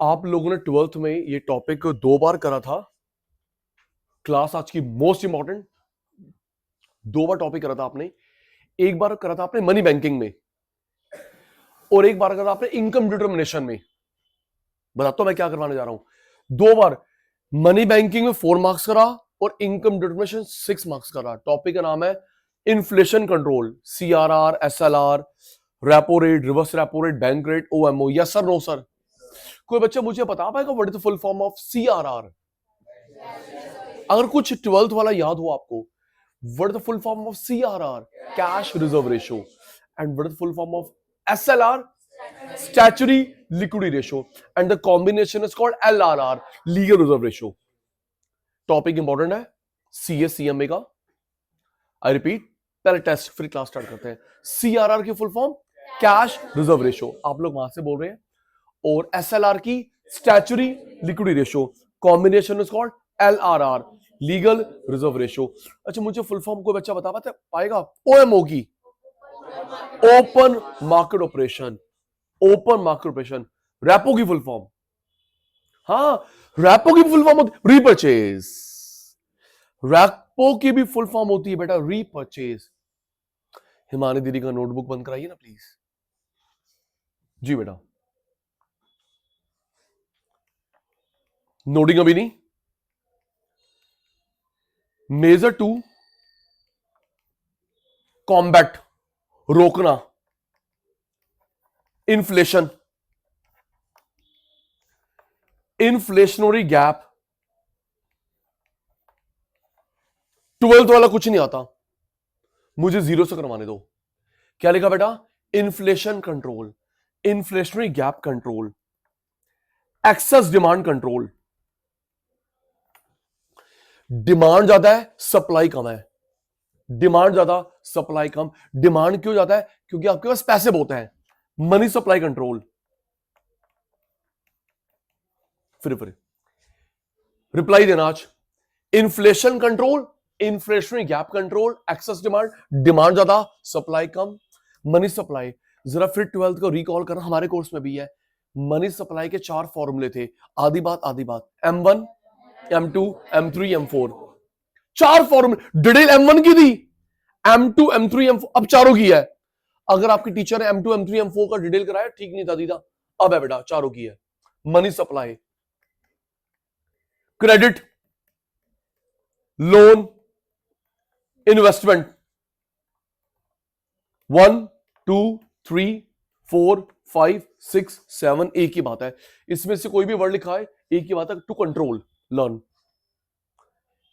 आप लोगों ने 12th में ये टॉपिक 2 बार करा था। क्लास आज की मोस्ट इंपॉर्टेंट, 2 बार टॉपिक करा था आपने। एक बार करा था आपने मनी बैंकिंग में और एक बार करा था आपने इनकम डिटर्मिनेशन में। बताता हूं मैं क्या करवाने जा रहा हूं। 2 बार मनी बैंकिंग में 4 मार्क्स करा और इनकम डिटर्मिनेशन 6 मार्क्स करा। टॉपिक का नाम है inflation control, CRR, SLR, repo rate, reverse repo rate, bank rate, OMO। Yes sir, no sir? कोई बच्चा मुझे बता पाएगा what is the full form of CRR? अगर कुछ 12th वाला याद हो आपको, what is the full form of CRR? Cash reserve ratio. And what is the full form of SLR? Statutory liquidity ratio. And the combination is called LRR, legal reserve ratio. Topic important है CMA का। I repeat, पहले test फिर class start करते हैं। CRR की full form cash reserve ratio, आप लोग वहां से बोल रहे हैं, और SLR की statutory liquidity ratio. Combination is called LRR, legal reserve ratio. अच्छा, मुझे फुल फॉर्म कोई बच्चा बता पाएगा? OMO की, open market operation. Open market operation. Repo की फुल फॉर्म, हाँ, रेपो की फुल फॉर्म होती रीपर्चेज। रेपो की भी फुल फॉर्म होती है बेटा रीपर्चेज। हिमानी दीदी का नोटबुक बंद कराइए ना प्लीज। जी बेटा, नोटिंग अभी नहीं। मेजर टू कॉम्बैट, रोकना इन्फ्लेशन, इन्फ्लेशनरी गैप। 12th वाला कुछ नहीं आता, मुझे 0 से करवाने दो। क्या लिखा बेटा? Inflation control, inflationary gap control, excess demand control. Demand ज्यादा है, सप्लाई कम है। डिमांड ज्यादा, सप्लाई कम। डिमांड क्यों ज्यादा है? क्योंकि आपके पास पैसे बहुत हैं। Money supply control. फिर रिप्लाई देना आज। Inflation control, inflationary gap control, excess demand. Demand ज्यादा, सप्लाई कम, मनी सप्लाई। जरा फिर 12th को रिकॉल करना, हमारे कोर्स में भी है। मनी सप्लाई के 4 फॉर्मूले थे, आधी बात आधी बात। M1, M2, M3, M4। 4 फॉर्मूले। डिटेल M1 की थी, M2, M3, M4, अब चारों की है। अगर आपकी टीचर ने M2, M3, M4 का डिटेल कराया, ठीक नहीं था दीदा, अब है बेटा चारों की है। Money supply, credit, loan, investment. 1, 2, 3, 4, 5, 6, 7, एक ही बात है। इसमें से कोई भी वर्ड लिखा है, एक ही बात है, to control, learn.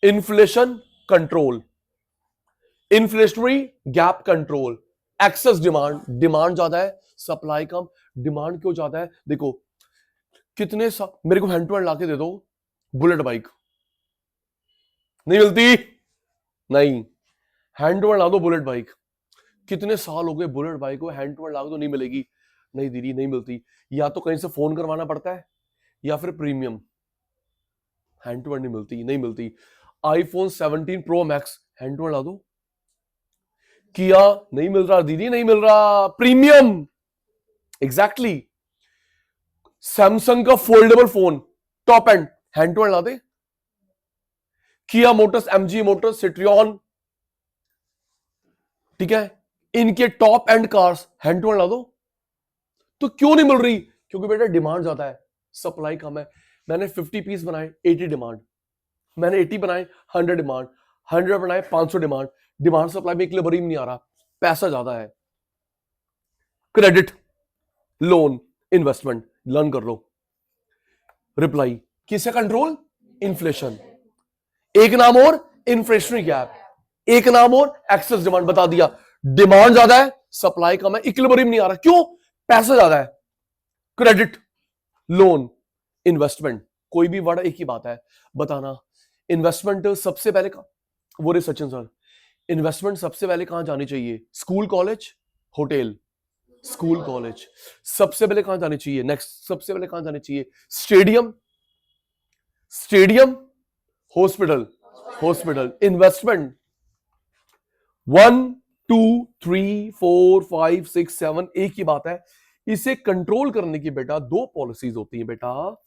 Inflation control, inflationary gap control, excess demand. Demand ज्यादा है, सप्लाई कम। डिमांड क्यों ज्यादा है? देखो, कितने मेरे को हैंड टू हैंड लाके दे दो बुलेट बाइक, नहीं मिलती। नहीं, हैंड टू हैंड ला दो बुलेट बाइक। कितने साल हो गए बुलेट बाइक को, हैंड टू हैंड ला दो, नहीं मिलेगी। नहीं दीदी, नहीं मिलती। या तो कहीं से फोन करवाना पड़ता है या फिर प्रीमियम। हैंड टू हैंड नहीं मिलती, नहीं मिलती। iPhone 17 Pro Max hand to hand ला दो। किया, नहीं मिल रहा दीदी, नहीं मिल रहा, प्रीमियम। एग्जैक्टली। सैमसंग का foldable phone top end, hand to hand ला दे। Kia motors, MG motors, Citroen, ठीक है, इनके top end cars hand to hand ला दो। तो क्यों नहीं मिल रही? क्योंकि बेटा डिमांड ज्यादा है, सप्लाई कम है। मैंने 50 पीस बनाए, 80 डिमांड। मैंने 80 बनाए, 100 डिमांड। 100 बनाए, 500 डिमांड। डिमांड सप्लाई में इक्विलिब्रियम नहीं आ रहा, पैसा ज्यादा है। क्रेडिट, लोन, इन्वेस्टमेंट, लर्न कर लो। रिप्लाई, किससे कंट्रोल? इन्फ्लेशन। एक नाम और इन्फ्लेशनरी गैप, एक नाम और एक्सेस डिमांड। बता दिया, डिमांड ज्यादा है, सप्लाई कम है, इक्विलिब्रियम नहीं आ रहा। क्यों? पैसा ज्यादा है। Credit, loan, investment. कोई भी वर्ड एक ही बात है, बताना। इन्वेस्टमेंट सबसे पहले वो रे सचिन सर, इन्वेस्टमेंट सबसे पहले कहां जानी चाहिए? School, college, hotel. School, college. सबसे पहले कहां जानी चाहिए? नेक्स्ट, सबसे पहले कहां जानी चाहिए? Stadium, stadium, hospital, hospital. Investment 1, 2, 3, 4, 5, 6, 7, एक ही बात है। इसे कंट्रोल करने की बेटा दो पॉलिसीज होती है बेटा,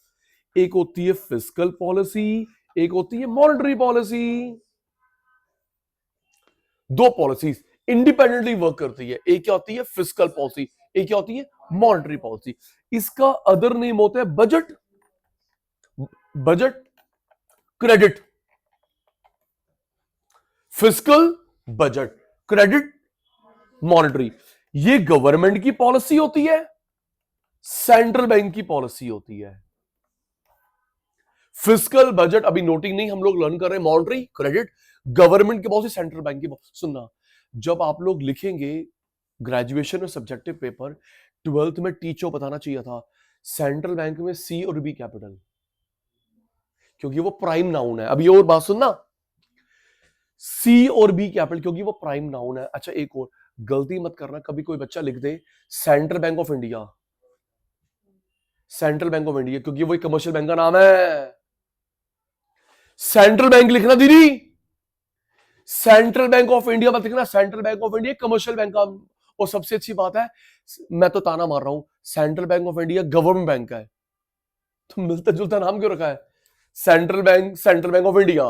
एक होती है फिस्कल पॉलिसी, एक होती है मॉनेटरी पॉलिसी। दो पॉलिसीज इंडिपेंडेंटली वर्क करती है, एक क्या होती है फिस्कल पॉलिसी, एक क्या होती है मॉनेटरी पॉलिसी। इसका अदर नेम होता है budget, budget credit, fiscal budget credit monetary. ये गवर्नमेंट की पॉलिसी होती है, सेंट्रल बैंक की पॉलिसी होती है। फिस्कल बजट अभी नोटिंग नहीं, हम लोग लर्न कर रहे हैं मॉनेटरी क्रेडिट, गवर्नमेंट की पॉलिसी, सेंट्रल बैंक की पॉलिसी। सुनना, जब आप लोग लिखेंगे ग्रेजुएशन में सब्जेक्टिव पेपर, 12th में टीचर बताना चाहिए था सेंट्रल बैंक में सी और बी कैपिटल, क्योंकि वो प्राइम नाउन है। अब ये और बात सुनना, सी और बी कैपिटल क्योंकि वो प्राइम नाउन है। अच्छा एक और गलती मत करना, कभी कोई बच्चा लिख दे Central Bank of India, Central Bank of India, क्योंकि वो एक कमर्शियल बैंक का नाम है। सेंट्रल बैंक लिखना दीदी, सेंट्रल बैंक ऑफ इंडिया मत लिखना, central Bank of India commercial bank का। और सबसे अच्छी बात है, मैं तो ताना मार रहा हूं, central Bank of India government bank का है, तो मिलता जुलता नाम क्यों रखा है central bank, central Bank of India,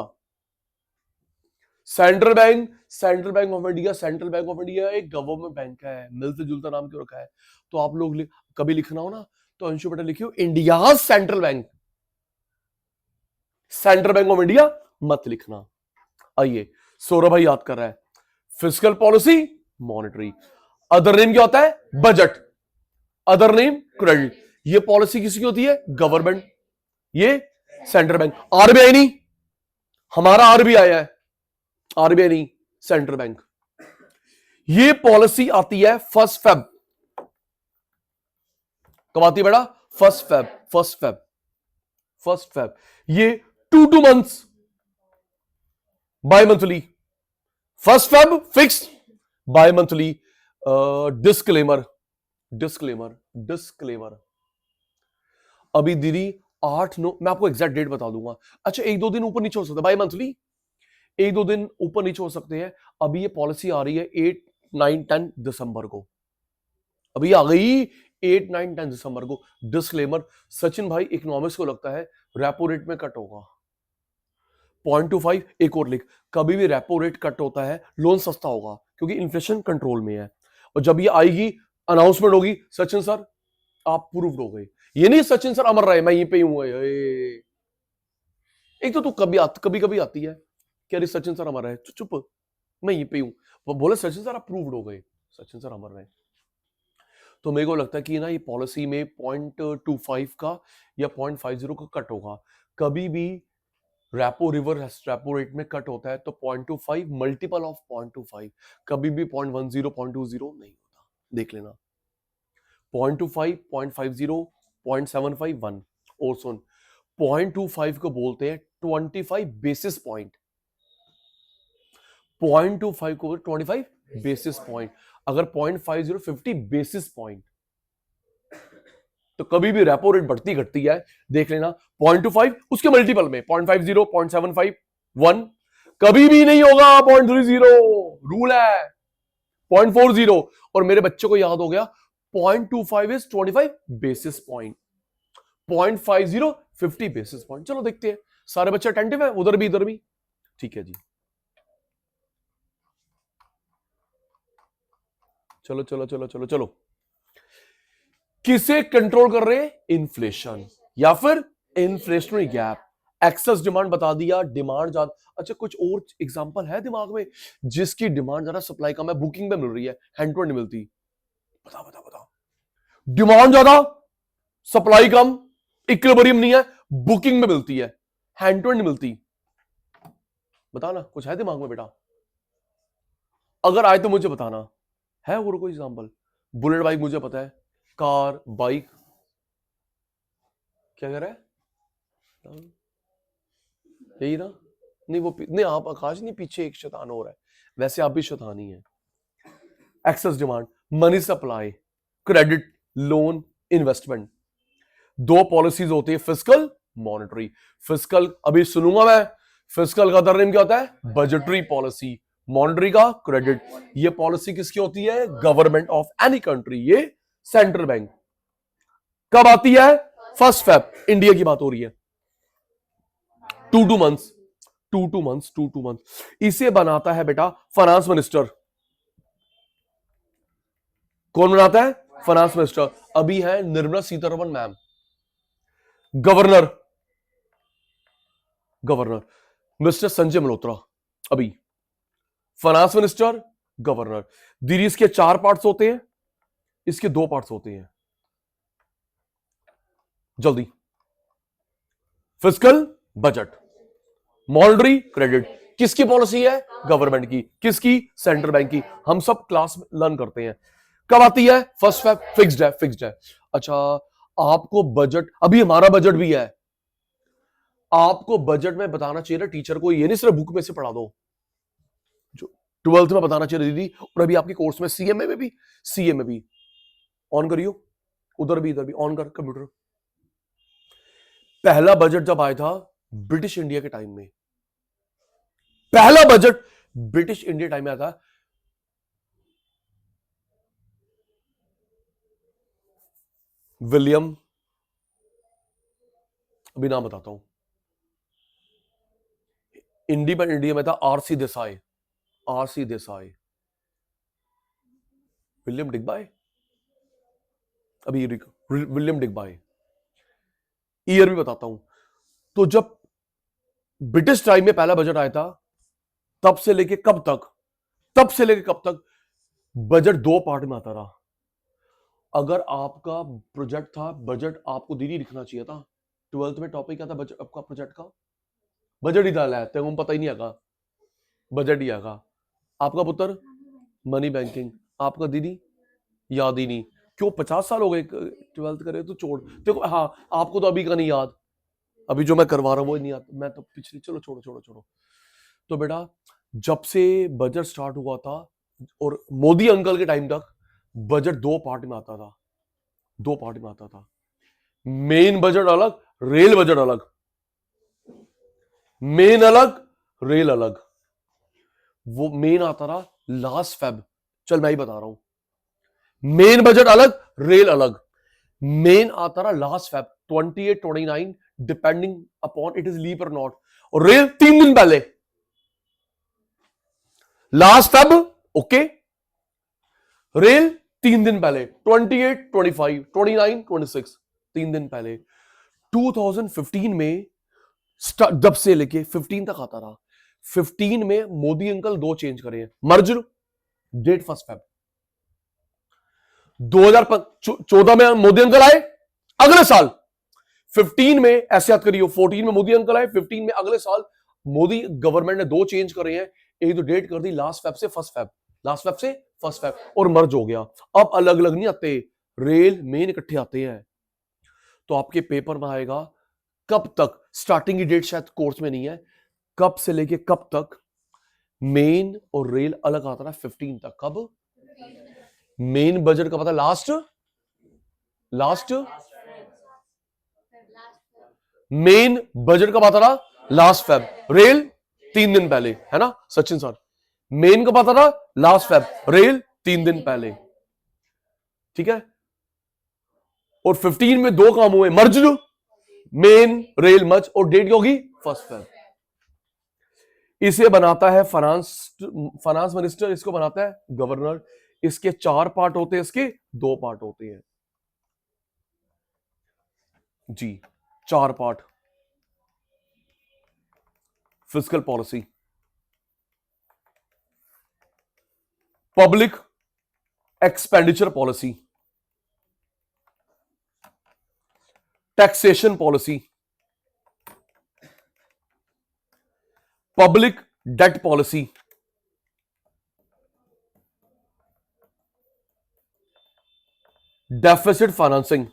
Central Bank of India, Central Bank of India एक गवर्नमेंट बैंक है, मिलता जुलता नाम क्यों रखा है। तो आप लोग कभी लिखना हो ना, तो अंशु बेटा लिखियो India Central bank, central Bank of India मत लिखना। आइए, सौरभ भाई याद कर रहा है, fiscal policy monetary, other name क्या होता है बजट, अदर नेम क्रेडिट। ये पॉलिसी किसकी होती है गवर्नमेंट, ये सेंट्रल बैंक। आरबीआई नहीं, हमारा आरबीआई है, आरबीआई नहीं सेंट्रल बैंक। ये पॉलिसी आती है 1 फेब, कब आती है बेटा 1 फेब, 1 फेब, 1 फेब। ये 2 months bimonthly, 1 Feb fix, bimonthly. Disclaimer, disclaimer, disclaimer. अभी दीदी 8-9, मैं आपको एग्जैक्ट डेट बता दूंगा। अच्छा 1-2 दिन ऊपर नीचे हो सकता है बाय मंथली, 1-2 दिन ऊपर नीचे हो सकते हैं। अभी ये पॉलिसी आ रही है 8, 9, 10 दिसंबर को, अभी आ गई 8, 9, 10 दिसंबर को। डिस्क्लेमर, सचिन भाई इकोनॉमिक्स को लगता है रेपो रेट में कट होगा 0.25। एक और लिख, कभी भी रेपो रेट कट होता है लोन सस्ता होगा, क्योंकि इन्फ्लेशन कंट्रोल में है। और जब ये आएगी अनाउंसमेंट होगी, सचिन सर आप प्रूव्ड हो गए। ये नहीं सचिन सर अमर रहे मैं यहीं पे हूं, एक तो तू कभी कभी आती है कि अरे सचिन सर अमर रहे, चुप मैं यहीं पे हूं, वो बोले सचिन सर आप प्रूव्ड हो गए, सचिन सर अमर रहे। तो मेरे को लगता है कि ना ये पॉलिसी में 0.25 का या 0.50 का कट होगा। कभी भी रेपो रिवर्स रेपो रेट में कट होता है तो 0.25 मल्टीपल ऑफ 0.25, कभी भी 0.10, 0.20 नहीं होता, देख लेना। 0.25, 0.50, 0.75, 1। और सुन, 0.25 को बोलते हैं 25 बेसिस पॉइंट, 0.25 को 25 बेसिस पॉइंट। अगर 0.50 50 बेसिस पॉइंट, तो कभी भी रेपो रेट बढ़ती घटती है, देख लेना 0.25 उसके मल्टीपल में 0.50, 0.75, 1 कभी भी नहीं होगा 0.30, रूल है 0.40। और मेरे बच्चे को याद हो गया 0.25 is 25 basis point, 0.50 50 basis point. चलो देखते हैं, सारे बच्चे अटेंटिव है उधर भी इधर भी, ठीक है जी। चलो चलो चलो चलो चलो, किसे कंट्रोल कर रहे हैं इन्फ्लेशन या फिर इन्फ्लेशनरी गैप। एक्सेस डिमांड बता दिया, डिमांड ज्यादा। अच्छा कुछ और एग्जांपल है दिमाग में जिसकी डिमांड ज्यादा सप्लाई कम है, बुकिंग में मिल रही है हैंड टू हैंड मिलती, बताओ बताओ बताओ। डिमांड ज्यादा सप्लाई कम, इक्विलिब्रियम नहीं है, बुकिंग में मिलती है हैंड टू हैंड मिलती, बताना कुछ है दिमाग में बेटा, अगर आए तो मुझे बताना। है और कोई एग्जांपल? बुलेट बाइक मुझे पता है, कार बाइक, क्या कह रहा है यही ना, नहीं वो नहीं आप आकाश नहीं, पीछे एक शैतान हो रहा है, वैसे आप भी शैतान ही है। Excess demand, money supply, credit, loan, investment. दो पॉलिसीज होती है फिस्कल मॉनेटरी। फिस्कल अभी सुनूंगा मैं, फिस्कल का अदर नेम क्या होता है बजटरी पॉलिसी, मॉनेटरी का क्रेडिट। ये पॉलिसी किसकी होती है गवर्नमेंट ऑफ एनी कंट्री, ये सेंट्रल बैंक। कब आती है? 1 फेब। इंडिया की बात हो रही है। 2 मंथ्स, 2 मंथ्स। इसे बनाता है बेटा फाइनेंस मिनिस्टर। कौन बनाता है? Finance minister. अभी है Nirmala Sitharaman ma'am. Governor, governor mister Sanjay Malhotra. अभी फाइनेंस मिनिस्टर, गवर्नर। दीदी इसके 4 पार्ट्स होते हैं, इसके 2 पार्ट्स होते हैं। जल्दी। Fiscal budget, monetary credit. किसकी पॉलिसी है? गवर्नमेंट की। किसकी? सेंट्रल बैंक की। हम सब क्लास में लर्न करते हैं। कब आती है? 1 फेब। फिक्स्ड है, फिक्स्ड है। अच्छा, आपको बजट, अभी हमारा बजट भी है, आपको बजट में बताना चाहिए ना टीचर को, ये नहीं सिर्फ बुक में से पढ़ा दो। जो 12th में बताना चाहिए दीदी, और अभी आपके कोर्स में सीएमए में भी, सीए में भी। ऑन करियो, उधर भी, इधर भी ऑन कर कंप्यूटर। पहला बजट जब आया था ब्रिटिश इंडिया के टाइम में, पहला बजट ब्रिटिश इंडिया टाइम में आया था, विलियम, अभी नाम बताता हूं, इंडिपेंडेंट इंडिया में था RC Desai, RC Desai, William Digby, अभी विलियम डिग्बाई। ईयर भी बताता हूं। तो जब ब्रिटिश टाइम में पहला बजट आया था, तब से लेके कब तक, तब से लेके कब तक बजट 2 पार्ट में आता रहा। अगर आपका प्रोजेक्ट था बजट, आपको दीदी लिखना चाहिए था। 12th में टॉपिक क्या था बजट आपका? प्रोजेक्ट का बजट ही डाला है, तेरे को पता ही नहीं आगा, बजट ही आगा। आपका पुत्र मनी बैंकिंग, आपका दीदी याद ही नहीं। क्यों 50 साल हो गए 12th करे तो छोड़ देखो। हाँ, आपको तो अभी का नहीं याद, अभी जो मैं करवा रहा हूं वो नहीं याद, मैं तो पिछली, चलो छोड़ो छोड़ो छोड़ो। तो बेटा जब से बजट स्टार्ट हुआ था और मोदी अंकल के टाइम तक बजट 2 पार्ट में आता था, 2 पार्ट में आता था। मेन बजट अलग, रेल बजट अलग, मेन अलग, रेल अलग। वो मेन आता रहा लास्ट फेब। चल मैं ही बता रहा हूं, मेन बजट अलग, रेल अलग। मेन आता रहा last Feb 28 29, depending upon it is leap और नॉट। और रेल 3 दिन पहले, लास्ट फेब ओके, रेल 3 दिन पहले 28 25 29 26, 3 दिन पहले। 2015 में जब से लेके 15 तक आता रहा। 15 में मोदी अंकल 2 चेंज करे हैं, मर्ज डेट 1 फेब। 2014 में मोदी अंकल आए, अगले साल 15 में, ऐसे याद करियो, 14 में मोदी अंकल आए, 15 में अगले साल मोदी गवर्नमेंट ने 2 चेंज करे हैं। एक तो डेट कर दी लास्ट फेब से 1 फेब, लास्ट फेब से 1 फेब, और मर्ज हो गया। अब अलग अलग नहीं आते, रेल मेन इकट्ठे आते हैं। तो आपके पेपर में आएगा कब तक, स्टार्टिंग की डेट शायद कोर्स में नहीं है, कब से लेके कब तक मेन और रेल अलग आता है 15 तक। कब मेन बजट का पता, लास्ट मेन बजट का पता रहा लास्ट फेब, रेल 3 दिन पहले, है ना सचिन सर? मेन का पता रहा लास्ट फेब, रेल 3 दिन पहले, ठीक है। और 15 में 2 काम हुए, मर्ज, मेन रेल मर्ज, और डेट क्या होगी 1 फेब। इसे बनाता है फाइनेंस मिनिस्टर, इसको बनाता है गवर्नर। इसके 4 पार्ट होते हैं, इसके 2 पार्ट होते हैं जी, 4 part. Fiscal policy, public expenditure policy, taxation policy, public debt policy, deficit financing.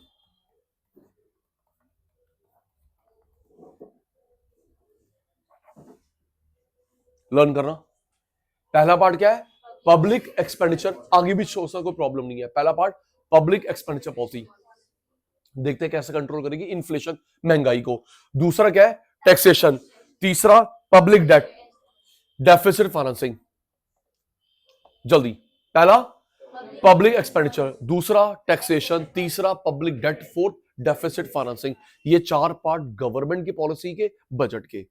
Learn करना। पहला पार्ट क्या है? Public expenditure. आगे भी शो कोई प्रॉब्लम नहीं है। पहला पार्ट पब्लिक एक्सपेंडिचर पॉलिसी, देखते हैं कैसे कंट्रोल करेगी इन्फ्लेशन, महंगाई को। दूसरा क्या है? टैक्सेशन। तीसरा पब्लिक डेट, डेफिसिट फाइनेंसिंग। जल्दी, पहला पब्लिक एक्सपेंडिचर, दूसरा टैक्सेशन, तीसरा public debt, fourth deficit financing. ये चार पार्ट गवर्नमेंट की पॉलिसी के, बजट के।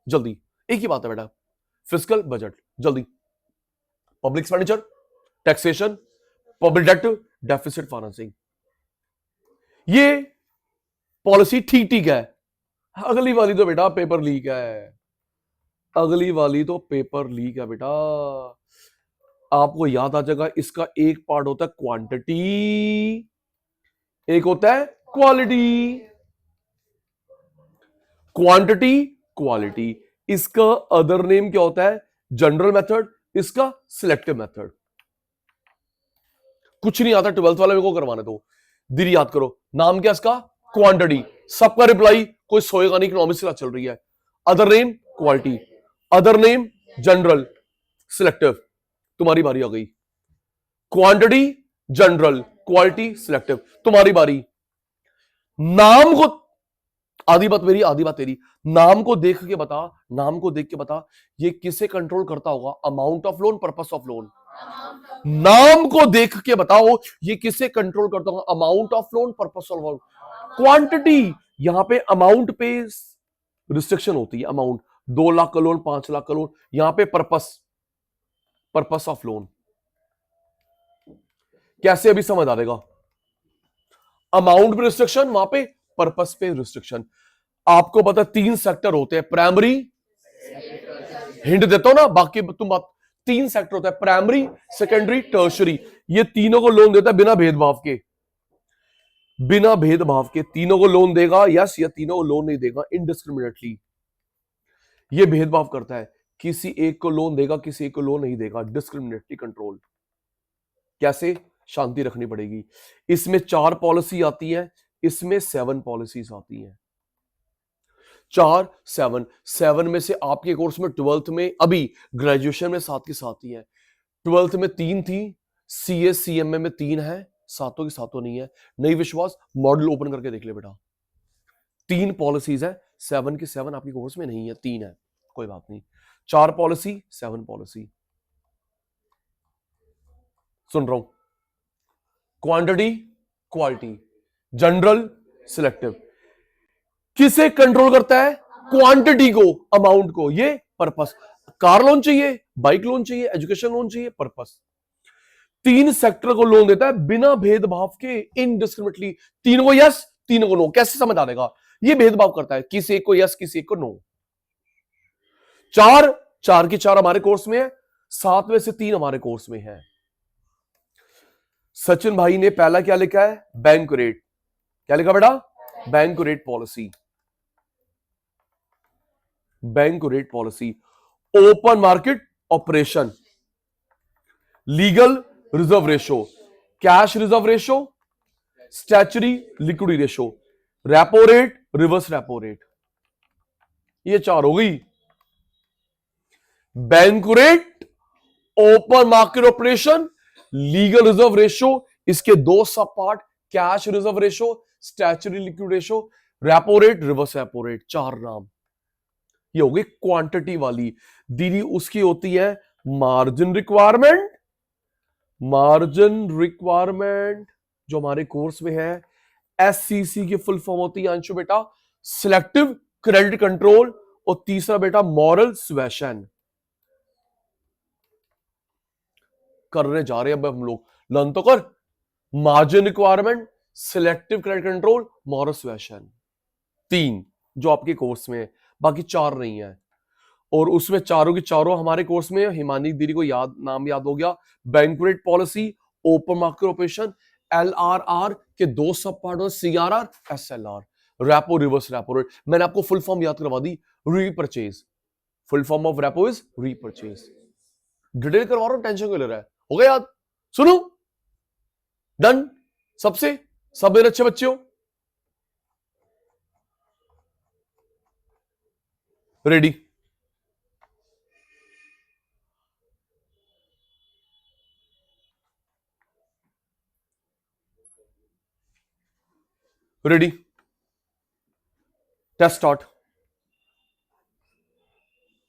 जल्दी, एक ही बात है बेटा, फिस्कल बजट। जल्दी, public expenditure, taxation, public debt, deficit financing. ये पॉलिसी ठीक ठीक है। अगली वाली तो बेटा पेपर लीक है, अगली वाली तो पेपर लीक है बेटा। आपको याद आ जाएगा, इसका एक पार्ट होता है क्वांटिटी, एक होता है क्वालिटी। क्वांटिटी, क्वालिटी, इसका अदर नेम क्या होता है? जनरल मेथड, इसका सिलेक्टिव मेथड। कुछ नहीं आता, 12th वाले को करवाने दो। दीदी याद करो, नाम क्या इसका? क्वांटिटी। सबका रिप्लाई, कोई सोएगा नहीं, इकोनॉमिक्स क्लास चल रही है। Other name quality, other name general, selective. तुम्हारी बारी आ गई। Quantity, general, quality, selective. तुम्हारी बारी। नाम को, आधी बात मेरी आधी बात तेरी। नाम को देख के बता, नाम को देख के बता, ये किसे कंट्रोल करता होगा? Amount of loan, purpose of loan. नाम को देख के बताओ, ये किसे कंट्रोल करता होगा? Amount of loan, purpose of loan. Quantity, यहां पे अमाउंट पे रिस्ट्रिक्शन होती है। अमाउंट 2 लाख का लोन, 5 लाख का लोन। यहां पे पर्पस, पर्पस ऑफ लोन। कैसे अभी समझ आ जाएगा? अमाउंट पे रिस्ट्रिक्शन, वहां पे पर्पस पे रिस्ट्रिक्शन। आपको पता 3 सेक्टर होते हैं, प्राइमरी, हिंट देता हूं ना, बाकी तुम बात। 3 सेक्टर होता है, प्राइमरी, सेकेंडरी, टर्शरी। ये तीनों को लोन देता है बिना भेदभाव के, बिना भेदभाव के तीनों को लोन देगा। यस, या तीनों को लोन नहीं देगा, इनडिस्क्रिमिनेटली। ये भेदभाव करता है, किसी एक को लोन देगा, किसी एक को लोन नहीं देगा, डिस्क्रिमिनेटरी कंट्रोल। कैसे? शांति रखनी पड़ेगी। इसमें 4 पॉलिसी आती है, इसमें 7 पॉलिसीज आती हैं। 4 7 7 में से आपके कोर्स में 12th में, अभी ग्रेजुएशन में 7 की 7 ही है। 12th में 3 थी, सीए सीएमए में 3 है, सातों की सातों नहीं है। नहीं विश्वास, मॉडल ओपन करके देख ले बेटा। 3 पॉलिसीज है, 7 की 7 आपकी कोर्स में नहीं है, 3 है, कोई बात नहीं। 4 पॉलिसी, 7 पॉलिसी। सुन रहा हूं। Quantity, quality, general, selective. किसे कंट्रोल करता है? क्वांटिटी को, अमाउंट को। ये पर्पस, कार लोन चाहिए, बाइक लोन चाहिए, एजुकेशन लोन चाहिए, पर्पस। 3 सेक्टर को लोन देता है बिना भेदभाव के, इनडिस्क्रिमिनेटली। 3 को यस, 3 को नो। कैसे समझ आ जाएगा? ये भेदभाव करता है, किसी एक को यस, किसी एक को नो। 4 की 4 हमारे कोर्स में है, 7 में से 3 हमारे कोर्स में है। सचिन भाई ने पहला क्या लिखा है? Bank rate. क्या लिखा बेटा? Bank rate policy, bank rate policy. Open market operation, legal reserve ratio, cash reserve ratio, statutory liquidity ratio, repo rate, reverse repo rate. ये 4 हो गई। Bank rate, open market operation, legal reserve ratio, इसके 2 सब part, cash reserve ratio, statutory liquid ratio, repo rate, reverse repo rate. 4 नाम। ये होगी quantity वाली। दीदी उसकी होती है मार्जिन रिक्वायरमेंट, मार्जिन रिक्वायरमेंट जो हमारे कोर्स में है। एससीसी की फुल फॉर्म होती है अंशु बेटा, सिलेक्टिव क्रेडिट कंट्रोल। और तीसरा बेटा मॉरल सुएशन। करने जा रहे हैं अब हम लोग, लर्न तो कर। Margin requirement, selective credit control, moral suasion. 3 जो आपके कोर्स में है, बाकी 4 नहीं है। और उसमें चारों की चारों हमारे कोर्स में। हिमानी दीदी को याद, नाम याद हो गया। Banquet policy, open market operation, LRR के 2 सब पार्ट और CRR, SLR, repo, reverse repo rate. मैंने आपको फुल फॉर्म याद करवा दी, repurchase. Full form of repo is repurchase. Detail करवा रहा हूं, टेंशन क्यों ले रहा है? हो गया याद? सुनो, डन सबसे, सब मेरे अच्छे बच्चे हो। रेडी? रेडी? Test start.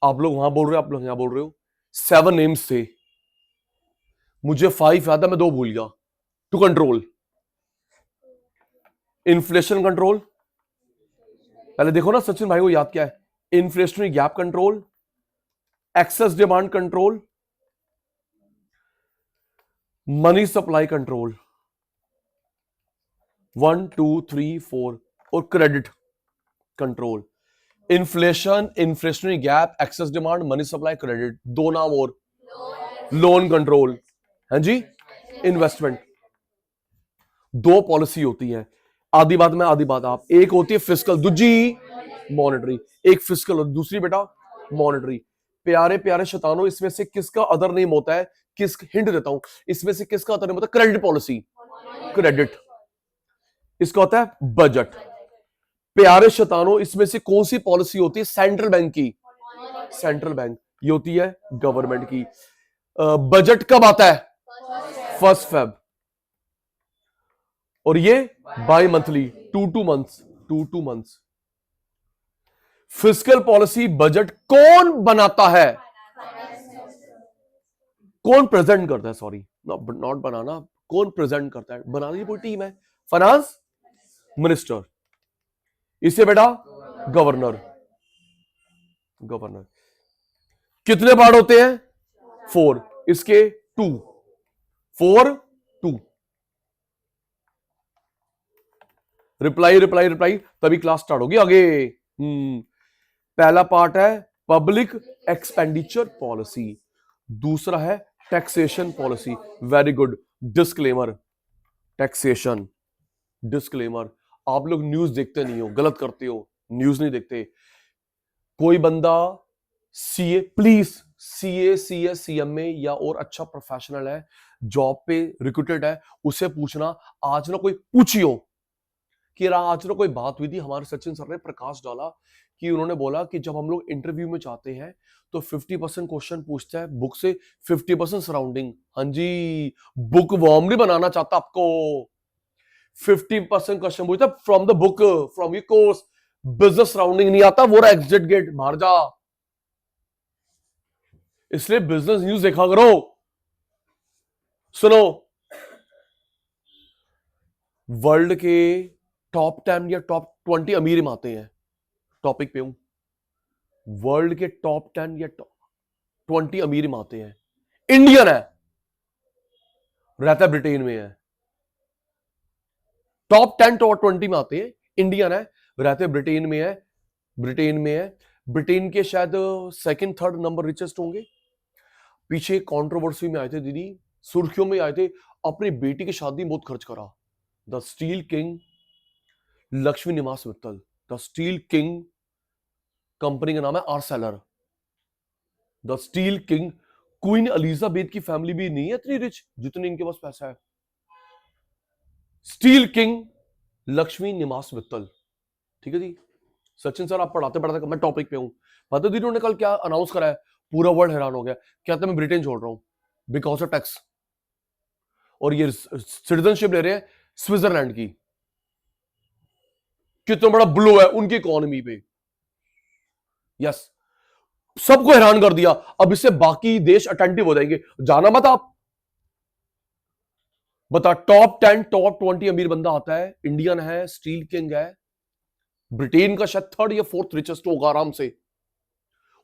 आप लोग वहां बोल रहे हो, आप लोग यहां बोल रहे हो। 7 नेम्स थे, मुझे 5 याद है, मैं 2 भूल गया। टू कंट्रोल इन्फ्लेशन कंट्रोल, पहले देखो ना सचिन भाई को याद क्या है, inflationary gap control, excess demand control, money supply control, 1 2 3 4, और credit control. Inflation, inflationary gap, excess demand, money supply, credit. 2 नाम और, लोन कंट्रोल, हाँ जी, इन्वेस्टमेंट। 2 पॉलिसी होती है, आधी बात मैं आधी बात आप। एक होती है फिस्कल, दूसरी मॉनेटरी। एक फिस्कल और दूसरी बेटा मॉनेटरी। प्यारे प्यारे शैतानों, इसमें से किसका अदर नेम होता है, किस हिंट देता हूं, इसमें से किसका अदर नेम होता है, क्रेडिट पॉलिसी, क्रेडिट। इसका होता है बजट। प्यारे शैतानों, इसमें से कौन सी पॉलिसी होती है, सेंट्रल बैंक की, सेंट्रल बैंक, ये होती है गवर्नमेंट की। बजट कब आता है, 1 Feb, और ये by monthly, 2 months, 2 months. Fiscal policy budget कौन बनाता है, कौन प्रेजेंट करता है, सॉरी नॉट बनाना, कौन प्रेजेंट करता है, बनाने की पूरी टीम है, फाइनेंस मिनिस्टर, इसे बेटा गवर्नर। गवर्नर कितने पार्ट होते हैं, 4, इसके 2, 4 2। रिप्लाई रिप्लाई रिप्लाई, तभी क्लास स्टार्ट होगी आगे। पहला पार्ट है पब्लिक एक्सपेंडिचर पॉलिसी, दूसरा है taxation policy. Very good, disclaimer, taxation disclaimer. आप लोग न्यूज देखते नहीं हो, गलत करते हो, न्यूज नहीं देखते। कोई बंदा CA, please CA CS CMA या और अच्छा प्रोफेशनल है, जॉब पे रिक्रूटेड है, उसे पूछना आज ना कोई पूछियो कि आज ना कोई बात हुई थी, हमारे सचिन सर ने प्रकाश डाला कि उन्होंने बोला कि जब हम लोग इंटरव्यू में जाते हैं तो 50% क्वेश्चन पूछता है बुक से, 50% सराउंडिंग। हाँ जी, बुक वॉर्म नहीं बनाना चाहता आपको, 50% क्वेश्चन पूछता है from the book, from your course. Business surrounding नहीं आता, वो एग्जिट गेट बाहर जा। इसलिए बिजनेस न्यूज देखा करो। सुनो, वर्ल्ड के टॉप 10 या टॉप 20 अमीर आते हैं, टॉपिक पे हूं, वर्ल्ड के टॉप 10 या टॉप 20 अमीर आते हैं, इंडियन है, रहता है ब्रिटेन में है। टॉप 10 टॉप 20 में आते हैं, इंडियन है, रहते ब्रिटेन में है, ब्रिटेन में है। ब्रिटेन के शायद 2nd 3rd नंबर रिचेस्ट होंगे। पीछे कंट्रोवर्सी में आए थे दीदी, सुर्खियों में आए थे, अपनी बेटी की शादी में बहुत खर्च करा। द स्टील किंग लक्ष्मी निवास Mittal, the steel king, company का नाम है Arcelor. The steel king, queen Elizabeth की फैमिली भी नहीं है इतनी रिच जितनी इनके पास पैसा है। स्टील किंग लक्ष्मी निवास मित्तल, ठीक है जी। सचिन सर आप पढ़ाते पढ़ाते, मैं टॉपिक पे हूं। पता दीदी उन्होंने कल क्या अनाउंस करा है, पूरा वर्ल्ड हैरान हो गया, कहते मैं ब्रिटेन छोड़ रहा हूं बिकॉज ऑफ टैक्स, और ये सिटीजनशिप ले रहे हैं स्विट्जरलैंड की। कितना बड़ा ब्लो है उनकी इकोनॉमी पे। यस, सबको हैरान कर दिया। अब इससे बाकी देश अटेंटिव हो जाएंगे, जाना मत आप। बता, टॉप 10 टॉप 20 अमीर बंदा आता है, इंडियन है, स्टील किंग है, ब्रिटेन का शायद 3rd या 4th रिचेस्ट होगा आराम से।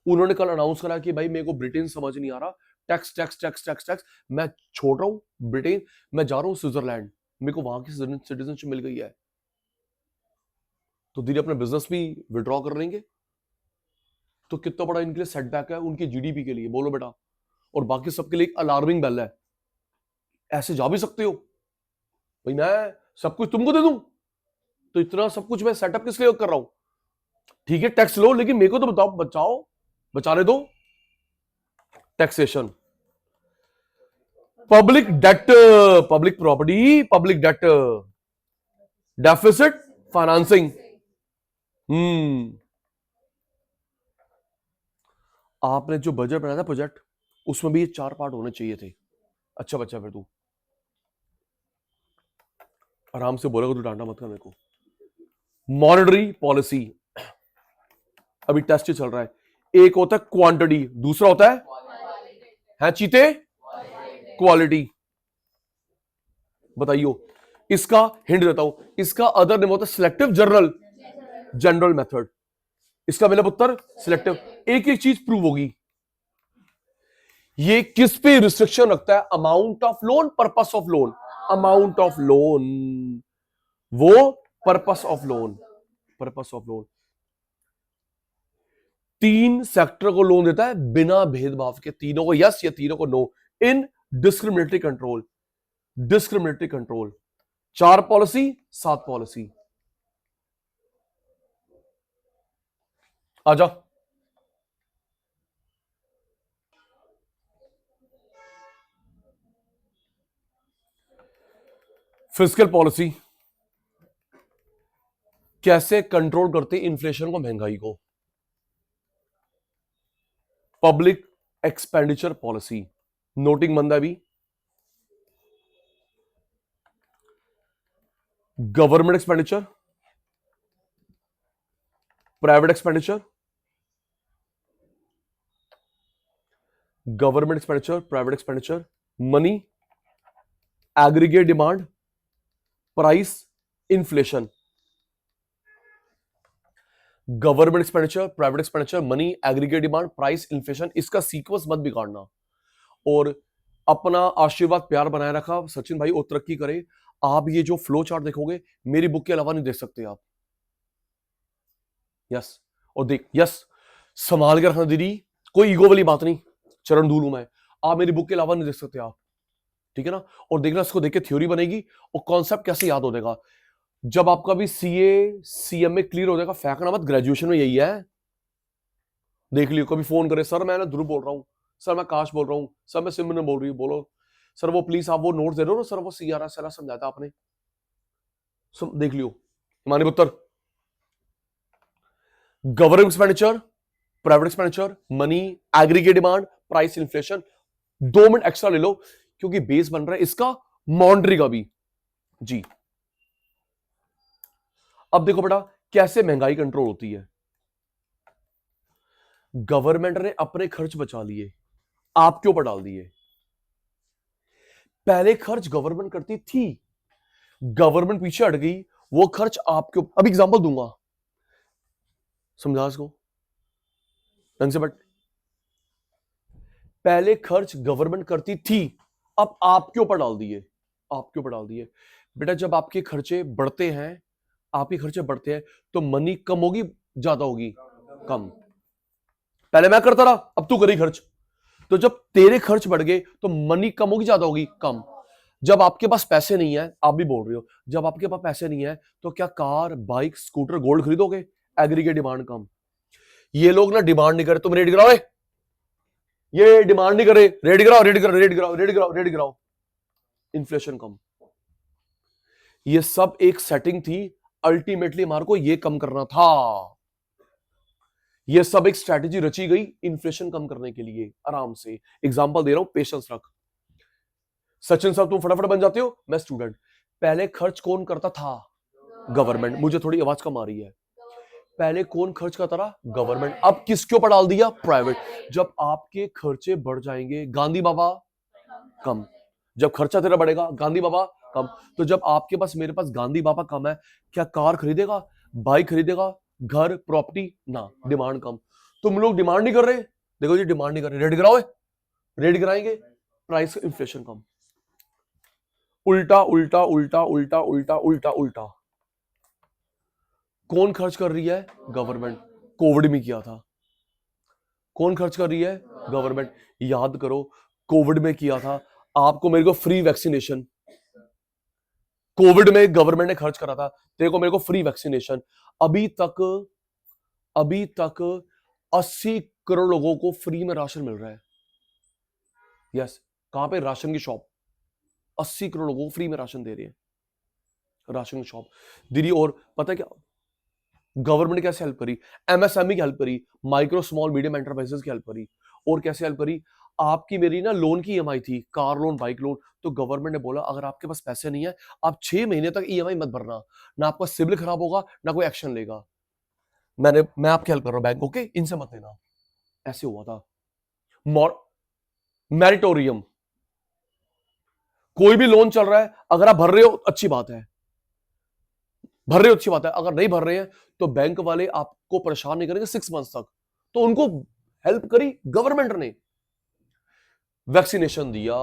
उन्होंने कल अनाउंस करा कि भाई मेरे को ब्रिटेन समझ नहीं आ रहा, tax tax tax tax tax, मैं छोड़ रहा हूं ब्रिटेन, मैं जा रहा हूं स्विट्जरलैंड, मेरे को वहां की सिटीजनशिप मिल गई है। तो धीरे अपने बिजनेस भी विड्रॉ कर लेंगे। तो कितना बड़ा इनके लिए सेटबैक है उनकी जीडीपी के लिए, बोलो बेटा। और बाकी सबके लिए अलार्मिंग बेल है। ऐसे जा भी सकते हो भाई, मैं सब कुछ तुमको दे दूं, तो इतना सब कुछ मैं सेटअप किस लिए कर रहा हूं। ठीक है टैक्स लो, लेकिन मेरे को तो बताओ, बचाओ, बचाने दो। Taxation, public debt, public property, public debt, deficit financing. आपने जो बजट बनाया था प्रोजेक्ट, उसमें भी ये 4 पार्ट होने चाहिए थे। अच्छा बच्चा, फिर तू आराम से बोलेगा, तू डांटा मत कर मेरे को। मॉनेटरी पॉलिसी, अभी टेस्ट चल रहा है। एक होता है क्वांटिटी, दूसरा होता है चीते क्वालिटी। बताइयो, इसका हिंट देता हूं, इसका अदर नेम होता है सिलेक्टिव जनरल मेथड। इसका मतलब उत्तर सिलेक्टिव। एक एक चीज प्रूव होगी। ये किस पे रिस्ट्रिक्शन रखता है? Amount of loan, purpose of loan. Amount of loan, वो पर्पस ऑफ लोन। 3 सेक्टर को लोन देता है बिना भेदभाव के, तीनों को यस या तीनों को नो, इन डिस्क्रिमिनेटरी कंट्रोल। 4 policy, 7 policy. आजा। फिस्कल पॉलिसी कैसे कंट्रोल करते इन्फ्लेशन को, महंगाई को? Public expenditure policy. नोटिंग बंदा भी, government expenditure, private expenditure, money, aggregate demand, price, inflation. Government expenditure, private expenditure, money, aggregate demand, price, inflation. इसका sequence मत बिगाड़ना और अपना आशीर्वाद प्यार बनाए रखा सचिन भाई, और तरक्की करे। आप ये जो फ्लो चार्ट देखोगे मेरी बुक के अलावा नहीं देख सकते आप। यस, और देख, यस, संभाल के रखना दीदी, कोई ईगो वाली बात नहीं, चरण धूल हूं मैं। आप मेरी बुक के अलावा नहीं देख सकते आप, ठीक है ना? और देखना, इसको देख के थ्योरी बनेगी और कॉन्सेप्ट कैसे याद हो जाएगा। जब आपका भी सीए सीएम में क्लियर हो जाएगा, फेंकना मत, ग्रेजुएशन में यही है। देख लियो, कभी फोन करे, सर मैं ध्रुव बोल रहा हूँ, सर मैं काश बोल रहा हूँ, सर मैं सिमरन बोल रही हूँ, बोलो सर वो प्लीज आप वो नोट्स दे रहे हो ना सर, वो सीआरएस समझाया था आपने, देख लियो। मानी उत्तर, government expenditure, private expenditure, money, aggregate demand, price, inflation. 2 minute extra ले लो क्योंकि बेस बन रहा है इसका मॉनिटरी का भी जी। अब देखो बेटा कैसे महंगाई कंट्रोल होती है। गवर्नमेंट ने अपने खर्च बचा लिए, आपके ऊपर डाल दिए। पहले खर्च गवर्नमेंट करती थी, गवर्नमेंट पीछे हट गई, वो खर्च आपके ऊपर। अब एग्जांपल दूंगा, समझा इसको ढंग से। बट पहले खर्च गवर्नमेंट करती थी, अब आपके ऊपर डाल दिए, बेटा जब आपके खर्चे बढ़ते हैं, तो मनी कम होगी ज्यादा होगी? कम। पहले मैं करता रहा, अब तू करी खर्च, तो जब तेरे खर्च बढ़ गए तो मनी कम होगी ज्यादा होगी? कम। जब आपके पास पैसे नहीं है, आप भी बोल रहे हो, जब आपके पास पैसे नहीं है तो क्या कार, बाइक, स्कूटर, गोल्ड खरीदोगे? एग्रीगेट डिमांड कम। ये लोग ना डिमांड नहीं करे, तुम रेडी कराओ, ये डिमांड नहीं करे, रेडी कराओ, इन्फ्लेशन कम। ये सब एक सेटिंग थी, अल्टीमेटली हमारे को ये कम करना था। ये सब एक स्ट्रैटेजी रची गई इन्फ्लेशन कम करने के लिए, आराम से। एग्जांपल दे रहा हूं, पेशेंस रख। सचिन साहब तुम फटाफट बन जाते हो, मैं स्टूडेंट। पहले खर्च कौन करता था? गवर्नमेंट। मुझे थोड़ी आवाज कम आ रही है। पहले कौन खर्च करता था? गवर्नमेंट। अब किसके ऊपर डाल दिया? प्राइवेट। जब आपके खर्चे बढ़ जाएंगे, गांधी बाबा कम। जब खर्चा तेरा बढ़ेगा, गांधी बाबा कम। तो जब आपके पास, मेरे पास गांधी बाबा कम है, क्या कार खरीदेगा, बाइक खरीदेगा, घर, प्रॉपर्टी ना, डिमांड कम। तुम लोग डिमांड नहीं कर रहे, देखो जी डिमांड नहीं कर रहे, रेडी कराओ, रेडी कराएंगे, प्राइस इन्फ्लेशन कम। उल्टा उल्टा उल्टा उल्टा उल्टा उल्टा उल्टा। कौन खर्च कर रही है? गवर्नमेंट। कोविड में किया था। कौन खर्च कर रही है? गवर्नमेंट। याद करो, कोविड में किया था, आपको मेरे को फ्री वैक्सीनेशन, कोविड में गवर्नमेंट ने खर्च करा था, तेरे को मेरे को फ्री वैक्सीनेशन। अभी तक 80 करोड़ लोगों को फ्री में राशन मिल रहा है। यस, कहां पे? राशन की शॉप। 80 करोड़ लोगों को फ्री में राशन दे रही है, राशन की शॉप दीदी। और पता है क्या गवर्नमेंट कैसे हेल्प करी? एमएसएमई की हेल्प करी, माइक्रो स्मॉल मीडियम एंटरप्राइजेस की हेल्प करी। और कैसे हेल्प करी? आपकी मेरी ना लोन की ईएमआई थी, कार लोन, बाइक लोन, तो गवर्नमेंट ने बोला अगर आपके पास पैसे नहीं है, आप 6 महीने तक ईएमआई मत भरना, ना आपका सिबिल खराब होगा, ना कोई एक्शन लेगा। मैं आपकी हेल्प कर रहा हूं बैंक, ओके, इनसे मत लेना। ऐसे हुआ था। मेरिटोरियम, कोई भी लोन चल रहा है, अगर आप भर रहे हो अच्छी बात है, भर रहे हो अच्छी बात है, अगर नहीं भर रहे हैं तो बैंक वाले आपको परेशान नहीं करेंगे 6 मंथ्स तक। तो उनको हेल्प करी गवर्नमेंट ने, वैक्सीनेशन दिया,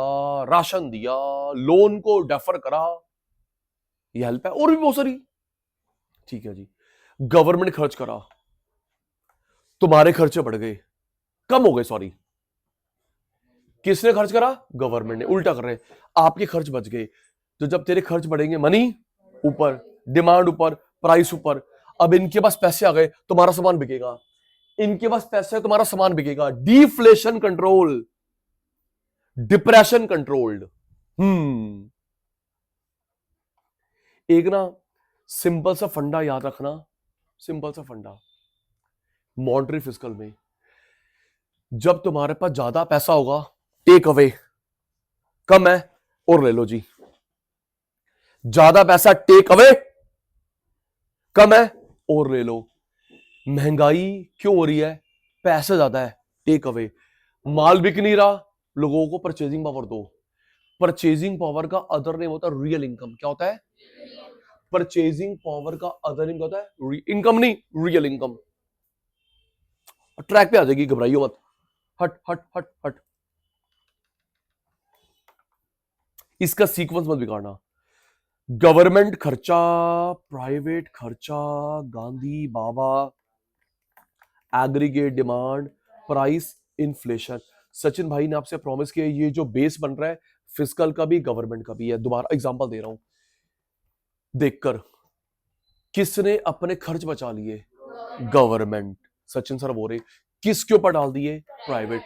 राशन दिया, लोन को डेफर करा, ये हेल्प है। और भी बहुत सारी, ठीक है जी। गवर्नमेंट खर्च करा, तुम्हारे खर्चे बढ़ गए, कम हो गए, सॉरी, किसने खर्च करा? गवर्नमेंट ने। उल्टा कर रहे हैं, आपके खर्च बच गए। तो जब तेरे खर्च बढ़ेंगे, मनी ऊपर, डिमांड ऊपर, प्राइस ऊपर, अब इनके पास पैसे आ गए, तुम्हारा सामान बिकेगा, इनके पास पैसे है, तुम्हारा सामान बिकेगा। Deflation control, depression controlled. एक ना सिंपल सा फंडा याद रखना, सिंपल सा फंडा मॉनेटरी फिस्कल में, जब तुम्हारे पास ज्यादा पैसा होगा, टेक अवे, कम है और ले लो जी। ज्यादा पैसा टेक अवे, कम है और ले लो। महंगाई क्यों हो रही है? पैसा ज्यादा है, टेक अवे। माल बिक नहीं रहा, लोगों को परचेजिंग पावर दो। परचेजिंग पावर का अदर नेम होता है रियल इनकम। क्या होता है? परचेजिंग पावर का अदर नेम होता है इनकम, नहीं रियल इनकम। ट्रैक पे आ जाएगी, घबराइयो मत। हट हट हट हट, इसका सीक्वेंस मत बिगाड़ना। गवर्नमेंट खर्चा, प्राइवेट खर्चा, गांधी बाबा, aggregate demand, price, inflation. Sachin भाई ने आपसे प्रॉमिस किया, ये जो बेस बन रहा है फिस्कल का भी, गवर्नमेंट का भी है। दोबारा एग्जांपल दे रहा हूं, देखकर, किसने अपने खर्च बचा लिए? गवर्नमेंट। सचिन सर बोल रहे, किसके ऊपर डाल दिए? प्राइवेट।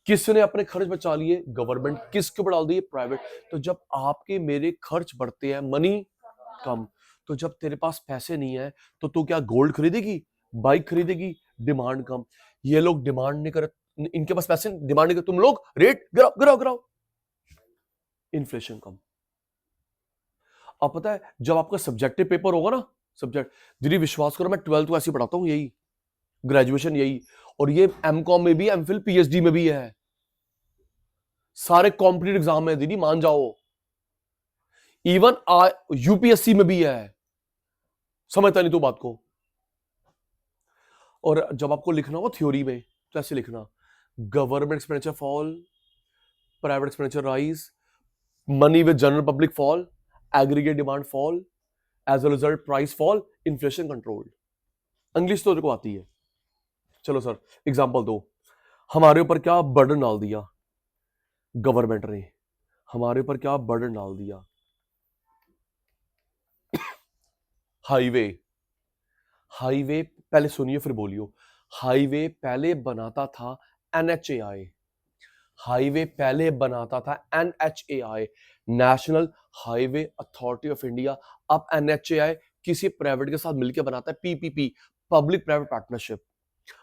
किसने अपने खर्च बचा लिए? गवर्नमेंट। किसके ऊपर डाल दिए? प्राइवेट। तो जब आपके मेरे खर्च बढ़ते हैं, मनी कम, तो जब तेरे पास पैसे नहीं है तो तू क्या गोल्ड खरीदेगी, बाइक खरीदेगी? डिमांड कम। ये लोग डिमांड नहीं कर, इनके पास पैसे, डिमांड नहीं कर, तुम लोग रेट गिराओ गिराओ गिराओ, इन्फ्लेशन कम। अब पता है, जब आपका सब्जेक्टिव पेपर होगा ना, सब्जेक्ट, दीदी विश्वास करो, मैं 12th को ऐसे पढ़ाता हूं, यही ग्रेजुएशन यही, और ये एमकॉम में भी, एमफिल, पीएचडी में भी है, सारे कॉम्पिटिटिव एग्जाम में दीदी, मान जाओ, इवन यूपीएससी में भी है। समझता नहीं तो बात को। और जब आपको लिखना हो थ्योरी में, तो ऐसे लिखना, government expenditure fall, private expenditure rise, money with general public fall, aggregate demand fall, as a result price fall, inflation control. English तो देखो आती है। चलो सर एग्जांपल दो, हमारे ऊपर क्या बर्डन डाल दिया गवर्नमेंट ने, हमारे ऊपर क्या बर्डन डाल दिया? हाईवे, हाईवे पहले सुनिए फिर बोलियो। हाईवे पहले बनाता था एनएचएआई, हाईवे पहले बनाता था NHAI, national highway authority of India. अब एनएचएआई किसी प्राइवेट के साथ मिलकर बनाता है पीपीपी, पब्लिक प्राइवेट पार्टनरशिप।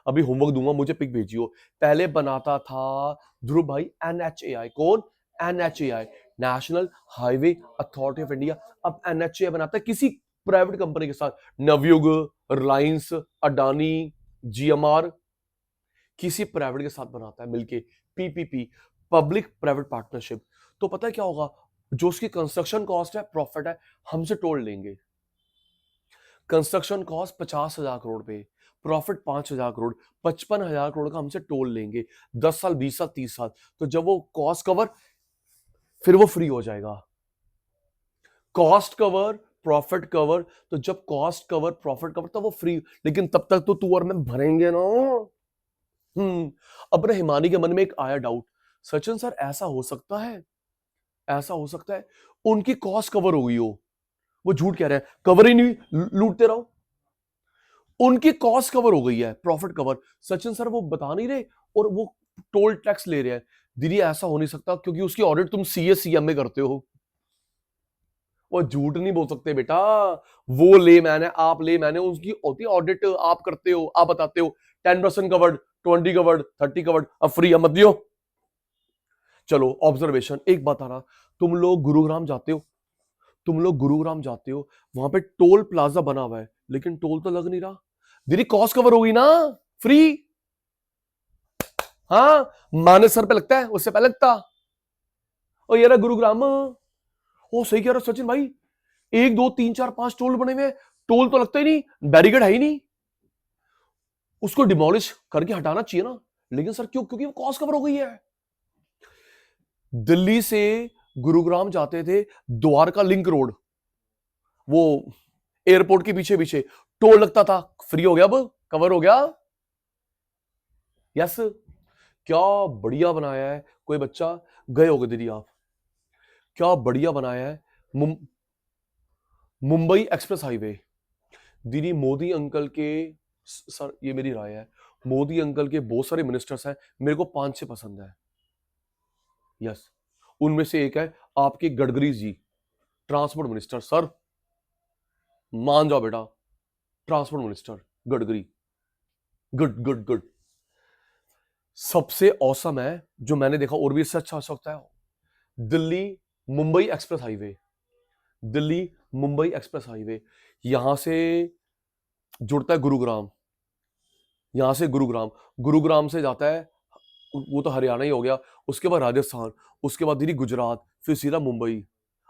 अभी होमवर्क दूंगा, मुझे पिक भेजियो। पहले बनाता था ध्रुव भाई एनएचएआई, कौन? NHAI, national highway authority of India. अब एनएचएआई बनाता है किसी प्राइवेट कंपनी के साथ, नवयुग, रिलायंस, अडानी, जीएमआर, किसी प्राइवेट के साथ बनाता है मिलके पीपीपी, पब्लिक प्राइवेट पार्टनरशिप। तो पता है क्या होगा? जो उसकी कंस्ट्रक्शन कॉस्ट है, प्रॉफिट है, हमसे तोड़ लेंगे। कंस्ट्रक्शन कॉस्ट 50,000 करोड़ पे, प्रॉफिट 5,000 करोड़, 55,000 करोड़ का हमसे टोल लेंगे। 10 साल, 20 साल, 30 साल, तो जब वो कॉस्ट कवर, फिर वो फ्री हो जाएगा। कॉस्ट कवर, प्रॉफिट कवर, तो जब कॉस्ट कवर, प्रॉफिट कवर, तब वो फ्री। लेकिन तब तक तो तू और मैं भरेंगे ना। अब ना हिमानी के मन में एक आया डाउट, सचिन सर ऐसा हो सकता है, ऐसा हो सकता है उनकी कॉस्ट कवर हो गई हो, वो झूठ कह रहे हैं, कवर ही नहीं, लूटते रहो, उनकी कॉस्ट कवर हो गई है, प्रॉफिट कवर। सचिन सर वो बता नहीं रहे और वो टोल टैक्स ले रहे हैं। दीदी ऐसा हो नहीं सकता, क्योंकि उसकी ऑडिट तुम सीएम में करते हो। वो झूठ नहीं बोल सकते बेटा, वो ले मैंने, आप ले मैंने, उसकी होती है ऑडिट, आप करते हो, आप बताते हो 10% कवर्ड, 20 कवर्ड, 30 कवर्ड, अब फ्री मत दियो। चलो ऑब्जर्वेशन, एक बात आना, तुम लोग गुरुग्राम जाते हो, तुम लोग गुरुग्राम जाते हो, वहां पे टोल प्लाजा बना हुआ है, लेकिन टोल तो लग नहीं रहा। दीदी कॉस्ट कवर हो गई ना, फ्री। हाँ, माने सर पे लगता है, उससे पहले लगता। और ये रहा गुरुग्राम, ओ सही कह रहा सचिन भाई, 1 2 3 4 5 टोल बने हुए हैं, टोल तो लगता ही नहीं, बैरिकेड है ही नहीं, उसको डिमोलिश करके हटाना चाहिए ना। लेकिन सर क्यों? क्योंकि वो कॉस्ट कवर हो गई है। दिल्ली से गुरुग्राम जाते थे, द्वारका लिंक रोड, वो एयरपोर्ट के पीछे पीछे टोल लगता था, फ्री हो गया, अब कवर हो गया। यस, क्या बढ़िया बनाया है। कोई बच्चा, गए होगे दीदी आप, क्या बढ़िया बनाया है मुंबई एक्सप्रेस हाईवे। दीदी मोदी अंकल के, सर ये मेरी राय है, मोदी अंकल के बहुत सारे मिनिस्टर्स हैं, मेरे को 5 से पसंद है। यस, उनमें से एक है आपके Gadkari ji, transport minister. Sir मान जाओ बेटा, transport minister Gadkari, good good good. सबसे औसम है जो मैंने देखा, और भी इससे अच्छा हो सकता है, Delhi Mumbai express highway. Delhi Mumbai express highway यहां से जुड़ता है गुरुग्राम, यहां से गुरुग्राम, गुरुग्राम से जाता है, वो तो हरियाणा ही हो गया, उसके बाद राजस्थान, उसके बाद दिल्ली गुजरात, फिर सीधा मुंबई।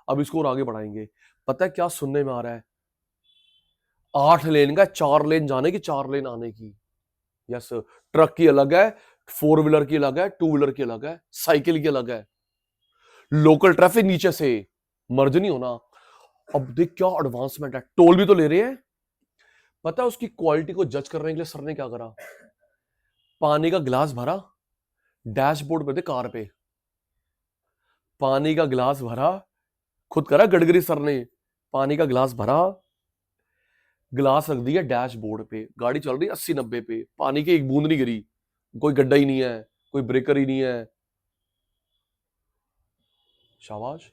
अब इसको और आगे बढ़ाएंगे। पता है क्या सुनने में आ रहा है? 8 लेन का, 4 लेन जाने की, 4 लेन आने की। यस, ट्रक की अलग है, 4 व्हीलर की अलग है, 2 व्हीलर की अलग है, साइकिल की अलग है, लोकल ट्रैफिक नीचे से मर्ज नहीं होना। अब देख क्या एडवांसमेंट है, टोल भी तो ले रहे हैं। पता है उसकी क्वालिटी को जज करने के लिए सर ने क्या करा? पानी का गिलास भरा, डैशबोर्ड पे थे कार पे, पानी का गिलास भरा, खुद करा गडकरी सर ने, पानी का गिलास भरा, गिलास रख दिया डैशबोर्ड पे, गाड़ी चल रही 80-90 पे, पानी की एक बूंद नहीं गिरी, कोई गड्ढा ही नहीं है, कोई ब्रेकर ही नहीं है। शाबाश।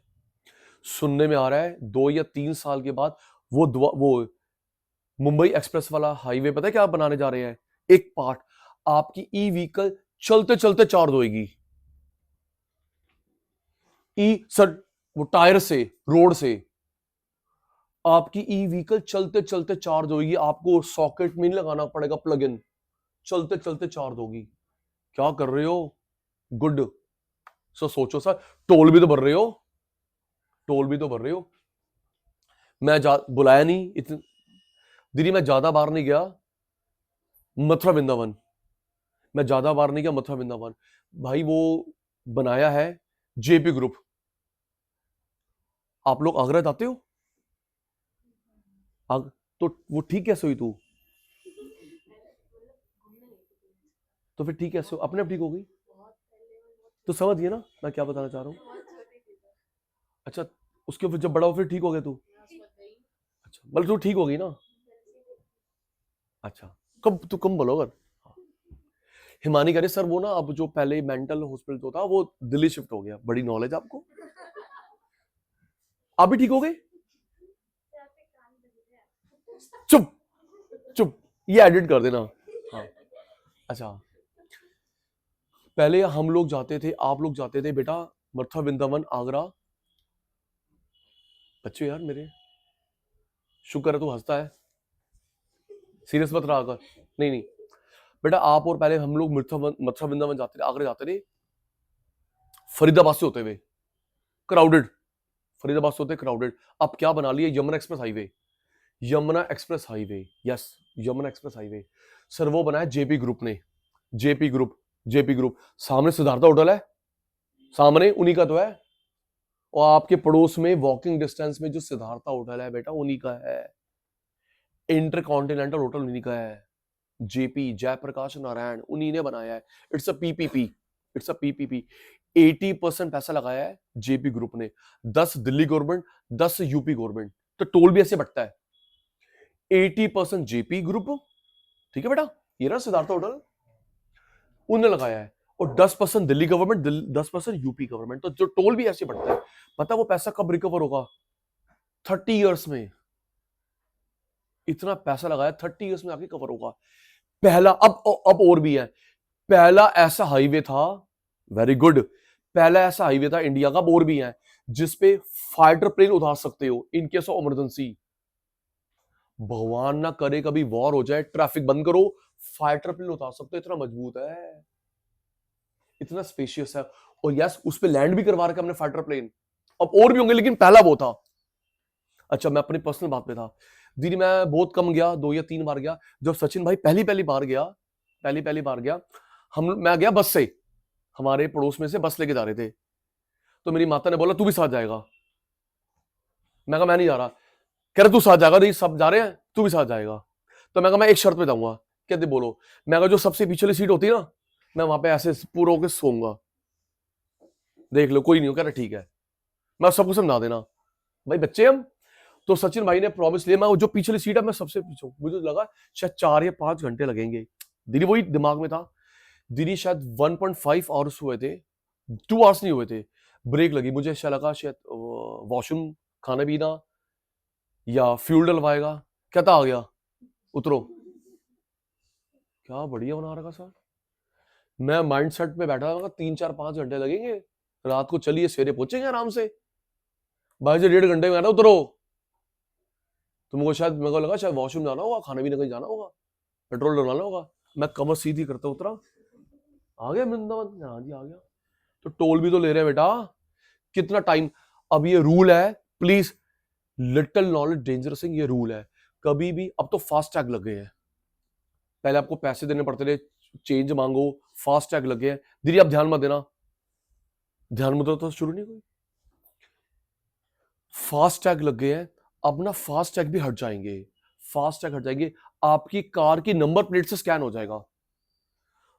सुनने में आ रहा है 2 या 3 साल के बाद वो मुंबई एक्सप्रेस वाला हाईवे पता है क्या बनाने जा रहे हैं? एक पार्ट आपकी ई व्हीकल चलते चलते चार्ज होगी। सर वो टायर से, रोड से आपकी ई व्हीकल चलते चलते चार्ज होगी, आपको सॉकेट में नहीं लगाना पड़ेगा प्लग इन, चलते चलते चार्ज होगी। क्या कर रहे हो? गुड। सो सोचो सर, टोल भी तो भर रहे हो, टोल भी तो भर रहे हो। मैं बुलाया नहीं इतनी दीदी, मैं ज्यादा बार नहीं गया मथुरा वृंदावन, मैं ज्यादा बार नहीं गया मथुरा वृंदावन। भाई वो बनाया है जेपी ग्रुप। आप लोग आगरा जाते हो? तो वो ठीक कैसे हुई तू? तो फिर ठीक कैसे हो? अपने आप ठीक हो गई? तो समझ गए ना मैं क्या बताना चाह रहा हूँ? अच्छा, उसके फिर जब बड़ा हो फिर ठीक हो गया तू? अच्छा, मतलब तू ठीक हो गई ना? अच्छा, कब तू कम बोलो अगर। हिमानी कह रही सर वो ना अब जो पहले मेंटल हॉस्पिटल तो था वो दिल्ली शिफ्ट हो गया, बड़ी नॉलेज आपको। आप भी ठीक हो गए? चुप चुप, ये एडिट कर देना। हाँ, अच्छा, पहले हम लोग जाते थे, आप लोग जाते थे बेटा मथुरा वृंदावन आगरा। बच्चे यार मेरे, शुक्र है तू हंसता है, सीरियस मत रहा कर। नहीं नहीं बेटा, आप और पहले हम लोग मथुरा वृंदावन जाते थे, आगरा जाते थे, फरीदाबाद से होते हुए, क्राउडेड, फरीदाबाद से होते क्राउडेड। अब क्या बना लिया? Yamuna express highway, Yamuna express highway. Yes, Yamuna express highway. Sir वो बनाया जेपी ग्रुप ने, जेपी ग्रुप, जेपी ग्रुप। सामने सिद्धार्था होटल है, सामने उन्हीं का तो है, और आपके पड़ोस में वॉकिंग डिस्टेंस में जो सिद्धार्था होटल है बेटा उन्हीं का है, इंटरकॉन्टिनेंटल होटल उन्हीं का है, जेपी जयप्रकाश नारायण उन्हीं ने बनाया है। It's a PPP, it's a PPP. 80% पैसा लगाया है जेपी ग्रुप ने, 10 दिल्ली गवर्नमेंट, 10 यूपी गवर्नमेंट, तो टोल भी ऐसे बढ़ता है। 80% जेपी ग्रुप, ठीक है बेटा, ये रहा सिद्धार्थ होटल, उन्होंने लगाया है, और 10% दिल्ली गवर्नमेंट, 10% यूपी गवर्नमेंट, तो जो टोल भी ऐसे बढ़ता है। पता वो पैसा कब रिकवर होगा? 30 ईयर्स में। इतना पैसा लगाया, 30 ईयर्स में आके कवर होगा। पहला, अब और भी है, पहला ऐसा हाईवे था, वेरी गुड, पहला ऐसा हाईवे था इंडिया का, और भी है, जिसपे फाइटर प्लेन उतार सकते हो इन केस ऑफ इमरजेंसी। भगवान ना करे कभी वॉर हो जाए, ट्रैफिक बंद करो, फाइटर प्लेन उतार सकते हो, इतना मजबूत है, इतना स्पेशियस है। और यस, उस पे लैंड भी करवा रखा हमने फाइटर प्लेन, अब और भी होंगे, लेकिन पहला वो था। अच्छा, मैं अपनी पर्सनल बात पे था। दीदी मैं बहुत कम गया, 2 या 3 बार गया। जब सचिन भाई पहली पहली बार गया, मैं गया बस से, हमारे पड़ोस में से बस लेके जा रहे थे, तो मेरी माता ने बोला तू भी साथ जाएगा। मैं कहा मैं नहीं जा रहा। कह रहा तू साथ जाएगा, नहीं सब जा रहे हैं, तू भी साथ जाएगा। तो मैं कहा मैं एक शर्त पे जाऊंगा। कहते बोलो। मैं कहा जो सबसे पिछली सीट होती है ना, मैं वहां पे ऐसे पूरा होकर सोऊंगा, देख लो कोई नहीं हो। कह रहा ठीक है, मैं सबको समझा देना, भाई बच्चे हम। तो सचिन भाई ने प्रॉमिस लिया, मैं जो पिछली सीट है मैं सबसे पीछे हूं। मुझे लगा शायद 4 या 5 घंटे लगेंगे। दीदी वही दिमाग में था। दीदी शायद 1.5 आवर्स हुए थे, 2 आवर्स नहीं हुए थे। ब्रेक लगी, मुझे ऐसा लगा शायद वॉशरूम, खाना पीना या फ्यूल डलवाएगा। कहता आ गया, उतरो। क्या बढ़िया बना रखा सर। मैं माइंड सेट पे बैठा था, 3-4-5 घंटे लगेंगे, रात को चलिए सवेरे पहुंचेंगे आराम से। भाई से 1.5 घंटे में आना, उतरो। तुमको शायद, मेरे को लगा शायद वॉशरूम जाना होगा, खाना पीने कहीं जाना होगा, पेट्रोल डलवाना होगा। मैं कमर सीधी करता उतरा, आ गया वृंदावन। हाँ जी आ गया। तो टोल भी तो ले रहे हैं बेटा, कितना टाइम। अब ये रूल है, please, little knowledge dangerous thing, ये रूल है। कभी भी, अब तो फास्ट टैग लग गए हैं, पहले आपको पैसे देने पड़ते थे, चेंज मांगो, फास्ट टैग लग गए हैं। दीदी आप ध्यान मत देना, ध्यान मत दो तो शुरू नहीं कोई। फास्ट टैग लग गए हैं, अब ना फास्ट टैग भी हट जाएंगे। फास्ट टैग हट जाएंगे, आपकी कार की नंबर प्लेट से स्कैन हो जाएगा।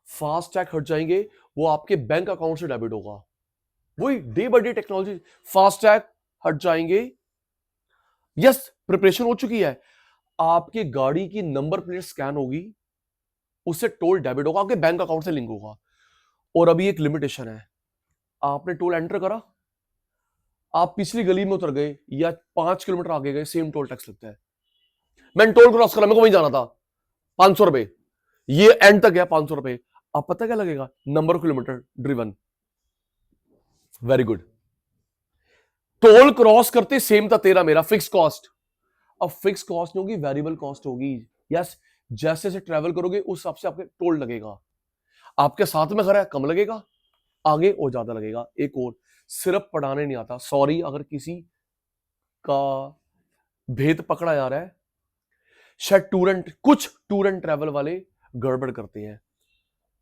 फास्ट टैग हट जाएंगे, वो आपके बैंक अकाउंट से डेबिट होगा। वही day by day technology. Fast tag हट जाएंगे, यस प्रिपरेशन हो चुकी है। आपकी गाड़ी की नंबर प्लेट स्कैन होगी, उससे टोल डेबिट होगा, आपके बैंक अकाउंट से लिंक होगा। और अभी एक लिमिटेशन है, आपने टोल एंटर करा, आप पिछली गली में उतर गए या 5 किलोमीटर आगे गए, सेम टोल टैक्स लगता है। मैंने टोल क्रॉस करा, मेरे को वहीं जाना था, 500 रुपए, ये एंड तक गया 500 रुपए। अब पता क्या लगेगा, number of kilometre driven. Very good. Toll cross करते सेम था तेरा मेरा, फिक्स कॉस्ट। अब फिक्स कॉस्ट नहीं होगी, वेरिएबल कॉस्ट होगी। यस, जैसे जैसे ट्रेवल करोगे उस हिसाब से आपके टोल लगेगा। आपके साथ में घर है, कम लगेगा, आगे और ज्यादा लगेगा। एक और, सिर्फ पढ़ाने नहीं आता, सॉरी अगर किसी का भेद पकड़ा जा रहा है, शायद कुछ टूर एंड ट्रैवल वाले गड़बड़ करते हैं,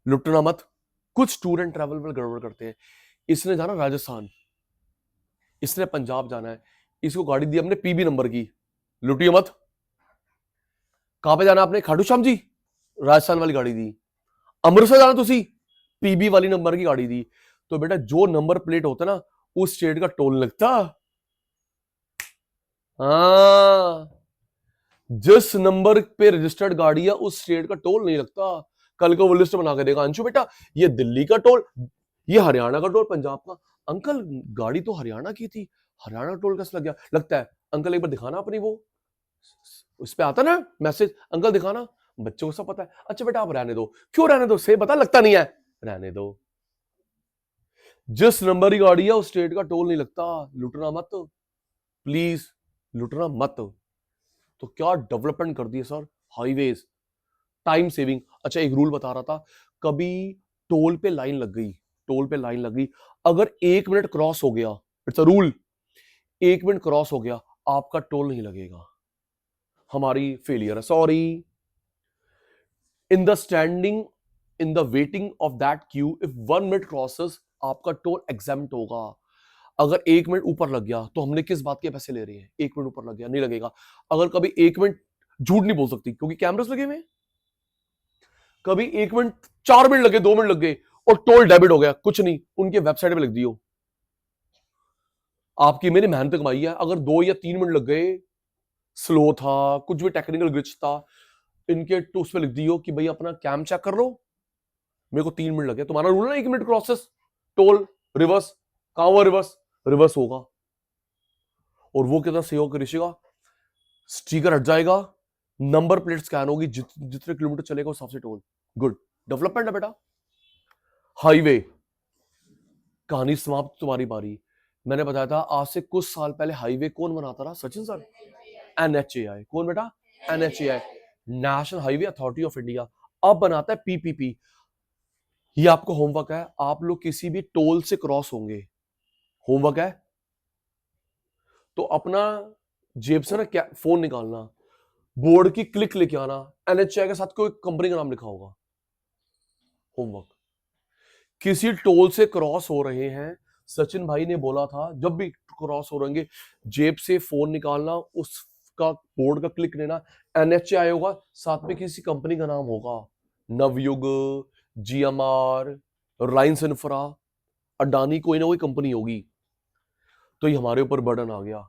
लुटना मत। कुछ टूर एंड ट्रैवल वाले गड़बड़ करते हैं। इसने जाना राजस्थान, इसने पंजाब जाना है, इसको गाड़ी दी हमने पीबी नंबर की, लुटियो मत। कहां पे जाना आपने, खाटू श्याम जी, राजस्थान वाली गाड़ी दी। अमृतसर जाना तुसी, पीबी वाली नंबर की गाड़ी दी। तो बेटा जो नंबर प्लेट होता ना, उस स्टेट का टोल लगता। हाँ, जिस नंबर पे रजिस्टर्ड गाड़ी है उस स्टेट का टोल नहीं लगता। कल को वो लिस्ट बना के देगा, अंशु बेटा ये दिल्ली का टोल, ये हरियाणा का टोल, पंजाब का। अंकल गाड़ी तो हरियाणा की थी, हरियाणा का टोल कैसे लग गया, लगता है। अंकल एक बार दिखाना अपनी वो, उस पे आता ना मैसेज, अंकल दिखाना। बच्चों को सब पता है। अच्छा बेटा आप रहने दो, क्यों रहने दो, से बता लगता नहीं है, रहने दो। जिस नंबर की गाड़ी है उस स्टेट का टोल नहीं लगता, लुटना मत प्लीज, लुटना मत। तो क्या डेवलपमेंट कर दी है सर, हाईवेज, टाइम सेविंग। अच्छा एक रूल बता रहा था, कभी टोल पे लाइन लग गई, टोल पे लाइन लग गई, अगर 1 मिनट क्रॉस हो गया, it's a rule, 1 minute cross हो गया आपका टोल नहीं लगेगा, हमारी फेलियर है, sorry. In the standing, in the waiting of that Q, if 1 minute crosses आपका टोल एग्जाम्प्ट होगा। अगर 1 मिनट ऊपर लग गया तो हमने किस बात के पैसे ले रहे हैं, 1 मिनट ऊपर लग गया नहीं लगेगा। अगर कभी 1 मिनट, झूठ नहीं बोल सकती क्योंकि कैमरास लगे हुए, कभी 1 मिनट, 4 मिनट लगे, 2 मिनट लग गए और टोल डेबिट हो गया, कुछ नहीं, उनके वेबसाइट पे लिख दियो आपकी मेरी मेहनत कमाई है। अगर 2 या 3 मिनट लग गए, स्लो था, कुछ भी टेक्निकल ग्लिच था, इनके तो उस पर लिख दियो कि भाई अपना कैम चेक कर लो, मेरे को 3 मिनट लगे, तुम्हारा रूल ना 1 मिनट क्रॉसेस टोल रिवर्स, कहां हुआ रिवर्स, रिवर्स होगा। और वो कितना सही होगा ऋषि का, स्टिकर हट जाएगा, नंबर प्लेट स्कैन होगी, जितने किलोमीटर चलेगा उस हिसाब से टोल। गुड डेवलपमेंट है बेटा। हाईवे, कहानी समाप्त, तुम्हारी बारी। मैंने बताया था आज से कुछ साल पहले हाईवे कौन बनाता था, सचिन सर। एनएचएआई, कौन बेटा, NHAI, national highway authority of India. अब बनाता है पीपीपी। ये आपको होमवर्क है, आप लोग किसी भी टोल से क्रॉस होंगे, होमवर्क है, तो अपना जेब से ना क्या फोन निकालना, बोर्ड की क्लिक लेके आना, एनएचआई के साथ कोई कंपनी का नाम लिखा होगा, होमवर्क। किसी टोल से क्रॉस हो रहे हैं, सचिन भाई ने बोला था जब भी क्रॉस हो रहेंगे जेब से फोन निकालना, उसका बोर्ड का क्लिक लेना, एनएचआई होगा, साथ में किसी कंपनी का नाम होगा, नवयुग, जीएमआर, रिलायंस इंफ्रा, अडानी, कोई ना कोई कंपनी होगी। तो ये हमारे ऊपर बर्डन आ गया।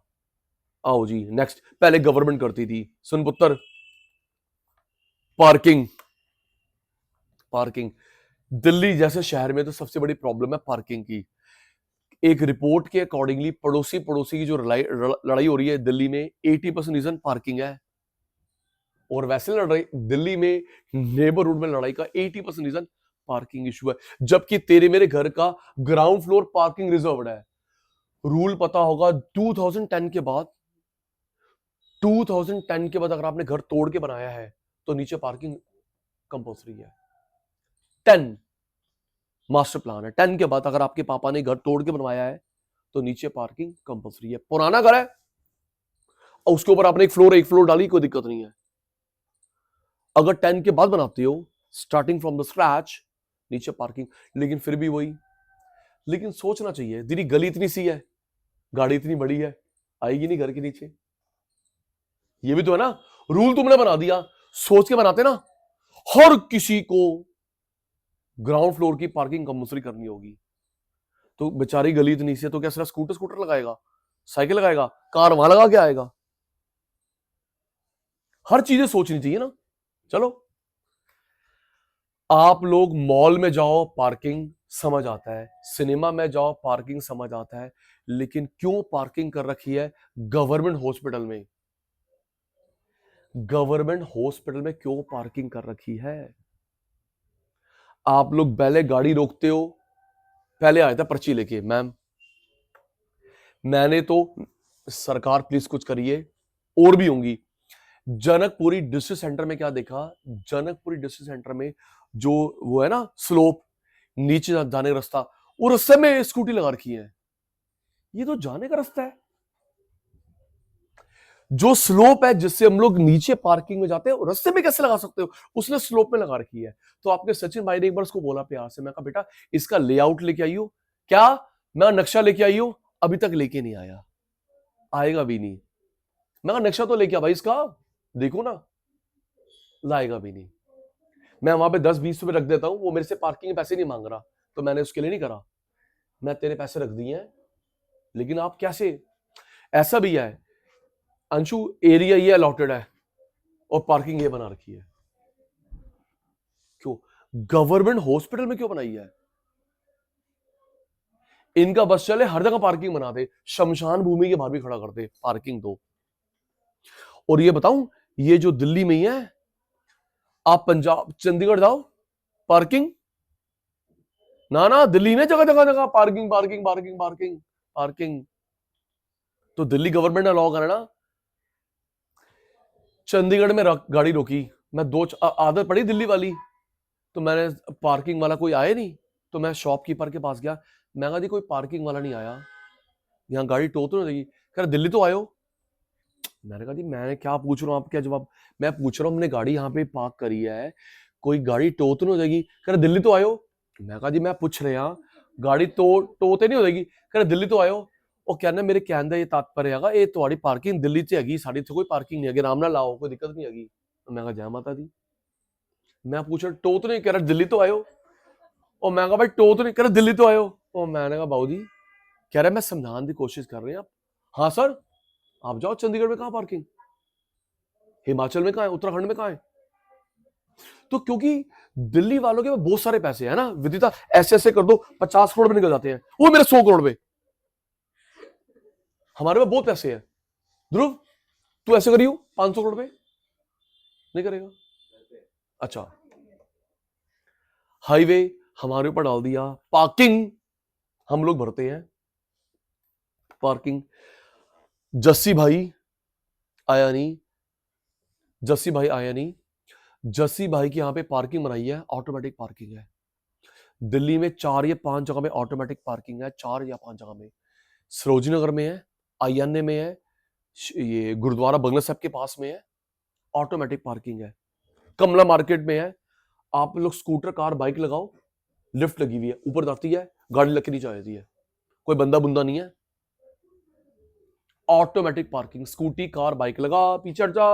आओ जी नेक्स्ट, पहले गवर्नमेंट करती थी, सुन पुत्र, पार्किंग। पार्किंग दिल्ली जैसे शहर में तो सबसे बड़ी प्रॉब्लम है पार्किंग की। एक रिपोर्ट के अकॉर्डिंगली पड़ोसी पड़ोसी की जो लड़ाई हो रही है दिल्ली में, 80% रीजन पार्किंग है। और वैसे लड़ाई दिल्ली में, नेबरहुड में लड़ाई का 80% रीजन पार्किंग इशू है, जबकि तेरे मेरे घर का ग्राउंड फ्लोर पार्किंग रिजर्व्ड है। रूल पता होगा 2010 के बाद, 2010 के बाद अगर आपने घर तोड़ के बनाया है तो नीचे पार्किंग कंपल्सरी है। 10 मास्टर प्लान है, 10 के बाद अगर आपके पापा ने घर तोड़ के बनवाया है तो नीचे पार्किंग कंपल्सरी है। पुराना घर है और उसके ऊपर आपने एक फ्लोर डाली, कोई दिक्कत नहीं है। अगर 10 के बाद बनाते हो, स्टार्टिंग फ्रॉम द स्क्रैच, नीचे पार्किंग। लेकिन फिर भी वही, लेकिन सोचना चाहिए, तेरी गली इतनी सी है, गाड़ी इतनी बड़ी है, आएगी नहीं घर के नीचे? ये भी तो है ना, रूल तुमने बना दिया, सोच के बनाते ना, हर किसी को ग्राउंड फ्लोर की पार्किंग कंपल्सरी करनी होगी। तो बेचारी गली इतनी सी है, तो क्या सिर्फ स्कूटर लगाएगा, साइकिल लगाएगा, कार वहां लगा के आएगा? हर चीजें सोचनी चाहिए ना। चलो, आप लोग मॉल में जाओ पार्किंग समझ आता है, सिनेमा में जाओ पार्किंग समझ आता है, लेकिन क्यों पार्किंग कर रखी है गवर्नमेंट हॉस्पिटल में? गवर्नमेंट हॉस्पिटल में क्यों पार्किंग कर रखी है? आप लोग पहले गाड़ी रोकते हो, पहले आया था पर्ची लेके, मैम मैंने तो, सरकार प्लीज कुछ करिए, और भी होंगी। जनकपुरी डिस्ट्रिक्ट सेंटर में क्या देखा, जनकपुरी डिस्ट्रिक्ट सेंटर में जो वो है ना स्लोप, नीचे जाने का रास्ता, और रस्ते में स्कूटी लगा रखी है। ये तो जाने का रास्ता है, जो स्लोप है जिससे हम लोग नीचे पार्किंग में जाते हैं, रास्ते में कैसे लगा सकते हो? उसने स्लोप में लगा रखी है। तो आपके सचिन भाई ने एक बार उसको बोला प्यार से, मैं कहा बेटा इसका लेआउट लेके आइयो। क्या? मैं नक्शा लेके आइयो, अभी तक लेके नहीं आया, आएगा भी नहीं। मैं कहा नक्शा तो लेके आ भाई इसका, देखो ना, लाएगा भी नहीं। मैं वहां पे 10-20 रुपए रख देता हूं, वो मेरे से पार्किंग के पैसे नहीं मांग रहा, तो मैंने उसके लिए नहीं करा, मैं तेरे पैसे रख दिए हैं। लेकिन आप कैसे, ऐसा भी है अंशु, एरिया ये अलॉटेड है और पार्किंग ये बना रखी है, क्यों? गवर्नमेंट हॉस्पिटल में क्यों बनाई है? इनका बस चले हर जगह पार्किंग बना दे, शमशान भूमि के बाहर भी खड़ा कर दे पार्किंग दो। और ये बताऊं, ये जो दिल्ली में ही है, आप पंजाब चंडीगढ़ जाओ, पार्किंग ना ना, दिल्ली में जगह जगह जगह parking parking parking parking parking. तो दिल्ली गवर्नमेंट ने अलाउ करा ना। चंडीगढ़ में गाड़ी रोकी, मैं आदत पड़ी दिल्ली वाली, तो मैंने, पार्किंग वाला कोई आया नहीं, तो मैं शॉपकीपर के पास गया, मैं कहा जी कोई पार्किंग वाला नहीं आया, यहाँ गाड़ी टो तो नहीं देगी? कह रहा दिल्ली तो आयो। मैंने कहा जी मैं क्या पूछ रहा हूँ, आप क्या जवाब? मैं पूछ रहा हूँ, हमने गाड़ी यहाँ पे पार्क करी है, कोई गाड़ी टो तो नहीं हो जाएगी? कह रहा दिल्ली तो आयो। मैं कहा जी मैं पूछ रहे हैं, गाड़ी टो तो नहीं हो जाएगी? कह रहा दिल्ली तो आयो। ਉਹ ਕਹਿੰਦਾ ਮੇਰੇ ਕਹਿਣ ਦਾ ਇਹ ਤਾਤਪਰ ਹੈਗਾ, ਇਹ ਤੁਹਾਡੀ ਪਾਰਕਿੰਗ ਦਿੱਲੀ 'ਚ ਹੈਗੀ, ਸਾਡੇ ਇੱਥੇ ਕੋਈ ਪਾਰਕਿੰਗ ਨਹੀਂ ਹੈਗੀ, ਆਰਾਮ ਨਾਲ ਲਾਓ, ਕੋਈ ਦਿੱਕਤ ਨਹੀਂ ਹੈਗੀ। मैं कहा जय माता दी। मैं पूछ रहा टो तो नहीं? कह रहा दिल्ली तो आयो। और मैं कहा भाई टो तो नहीं? कह रहा दिल्ली तो आयो। और मैंने कहा बाबू जी, कह रहा मैं समझाने की कोशिश कर रहे हैं आप। हाँ सर, आप जाओ चंडीगढ़ में कहाँ पार्किंग, हिमाचल में कहाँ है, उत्तराखंड में कहाँ है? तो क्योंकि दिल्ली वालों के बहुत सारे पैसे है ना विदिता, ऐसे ऐसे कर दो 50 करोड़ में निकल जाते हैं, वो मेरे 100 करोड़ में, हमारे में बहुत पैसे है। ध्रुव तू ऐसे करियो 500 करोड़ में नहीं करेगा? अच्छा, हाईवे हमारे ऊपर डाल दिया, पार्किंग हम लोग भरते हैं, पार्किंग। जस्सी भाई आया नहीं, जस्सी भाई आया नहीं, जस्सी भाई की यहां पे पार्किंग बनाई है, ऑटोमेटिक पार्किंग है। दिल्ली में 4 या 5 जगह में ऑटोमेटिक पार्किंग है, 4 या 5 जगह में। सरोजनी नगर में है, INA में है, ये गुरुद्वारा बंगला साहब के पास में है, ऑटोमेटिक पार्किंग है। कमला मार्केट में है, आप लोग स्कूटर कार बाइक लगाओ, लिफ्ट लगी हुई है, ऊपर जाती है, गाड़ी लग के नीचे आ जाती है, कोई बंदा बुंदा नहीं है, automatic parking. Scooty car bike लगा, पीछे हट जा,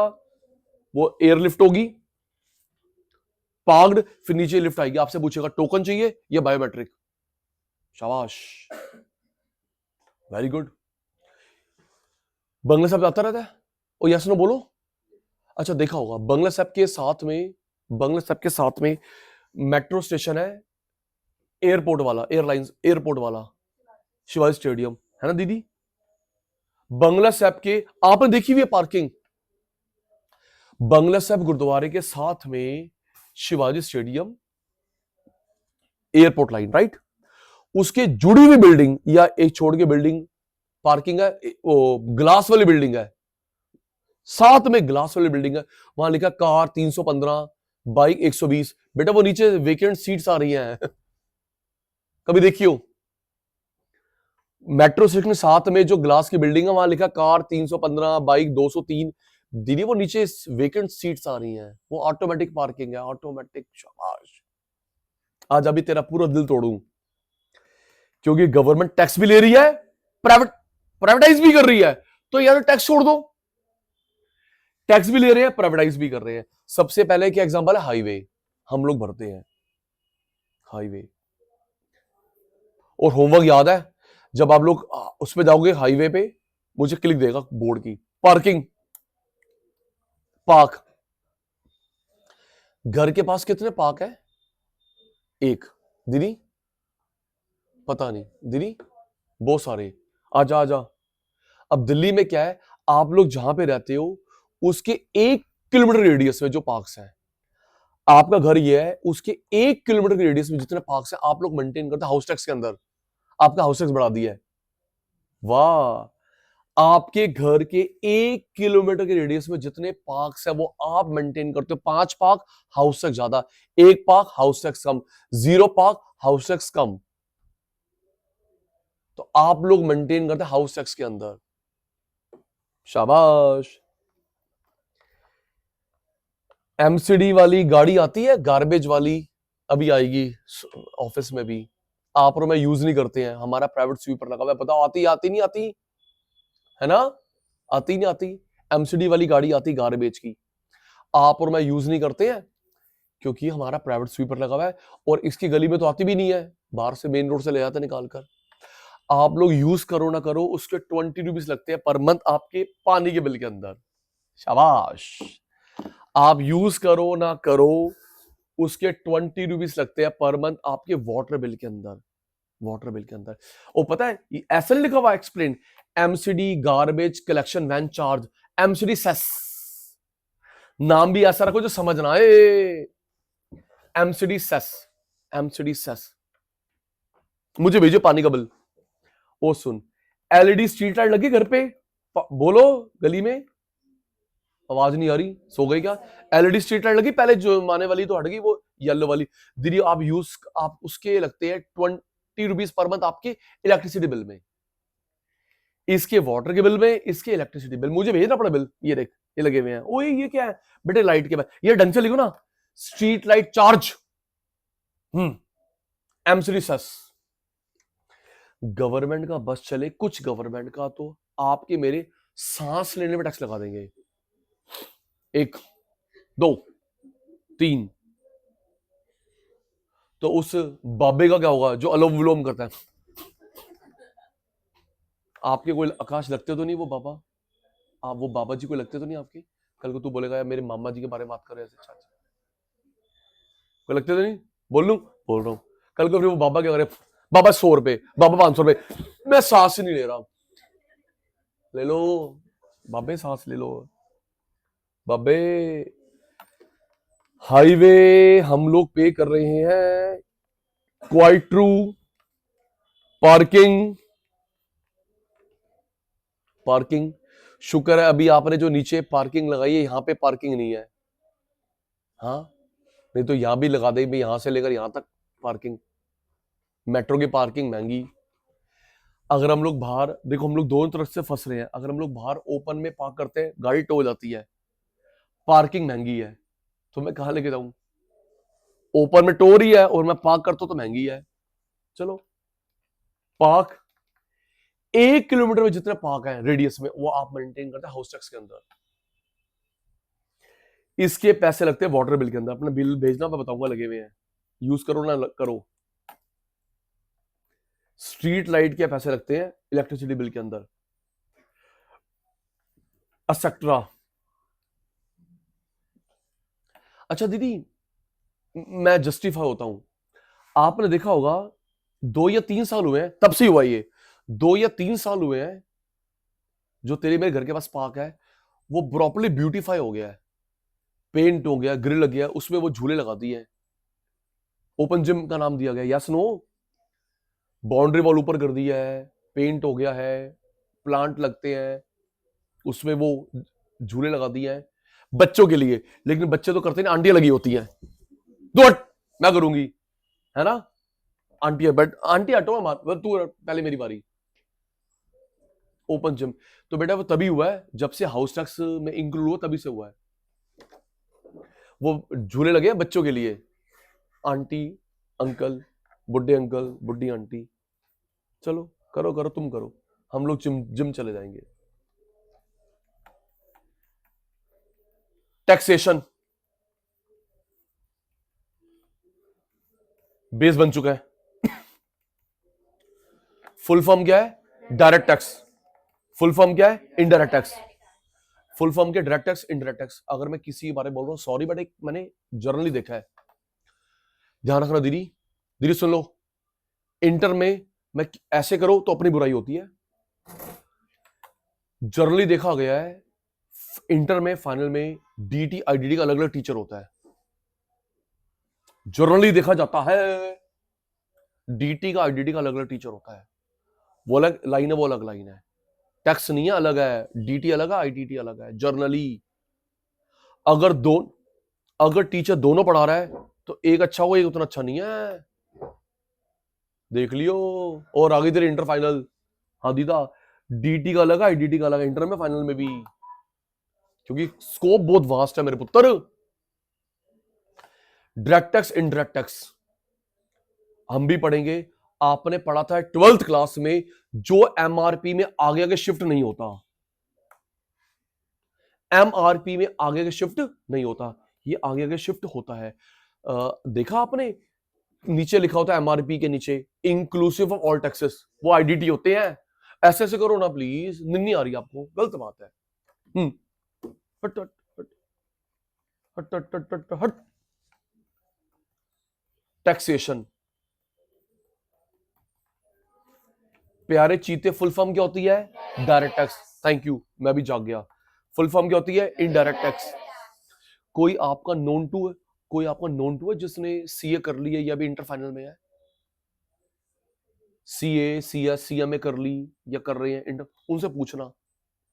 वो एयर लिफ्ट होगी, पार्क्ड, फिर नीचे लिफ्ट आएगी, आपसे पूछेगा टोकन चाहिए या बायोमेट्रिक। शाबाश, वेरी गुड। बंगला साहब आता रहता है, ओ यस नो बोलो। अच्छा देखा होगा बंगला साहब के साथ में, बंगला साहब के साथ में मेट्रो स्टेशन है, एयरपोर्ट वाला, एयरलाइंस एयरपोर्ट वाला, शिवाजी स्टेडियम, है ना दीदी। बंगला साहब के, आपने देखी हुई है पार्किंग, बंगला साहब गुरुद्वारे के साथ में Shivaji stadium, airport line, right. उसके जुड़ी हुई बिल्डिंग या एक छोड़ के बिल्डिंग पार्किंग है, वो ग्लास वाली बिल्डिंग है, साथ में ग्लास वाली बिल्डिंग है, वहां लिखा कार 315, बाइक 120। बेटा वो नीचे वेकेंट सीट्स आ रही हैं कभी देखियो, मेट्रो स्टेशन के साथ में जो ग्लास की बिल्डिंग है वहां लिखा कार 315, बाइक 203। दीदी वो नीचे वेकेंट सीट्स आ रही हैं, वो ऑटोमेटिक पार्किंग है, ऑटोमेटिक। शाबाश, आज अभी तेरा पूरा दिल तोड़ूं, क्योंकि गवर्नमेंट टैक्स भी ले रही है, प्राइवेटाइज भी कर रही है, तो यार टैक्स छोड़ दो। टैक्स भी ले रहे हैं, प्राइवेटाइज भी कर रहे हैं। सबसे पहले क्या एग्जांपल है, हाईवे, हम लोग भरते हैं हाईवे, और होमवर्क याद है, जब आप लोग उस पे जाओगे हाईवे पे, मुझे क्लिक देगा बोर्ड की, पार्किंग, पार्क। घर के पास कितने पार्क है, एक। दीदी पता नहीं, दीदी बहुत सारे, आजा आजा। अब दिल्ली में क्या है, आप लोग जहां पे रहते हो उसके 1 किलोमीटर रेडियस में जो पार्क्स हैं, आपका घर ये है, उसके 1 किलोमीटर के रेडियस में जितने पार्क्स हैं आप लोग मेंटेन करते हैं हाउस टैक्स के अंदर। आपका हाउस टैक्स बढ़ा दिया है, वाह। आपके घर के 1 किलोमीटर के रेडियस में जितने पार्क्स हैं वो आप मेंटेन करते हो। 5 पार्क हाउस टैक्स ज्यादा, 1 पार्क हाउस टैक्स कम, 0 पार्क हाउस टैक्स कम, तो आप लोग मेंटेन करते हैं हाउस टैक्स के अंदर। शाबाश। एमसीडी वाली गाड़ी आती है, गार्बेज वाली, अभी आएगी ऑफिस में भी, आप और मैं यूज नहीं करते हैं, हमारा प्राइवेट स्वीपर लगा हुआ है, बताओ आती आती नहीं आती, है ना, आती नहीं आती। एमसीडी वाली गाड़ी आती गार्बेज की, आप और मैं यूज नहीं करते हैं क्योंकि हमारा प्राइवेट स्वीपर लगा हुआ है, और इसकी गली में तो आती भी नहीं है, बाहर से मेन रोड से ले जाते निकाल कर। आप लोग यूज करो ना करो, उसके 20 रुपीज लगते हैं पर मंथ आपके पानी के बिल के अंदर। शाबाश। आप यूज करो ना करो, उसके 20 रुपीज लगते हैं पर मंथ आपके वाटर बिल के अंदर, वाटर बिल के अंदर। और पता है ऐसा लिखा हुआ explain, MCD garbage collection van charge, MCD cess, नाम भी ऐसा रखो जो समझ ना आए, एमसीडी सेस, एमसीडी सेस। मुझे भेजो पानी का बिल। ओ सुन, एलईडी स्ट्रीट लाइट लगी घर पे, बोलो गली में, आवाज नहीं आ रही, सो गई क्या। एलईडी स्ट्रीट लाइट लगी, पहले जो माने वाली तो हट गई, वो येलो वाली। दीदी आप यूज, आप उसके लगते हैं 20 रुपीज पर मंथ आपके इलेक्ट्रिसिटी बिल में, इसके वाटर के बिल में, इसके इलेक्ट्रिसिटी बिल। मुझे भेजना पड़ा बिल, ये देख ये लगे हुए हैं। ओए ये क्या है बेटे, लाइट के बाद, ये ढंग से लिखो ना, street light charge, MCD cess. Government का बस चले, कुछ गवर्नमेंट का तो आपके मेरे सांस लेने में टैक्स लगा देंगे, 1 2 3। तो उस बाबे का क्या होगा जो अलोम विलोम करता है। आपके कोई आकाश लगते तो नहीं वो बाबा, आप वो बाबा जी को लगते तो नहीं आपके। कल को तू बोलेगा यार मेरे मामा जी के बारे में बात कर रहे हैं ऐसे, कोई लगते तो नहीं, बोल लूं, बोल रहा हूं। कल को फिर वो बाबा क्या करे, बाबा 100 रुपए, बाबा 500 रुपए, मैं सांस ही नहीं ले रहा। ले लो बाबे, सांस ले लो बाबे। हाईवे हम लोग पे कर रहे हैं, क्वाइट ट्रू। पार्किंग, पार्किंग, शुक्र है अभी आपने जो नीचे पार्किंग लगाई है, यहां पे पार्किंग नहीं है, हाँ, नहीं तो यहां भी लगा दे, यहां से लेकर यहां तक पार्किंग। मेट्रो की पार्किंग महंगी। अगर हम लोग बाहर देखो, हम लोग दोनों तरफ से फंस रहे हैं। अगर हम लोग बाहर ओपन में पार्क करते हैं, गाड़ी टो हो जाती है, पार्किंग महंगी है, तो मैं कहां लेके जाऊं? ओपन में टो रही है और मैं पार्क करता हूं तो महंगी है। चलो पार्क 1 किलोमीटर में जितने पार्क है रेडियस में, वो आप मेंटेन करते हैं हाउस टैक्स के अंदर। इसके पैसे लगते हैं वाटर बिल के अंदर। अपना बिल भेजना मैं बताऊंगा, लगे हुए हैं, यूज करो ना करो। स्ट्रीट लाइट के पैसे लगते हैं इलेक्ट्रिसिटी बिल के अंदर, एक्सेट्रा। अच्छा दीदी, मैं जस्टिफाई होता हूं। आपने देखा होगा 2 या 3 साल हुए हैं, तब से हुआ ये, 2 या 3 साल हुए हैं जो तेरे मेरे घर के पास पार्क है वो प्रॉपर्ली ब्यूटीफाई हो गया है, पेंट हो गया, ग्रिल लग गया, उसमें वो झूले लगा दिए, ओपन जिम का नाम दिया गया, यस नो, बाउंड्री वॉल ऊपर कर दिया है, पेंट हो गया है, प्लांट लगते हैं उसमें, वो झूले लगा दिए हैं बच्चों के लिए। लेकिन बच्चे तो करते नहीं, आंटियां लगी होती हैं, दो हट, मैं करूंगी, है ना, आंटी है, बट आंटी हटो मार, तू पहले मेरी बारी। ओपन जिम तो बेटा वो तभी हुआ है जब से हाउस टैक्स में इंक्लूड हुआ, तभी से हुआ है। वो झूले लगे हैं बच्चों के लिए, आंटी अंकल, बुढ़े अंकल, बुढ़ी आंटी, चलो करो करो, तुम करो, हम लोग जिम जिम चले जाएंगे। टैक्सेशन बेस बन चुका है। फुल फॉर्म क्या है? Direct tax. फुल फॉर्म क्या है? Indirect tax. फुल फॉर्म के डायरेक्ट टैक्स, इनडायरेक्ट टैक्स। अगर मैं किसी के बारे में बोल रहा हूं, सॉरी बट एक मैंने जर्नली देखा है, ध्यान रखना दीदी, दीदी सुन लो, इंटर में मैं ऐसे करो तो अपनी बुराई होती है। जर्नली देखा गया है इंटर में, फाइनल में डीटी आईडीटी का अलग अलग टीचर होता है। जर्नली देखा जाता है डीटी का आईडीटी का अलग अलग टीचर होता है। वो अलग लाइन है, वो अलग लाइन है, टैक्स नहीं है, अलग है, डीटी अलग है, आईडीटी अलग है। जर्नली अगर टीचर दोनों पढ़ा रहा है तो एक अच्छा हो, एक उतना अच्छा नहीं है, देख लियो। और आगे तेरे इंटर फाइनल, हाँ दीदा, डीटी का अलग है, आईडीटी का अलग है, इंटर में फाइनल में भी, क्योंकि स्कोप बहुत वास्ट है मेरे पुत्र। डायरेक्ट टैक्स, इनडायरेक्ट टैक्स हम भी पढ़ेंगे। आपने पढ़ा था 12th क्लास में, जो एमआरपी में आगे आगे शिफ्ट नहीं होता, एमआरपी में आगे आगे शिफ्ट नहीं होता, ये आगे आगे शिफ्ट होता है। देखा आपने, नीचे लिखा होता है एमआरपी के नीचे इंक्लूसिव ऑफ ऑल टैक्सेस, वो आईडीटी होते हैं। ऐसे ऐसे करो ना प्लीज, नहीं आ रही आपको, गलत बात है। हट हट हट हट हट हट हट हट। टैक्सेशन, प्यारे चीते, फुल फॉर्म क्या होती है? Direct tax. थैंक यू, मैं भी जाग गया। फुल फॉर्म क्या होती है? Indirect tax. कोई आपका नोन टू है, कोई आपका नोन टू है जिसने सीए कर ली है या भी इंटर फाइनल में है? सीए, सीएस, सीएमए कर ली या कर रहे हैं इंटर, उनसे पूछना,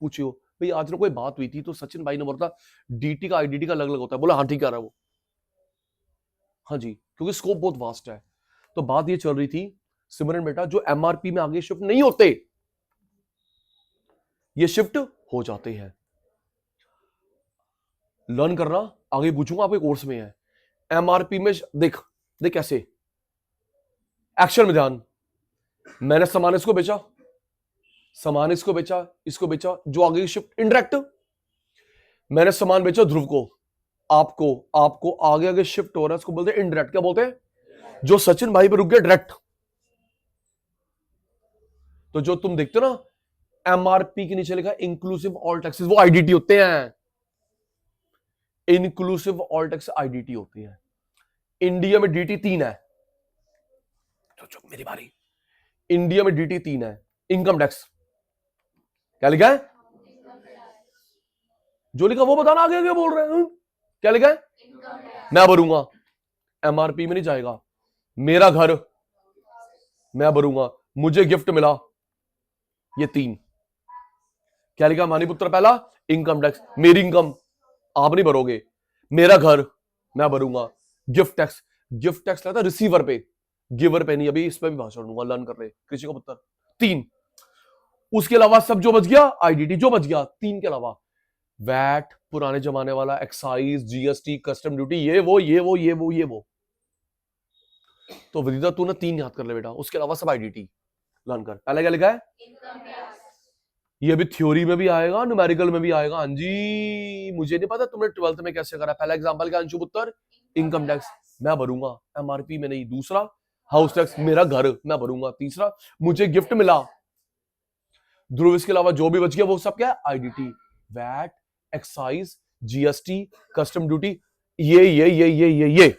पूछियो भाई आज ना कोई बात हुई थी तो सचिन भाई ने बोला डीटी का आईडीटी का अलग अलग होता है, बोला हाँ ठीक है रहा वो, हाँ जी, क्योंकि स्कोप बहुत वास्ट है। तो बात ये चल रही थी सिमरन बेटा, जो एमआरपी में आगे शिफ्ट नहीं होते, ये शिफ्ट हो जाते हैं। लर्न करना, आगे पूछूंगा, आपके कोर्स में है। एमआरपी में देख देख कैसे, एक्शन में ध्यान, मैंने सामान इसको बेचा, सामान इसको बेचा, इसको बेचा, जो आगे की शिफ्ट इनडायरेक्ट। मैंने सामान बेचा ध्रुव को, आपको, आपको आगे आगे शिफ्ट हो रहा है, इसको बोलते हैं इनडायरेक्ट। क्या बोलते हैं? जो सचिन भाई पे रुक गया डायरेक्ट। तो जो तुम देखते हो ना एमआरपी के नीचे लिखा इंक्लूसिव ऑल टैक्सेस, वो आईडीटी होते हैं। इंक्लूसिव ऑल टैक्स आईडीटी होती है। इंडिया में डीटी 3 है, तो चुप मेरी बारी, इंडिया में डीटी 3 है। इनकम टैक्स क्या लिखा है? जो लिखा वो बताना, आगे आगे बोल रहे हैं। क्या लिखा है? मैं भरूंगा, एमआरपी में नहीं जाएगा। मेरा घर मैं भरूंगा, मुझे गिफ्ट मिला, ये 3। क्या लिखा मानीपुत्र? पहला इनकम टैक्स, मेरी इनकम आप नहीं भरोगे, मेरा घर मैं भरूंगा। गिफ्ट टैक्स, लगता है रिसीवर पे, गिवर पे नहीं। अभी इस पे भी भाषण दूंगा, लर्न कर रहे कृषि को पुत्र। 3 उसके अलावा सब जो बच गया आईडीटी जो बच गया, 3 के अलावा वैट पुराने जमाने वाला, एक्साइज, जीएसटी, कस्टम ड्यूटी, ये वो ये वो ये वो ये वो। तो विदिता तू ना 3 याद कर ले बेटा, उसके अलावा सब आईडीटी लर्न कर। पहले क्या लिखा है? ये भी थ्योरी में भी आएगा, न्यूमेरिकल में भी आएगा। हाँ जी, मुझे नहीं पता तुमने 12th में कैसे करा। पहला एग्जांपल क्या अंशु पुत्र? इनकम टैक्स मैं भरूंगा, एमआरपी में नहीं। दूसरा हाउस टैक्स, मेरा घर मैं भरूंगा। तीसरा मुझे गिफ्ट मिला। ध्रुव इसके अलावा जो भी बच गया वो सब क्या है? IDT, VAT, excise, GST, custom duty, ये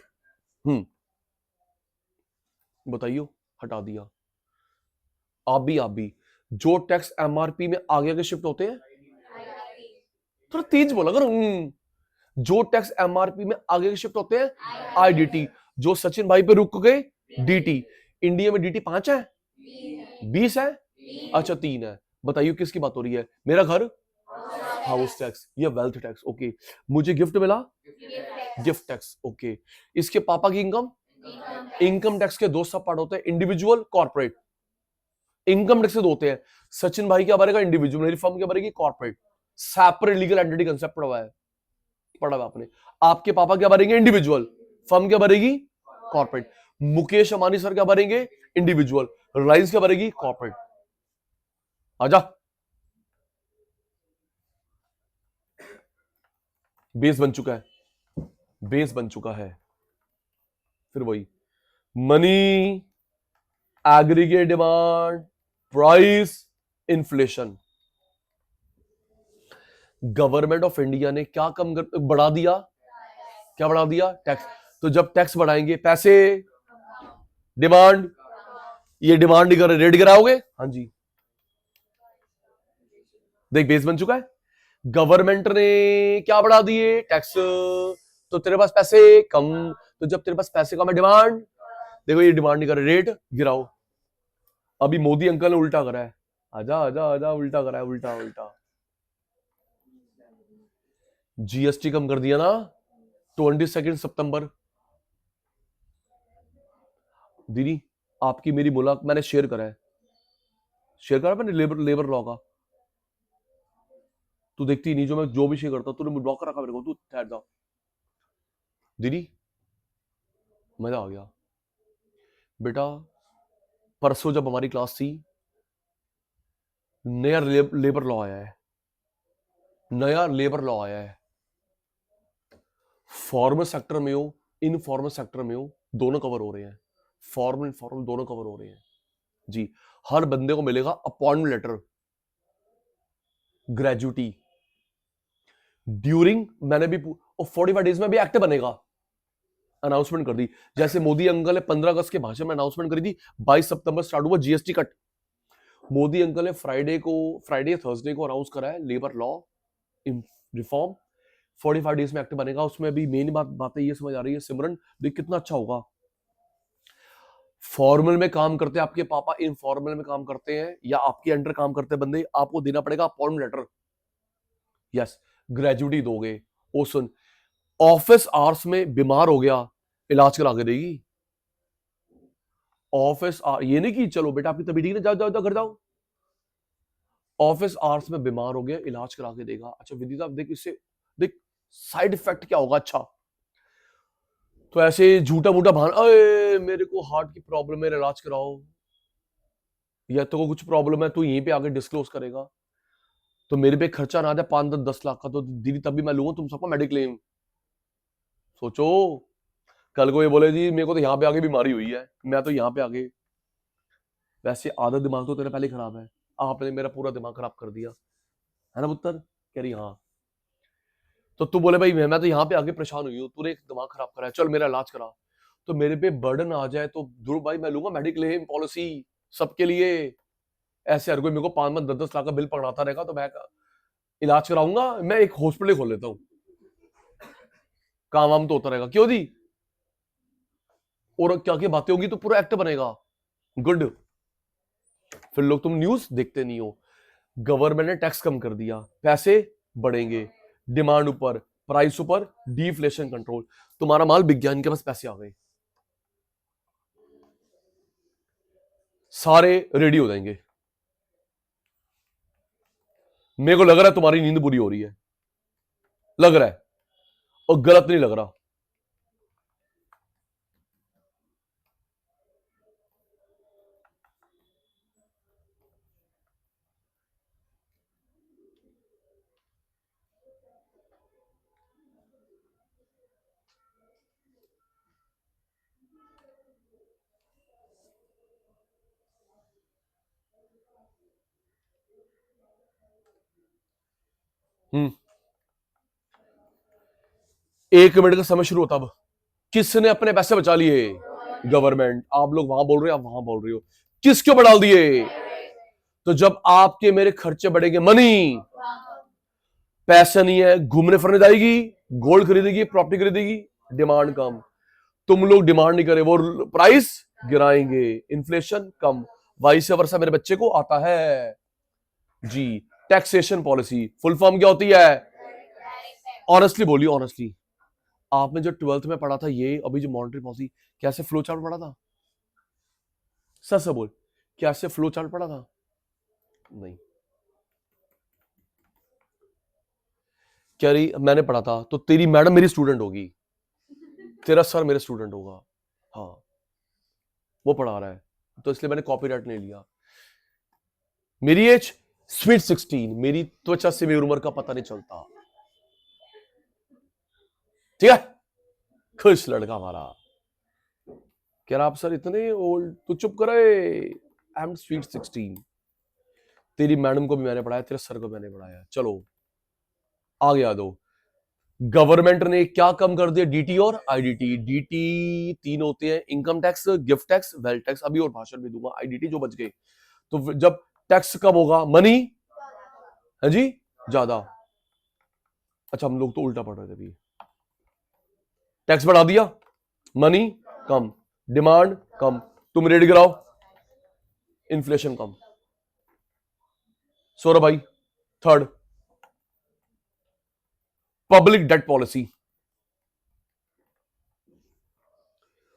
बताइयो, हटा दिया। आप भी जो टैक्स एमआरपी में आगे आगे शिफ्ट होते हैं, थोड़ा तेज बोला करो। जो टैक्स एमआरपी में आगे शिफ्ट होते हैं आईडीटी। जो सचिन भाई पे रुक गए डीटी। इंडिया में डीटी 5 है, 20 है, अच्छा 3 है। बताइए किसकी बात हो रही है? मेरा घर, हाउस टैक्स, ये वेल्थ टैक्स। ओके, मुझे गिफ्ट मिला, गिफ्ट टैक्स। ओके, इसके पापा की इनकम, इनकम टैक्स के 2 सब पार्ट होते हैं, इंडिविजुअल, कॉर्पोरेट। इनकम टैक्स से 2 होते हैं। सचिन भाई क्या भरेगा? इंडिविजुअल। मेरी फर्म क्या भरेगी? Corporate. Separate legal entity concept पढ़ा हुआ आपने। आपके पापा क्या भरेंगे? इंडिविजुअल। फर्म क्या भरेगी? कॉर्पोरेट। मुकेश अंबानी सर क्या भरेंगे? इंडिविजुअल। रिलायंस क्या भरेगी? कॉर्पोरेट। आजा, बेस बन चुका है, बेस बन चुका है। फिर वही money, aggregate demand, price, inflation. Government of India ने क्या बढ़ा दिया? क्या बढ़ा दिया? टैक्स। तो जब टैक्स बढ़ाएंगे पैसे, डिमांड, ये डिमांड नहीं कर रहे, रेट गिराओगे। हाँ जी, देख बेस बन चुका है। गवर्नमेंट ने क्या बढ़ा दिए? टैक्स। तो तेरे पास पैसे कम, तो जब तेरे पास पैसे कम है, डिमांड, देखो ये डिमांड नहीं कर रहे, रेट गिराओ। अभी मोदी अंकल ने उल्टा करा है। आजा आजा आजा, उल्टा करा है, उल्टा उल्टा। जीएसटी कम कर दिया ना 22 सितंबर। दीदी आपकी मेरी मुलाकात मैंने शेयर करा है, शेयर करा मैंने लेबर लॉ का। तू देखती नहीं, जो मैं जो भी शेयर करता हूं तूने ब्लॉक कर रखा मेरे को। तू ठहर जा दीदी, मजा आ गया बेटा। परसों जब हमारी क्लास थी, नया लेबर लॉ आया है, नया लेबर लॉ आया है। फॉर्मल सेक्टर में हो, इनफॉर्मल सेक्टर में हो, दोनों कवर हो रहे हैं। फॉर्मल इनफॉर्मल दोनों कवर हो रहे हैं जी। हर बंदे को मिलेगा अपॉइंटमेंट लेटर, ग्रेजुटी ड्यूरिंग, मैंने भी 45 डेज में भी एक्ट बनेगा। अनाउंसमेंट कर दी, जैसे मोदी अंकल ने 15 अगस्त के भाषण में अनाउंसमेंट करी थी। 22 सितंबर स्टार्ट हुआ जीएसटी कट। मोदी अंकल ने फ्राइडे थर्सडे को अनाउंस करा है लेबर लॉ रिफॉर्म। 45 डेज में एक्ट बनेगा। उसमें भी मेन बातें ये समझ आ रही है सिमरन, देख कितना अच्छा होगा। फॉर्मल में काम करते हैं आपके पापा, इनफॉर्मल में काम करते हैं या आपके अंडर काम करते हैं बंदे, आपको देना पड़ेगा अपॉइंटमेंट लेटर। यस, ग्रेजुटी दोगे। ओ सुन, ऑफिस आवर्स में बीमार हो गया, इलाज करा के देगी। ऑफिस ये नहीं कि चलो बेटा आपकी तबीयत ठीक है, जाओ जाओ जाओ घर जाओ। ऑफिस आवर्स में बीमार हो गया, इलाज करा के देगा। अच्छा विदिता देख, इससे देख साइड इफेक्ट क्या होगा। अच्छा तो ऐसे झूठा मूठा बहाना, अरे मेरे को हार्ट की प्रॉब्लम है, इलाज कराओ, या तो कुछ प्रॉब्लम है तो यहीं पे आके डिस्क्लोज करेगा, तो मेरे पे खर्चा ना आ जाए 5-10 लाख का, तो दीदी तभी मैं लूंगा तुम सबका मेडिक्लेम। सोचो कल को ये बोले जी मेरे को तो यहाँ पे आगे बीमारी हुई है, मैं तो यहाँ पे आगे। वैसे आधा दिमाग तो तेरा पहले खराब है, आपने मेरा पूरा दिमाग खराब कर दिया है ना पुत्र। कह रही हाँ, तो तू बोले भाई मैं तो यहाँ पे आगे परेशान हुई हूँ, तूने एक दिमाग खराब करा है, चल मेरा इलाज करा। तो मेरे पे बर्डन आ जाए तो ध्रुव भाई मैं लूंगा मेडिक्लेम पॉलिसी सबके लिए। ऐसे हर कोई मेरे को 5-10 लाख का बिल पकड़ाता रहेगा तो मैं इलाज कराऊंगा, मैं एक हॉस्पिटल खोल लेता हूँ, काम वाम तो होता रहेगा। क्यों दी, और क्या क्या बातें होगी तो पूरा एक्ट बनेगा। गुड। फिर लोग तुम न्यूज देखते नहीं हो। गवर्नमेंट ने टैक्स कम कर दिया, पैसे बढ़ेंगे, डिमांड ऊपर, प्राइस ऊपर, डिफ्लेशन कंट्रोल। तुम्हारा माल विज्ञान के पास, पैसे आ गए, सारे रेडी हो जाएंगे। मेरे को लग रहा है तुम्हारी नींद बुरी हो रही है, लग रहा है, और गलत नहीं लग रहा। हम्म 1 मिनट का समय शुरू होता। अब किसने अपने पैसे बचा लिए? गवर्नमेंट। आप लोग वहां बोल रहे हो, आप वहां बोल रहे हो, किसके ऊपर डाल दिए? तो जब आपके मेरे खर्चे बढ़ेंगे, मनी, पैसा नहीं है, घूमने फिरने जाएगी, गोल्ड खरीदेगी, प्रॉपर्टी खरीदेगी, डिमांड कम। तुम लोग डिमांड नहीं करे, वो प्राइस गिराएंगे, इन्फ्लेशन कम। वाइस वर्षा मेरे बच्चे को आता है जी। टैक्सेशन पॉलिसी फुल फॉर्म क्या होती है? ऑनेस्टली बोलिए, ऑनेस्टली, आपने जो 12th में पढ़ा था, ये अभी जो मॉनेटरी पॉलिसी, कैसे फ्लो चार्ट पढ़ा था? सच से बोल, कैसे फ्लो चार्ट पढ़ा था? नहीं। कह रही मैंने पढ़ा था, तो तेरी मैडम मेरी स्टूडेंट होगी, तेरा सर मेरे स्टूडेंट होगा। हाँ, वो पढ़ा रहा है, तो इसलिए मैंने कॉपीराइट नहीं लिया। मेरी एज स्वीट 16, मेरी त्वचा से मेरी उम्र का पता नहीं चलता। ठीक है, खुश लड़का हमारा। कह रहा आप सर इतने ओल्ड, तो चुप करे, आई एम स्वीट 16। तेरी मैडम को भी मैंने पढ़ाया, तेरे सर को मैंने पढ़ाया। चलो आगे आ दो। गवर्नमेंट ने क्या कम कर दिया? डीटी और आईडीटी। डीटी 3 होते हैं, income tax, gift tax, wealth tax. अभी और भाषण भी दूंगा। आईडीटी जो बच गए, तो जब टैक्स कम होगा, मनी है जी ज्यादा। अच्छा, हम लोग तो उल्टा पढ़ रहे थे अभी। टैक्स बढ़ा दिया, मनी कम, डिमांड कम, तुम रेट गिराओ, इन्फ्लेशन कम। सौरभ भाई, थर्ड, पब्लिक डेट पॉलिसी।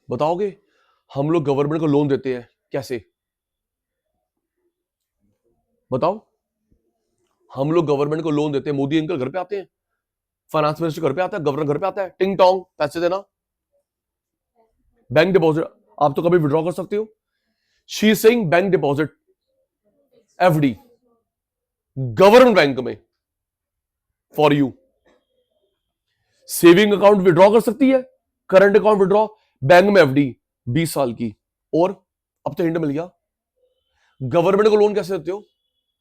बताओगे? हम लोग गवर्नमेंट को लोन देते हैं, कैसे? बताओ। हम लोग गवर्नमेंट को लोन देते हैं, मोदी अंकल घर पे आते हैं, फाइनेंस मिनिस्टर घर पे आता है, गवर्नर घर पे आता है, टिंग टोंग पैसे देना, बैंक डिपॉजिट। आप तो कभी विड्रॉ कर सकते हो। She is saying bank deposit, FD, government bank में for you. Saving account withdraw कर सकती है, करंट अकाउंट विड्रॉ, बैंक में एफडी 20 साल की। और अब तो हिंट मिल गया, गवर्नमेंट को लोन कैसे देते हो?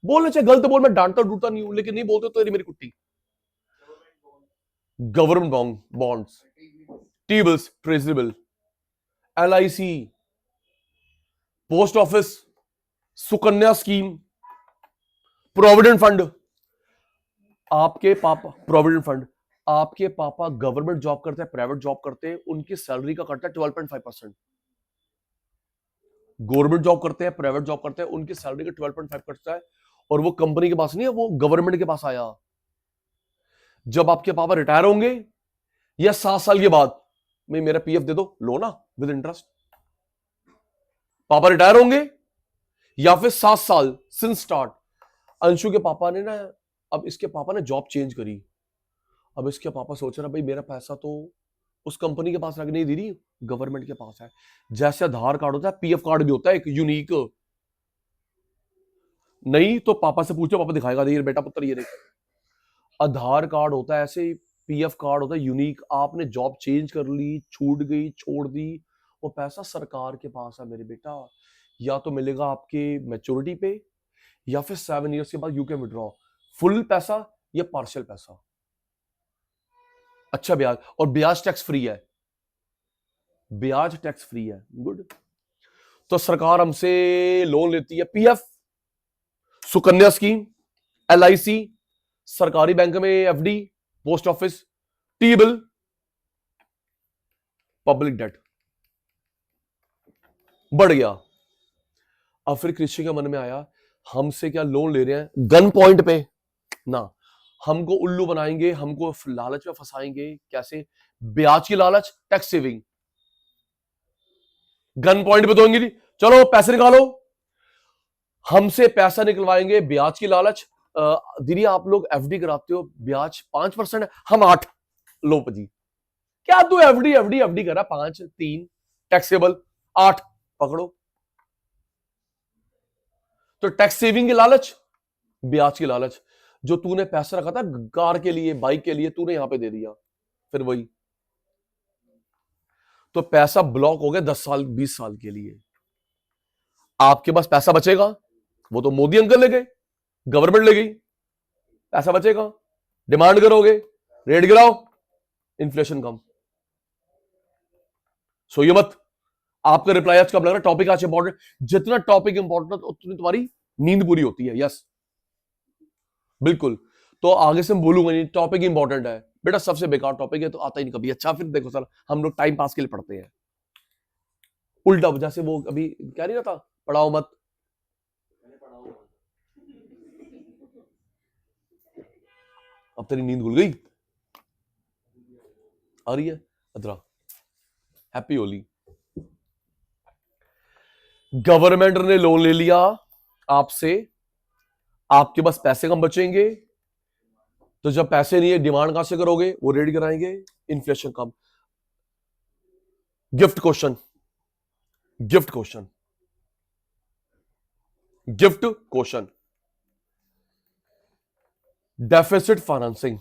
बोलना चाहिए, गलत बोल, मैं डांटता डूटता नहीं हूं, लेकिन नहीं बोलते तो मेरी कुट्टी। Government bonds, T bills, treasury bill, LIC, post office, Sukanya scheme, provident fund. आपके पापा प्रोविडेंट फंड, आपके पापा गवर्नमेंट जॉब करते हैं, प्राइवेट जॉब करते हैं, उनकी सैलरी का कटता है 12.5%। गवर्नमेंट जॉब करते हैं, प्राइवेट जॉब करते हैं, उनकी सैलरी का 12.5 कटता है, और वो कंपनी के पास नहीं है, वो गवर्नमेंट के पास आया। जब आपके पापा रिटायर होंगे या 7 साल के बाद, मैं मेरा पीएफ दे दो, लो ना विद इंटरेस्ट। पापा रिटायर होंगे या फिर 7 साल सिंस स्टार्ट। अंशु के पापा ने ना, अब इसके पापा ने जॉब चेंज करी, अब इसके पापा सोच रहे भाई मेरा पैसा तो उस कंपनी के पास रख नहीं दे रही, गवर्नमेंट के पास है। जैसे आधार कार्ड होता है, पीएफ कार्ड भी होता है एक यूनिक। नहीं तो पापा से पूछो, पापा दिखाएगा, ये बेटा पुत्र ये देख, आधार कार्ड होता है ऐसे, पीएफ कार्ड होता है यूनिक। आपने जॉब चेंज कर ली, छूट गई, छोड़ दी, वो पैसा सरकार के पास है मेरे बेटा। या तो मिलेगा आपके मैच्योरिटी पे, या फिर 7 ईयर्स के बाद यू कैन विड्रॉ, फुल पैसा या पार्शियल पैसा। अच्छा ब्याज, और ब्याज टैक्स फ्री है, ब्याज टैक्स फ्री है, गुड। तो सरकार हमसे लोन लेती है, पीएफ, सुकन्या स्कीम, एलआईसी, सरकारी बैंक में FD, post office, T bill, public debt. बढ़ गया। अब फिर कृषि के मन में आया, हमसे क्या लोन ले रहे हैं गन पॉइंट पे ना, हमको उल्लू बनाएंगे, हमको लालच में फंसाएंगे। कैसे? ब्याज की लालच, टैक्स सेविंग, गन पॉइंट पे दोगे, चलो पैसे निकालो, हमसे पैसा निकलवाएंगे, ब्याज की लालच, दीदी आप लोग एफडी कराते हो, ब्याज 5% है, हम 8। लो जी, क्या तू एफडी एफडी एफडी करा, 5 3 टैक्सेबल, 8 पकड़ो। तो टैक्स सेविंग की लालच, ब्याज की लालच, जो तूने पैसा रखा था कार के लिए, बाइक के लिए, तूने यहां पे दे दिया, फिर वही तो पैसा ब्लॉक हो गया 10 साल 20 साल के लिए। आपके पास पैसा बचेगा, वो तो मोदी अंकल ले गए, गवर्नमेंट ले गई, पैसा बचेगा, डिमांड करोगे, रेट गिराओ, इन्फ्लेशन कम। सोइए मत। आपका रिप्लाई आज कब लग रहा है? टॉपिक आज इंपॉर्टेंट, जितना टॉपिक इंपॉर्टेंट उतनी तुम्हारी नींद पूरी होती है। यस बिल्कुल। तो आगे से मैं बोलूंगा नहीं, टॉपिक इंपॉर्टेंट है बेटा, सबसे बेकार टॉपिक है तो आता ही नहीं कभी। अच्छा फिर देखो सर, हम लोग टाइम पास के लिए पढ़ते हैं, उल्टा जैसे वो अभी क्या नहीं रहता, पढ़ाओ मत। अब तेरी नींद खुल गई, आ रही है अदरा। हैप्पी होली। गवर्नमेंट ने लोन ले लिया आपसे, आपके पास पैसे कम बचेंगे, तो जब पैसे नहीं है डिमांड कहां से करोगे, वो रेट गिराएंगे, इन्फ्लेशन कम। Gift question, gift question, gift question, deficit financing,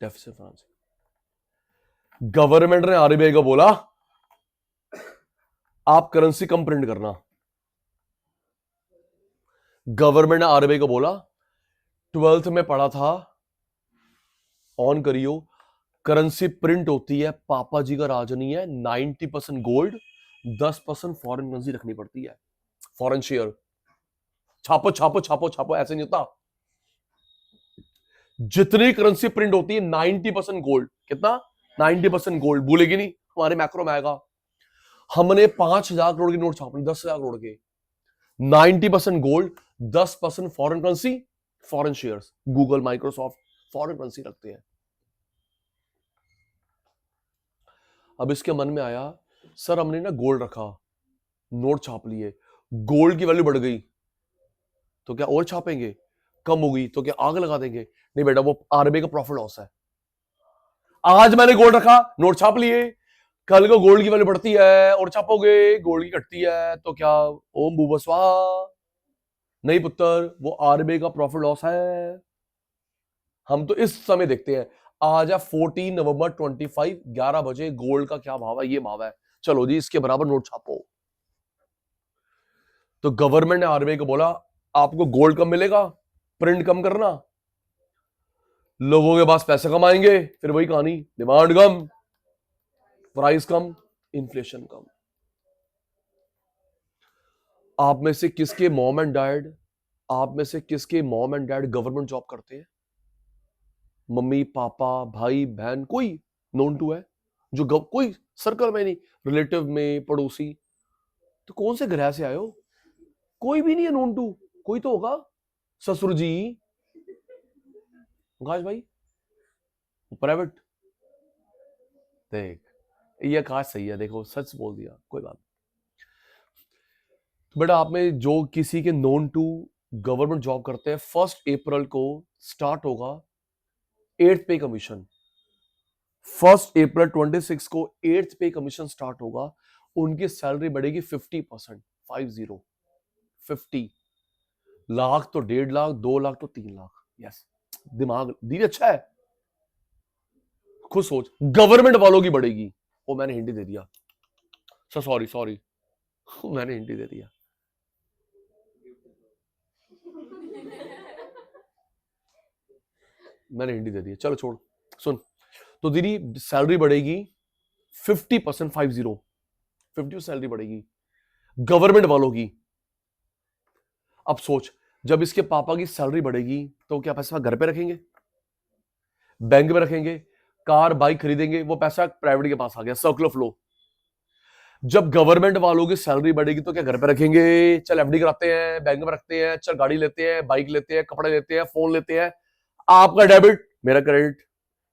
deficit financing. Government ने आरबीआई को बोला आप करेंसी कम प्रिंट करना। गवर्नमेंट ने आरबीआई को बोला 12th में पढ़ा था, ऑन करियो, करेंसी प्रिंट होती है, पापा जी का राज नहीं है, 90% गोल्ड, 10% फॉरेन करेंसी रखनी पड़ती है, फॉरेन शेयर। छापो छापो छापो छापो, ऐसे नहीं होता। जितनी करेंसी प्रिंट होती है 90% गोल्ड। कितना? 90% गोल्ड। भूलेगी नहीं, हमारे मैक्रो में आएगा। हमने 5,000 करोड़ के नोट छापने, 10,000 करोड़ के, 90% gold, 10% foreign currency, foreign shares. Google, Microsoft foreign currency रखते हैं। अब इसके मन में आया सर हमने ना गोल्ड रखा, नोट छाप लिए, गोल्ड की वैल्यू बढ़ गई तो क्या और छापेंगे? कम हो गई तो क्या आग लगा देंगे? नहीं बेटा, वो आरबीआई का प्रॉफिट लॉस है। आज मैंने गोल्ड रखा, नोट छाप लिए, कल को गोल्ड की वैल्यू बढ़ती है और छापोगे, गोल्ड की घटती है तो क्या ओम भूवस्वा? नहीं पुत्र, वो आरबीआई का प्रॉफिट लॉस है। हम तो इस समय देखते हैं, आज है 14 नवंबर 25, 11 बजे, गोल्ड का क्या भाव है? ये भाव है, चलो जी इसके बराबर नोट छापो। तो गवर्नमेंट ने आरबीआई को बोला आपको गोल्ड कम मिलेगा, प्रिंट कम करना, लोगों के पास पैसे कम आएंगे, फिर वही कहानी, डिमांड कम, प्राइस कम, इन्फ्लेशन कम। आप में से किसके मॉम एंड डैड, आप में से किसके mom and dad government job करते हैं? मम्मी पापा भाई बहन कोई नोन टू है जो कोई सर्कल में नहीं, रिलेटिव में, पड़ोसी? तो कौन से ग्रह से आए हो? कोई भी नहीं है नोन टू, कोई तो होगा। ससुर जी, आकाश भाई, प्राइवेट। देख ये आकाश सही है, देखो सच बोल दिया, कोई बात। तो बेटा आप में जो किसी के नोन टू गवर्नमेंट जॉब करते हैं, 1 अप्रैल को स्टार्ट होगा 8th पे कमीशन। 1 अप्रैल 26 को 8th पे कमीशन स्टार्ट होगा, उनकी सैलरी बढ़ेगी 50%, 50 लाख तो 1.5 लाख, 2 लाख तो 3 लाख। यस, दिमाग धीरे अच्छा है, खुद सोच। गवर्नमेंट वालों की बढ़ेगी, वो मैंने हिंदी दे दिया सर, सॉरी सॉरी, मैंने हिंदी दे दिया। मैंने हिंदी दे दिया, चलो छोड़, सुन। तो दीदी सैलरी बढ़ेगी 50%, 50 सैलरी बढ़ेगी गवर्नमेंट वालों की। अब सोच, जब इसके पापा की सैलरी बढ़ेगी तो क्या पैसा घर पे रखेंगे, बैंक में रखेंगे, कार बाइक खरीदेंगे, वो पैसा प्राइवेट के पास आ गया, सर्कुलर फ्लो। जब गवर्नमेंट वालों की सैलरी बढ़ेगी तो क्या घर पे रखेंगे? चल एफडी कराते हैं, बैंक में रखते हैं, चल गाड़ी लेते हैं, बाइक लेते हैं, कपड़े लेते हैं, फोन लेते हैं। आपका डेबिट, मेरा क्रेडिट,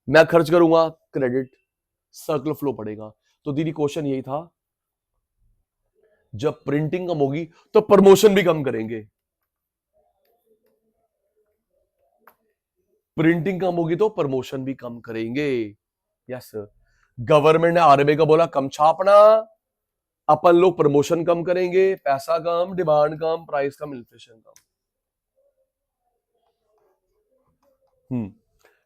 मैं खर्च करूंगा, क्रेडिट, सर्कुलर फ्लो पड़ेगा। तो दीदी क्वेश्चन यही था, जब प्रिंटिंग कम होगी तो प्रमोशन भी कम करेंगे। प्रिंटिंग कम होगी तो प्रमोशन भी कम करेंगे। यस, गवर्नमेंट ने आरबीआई को बोला कम छापना, अपन लोग प्रमोशन कम करेंगे, पैसा कम, डिमांड कम, प्राइस कम, इन्फ्लेशन कम।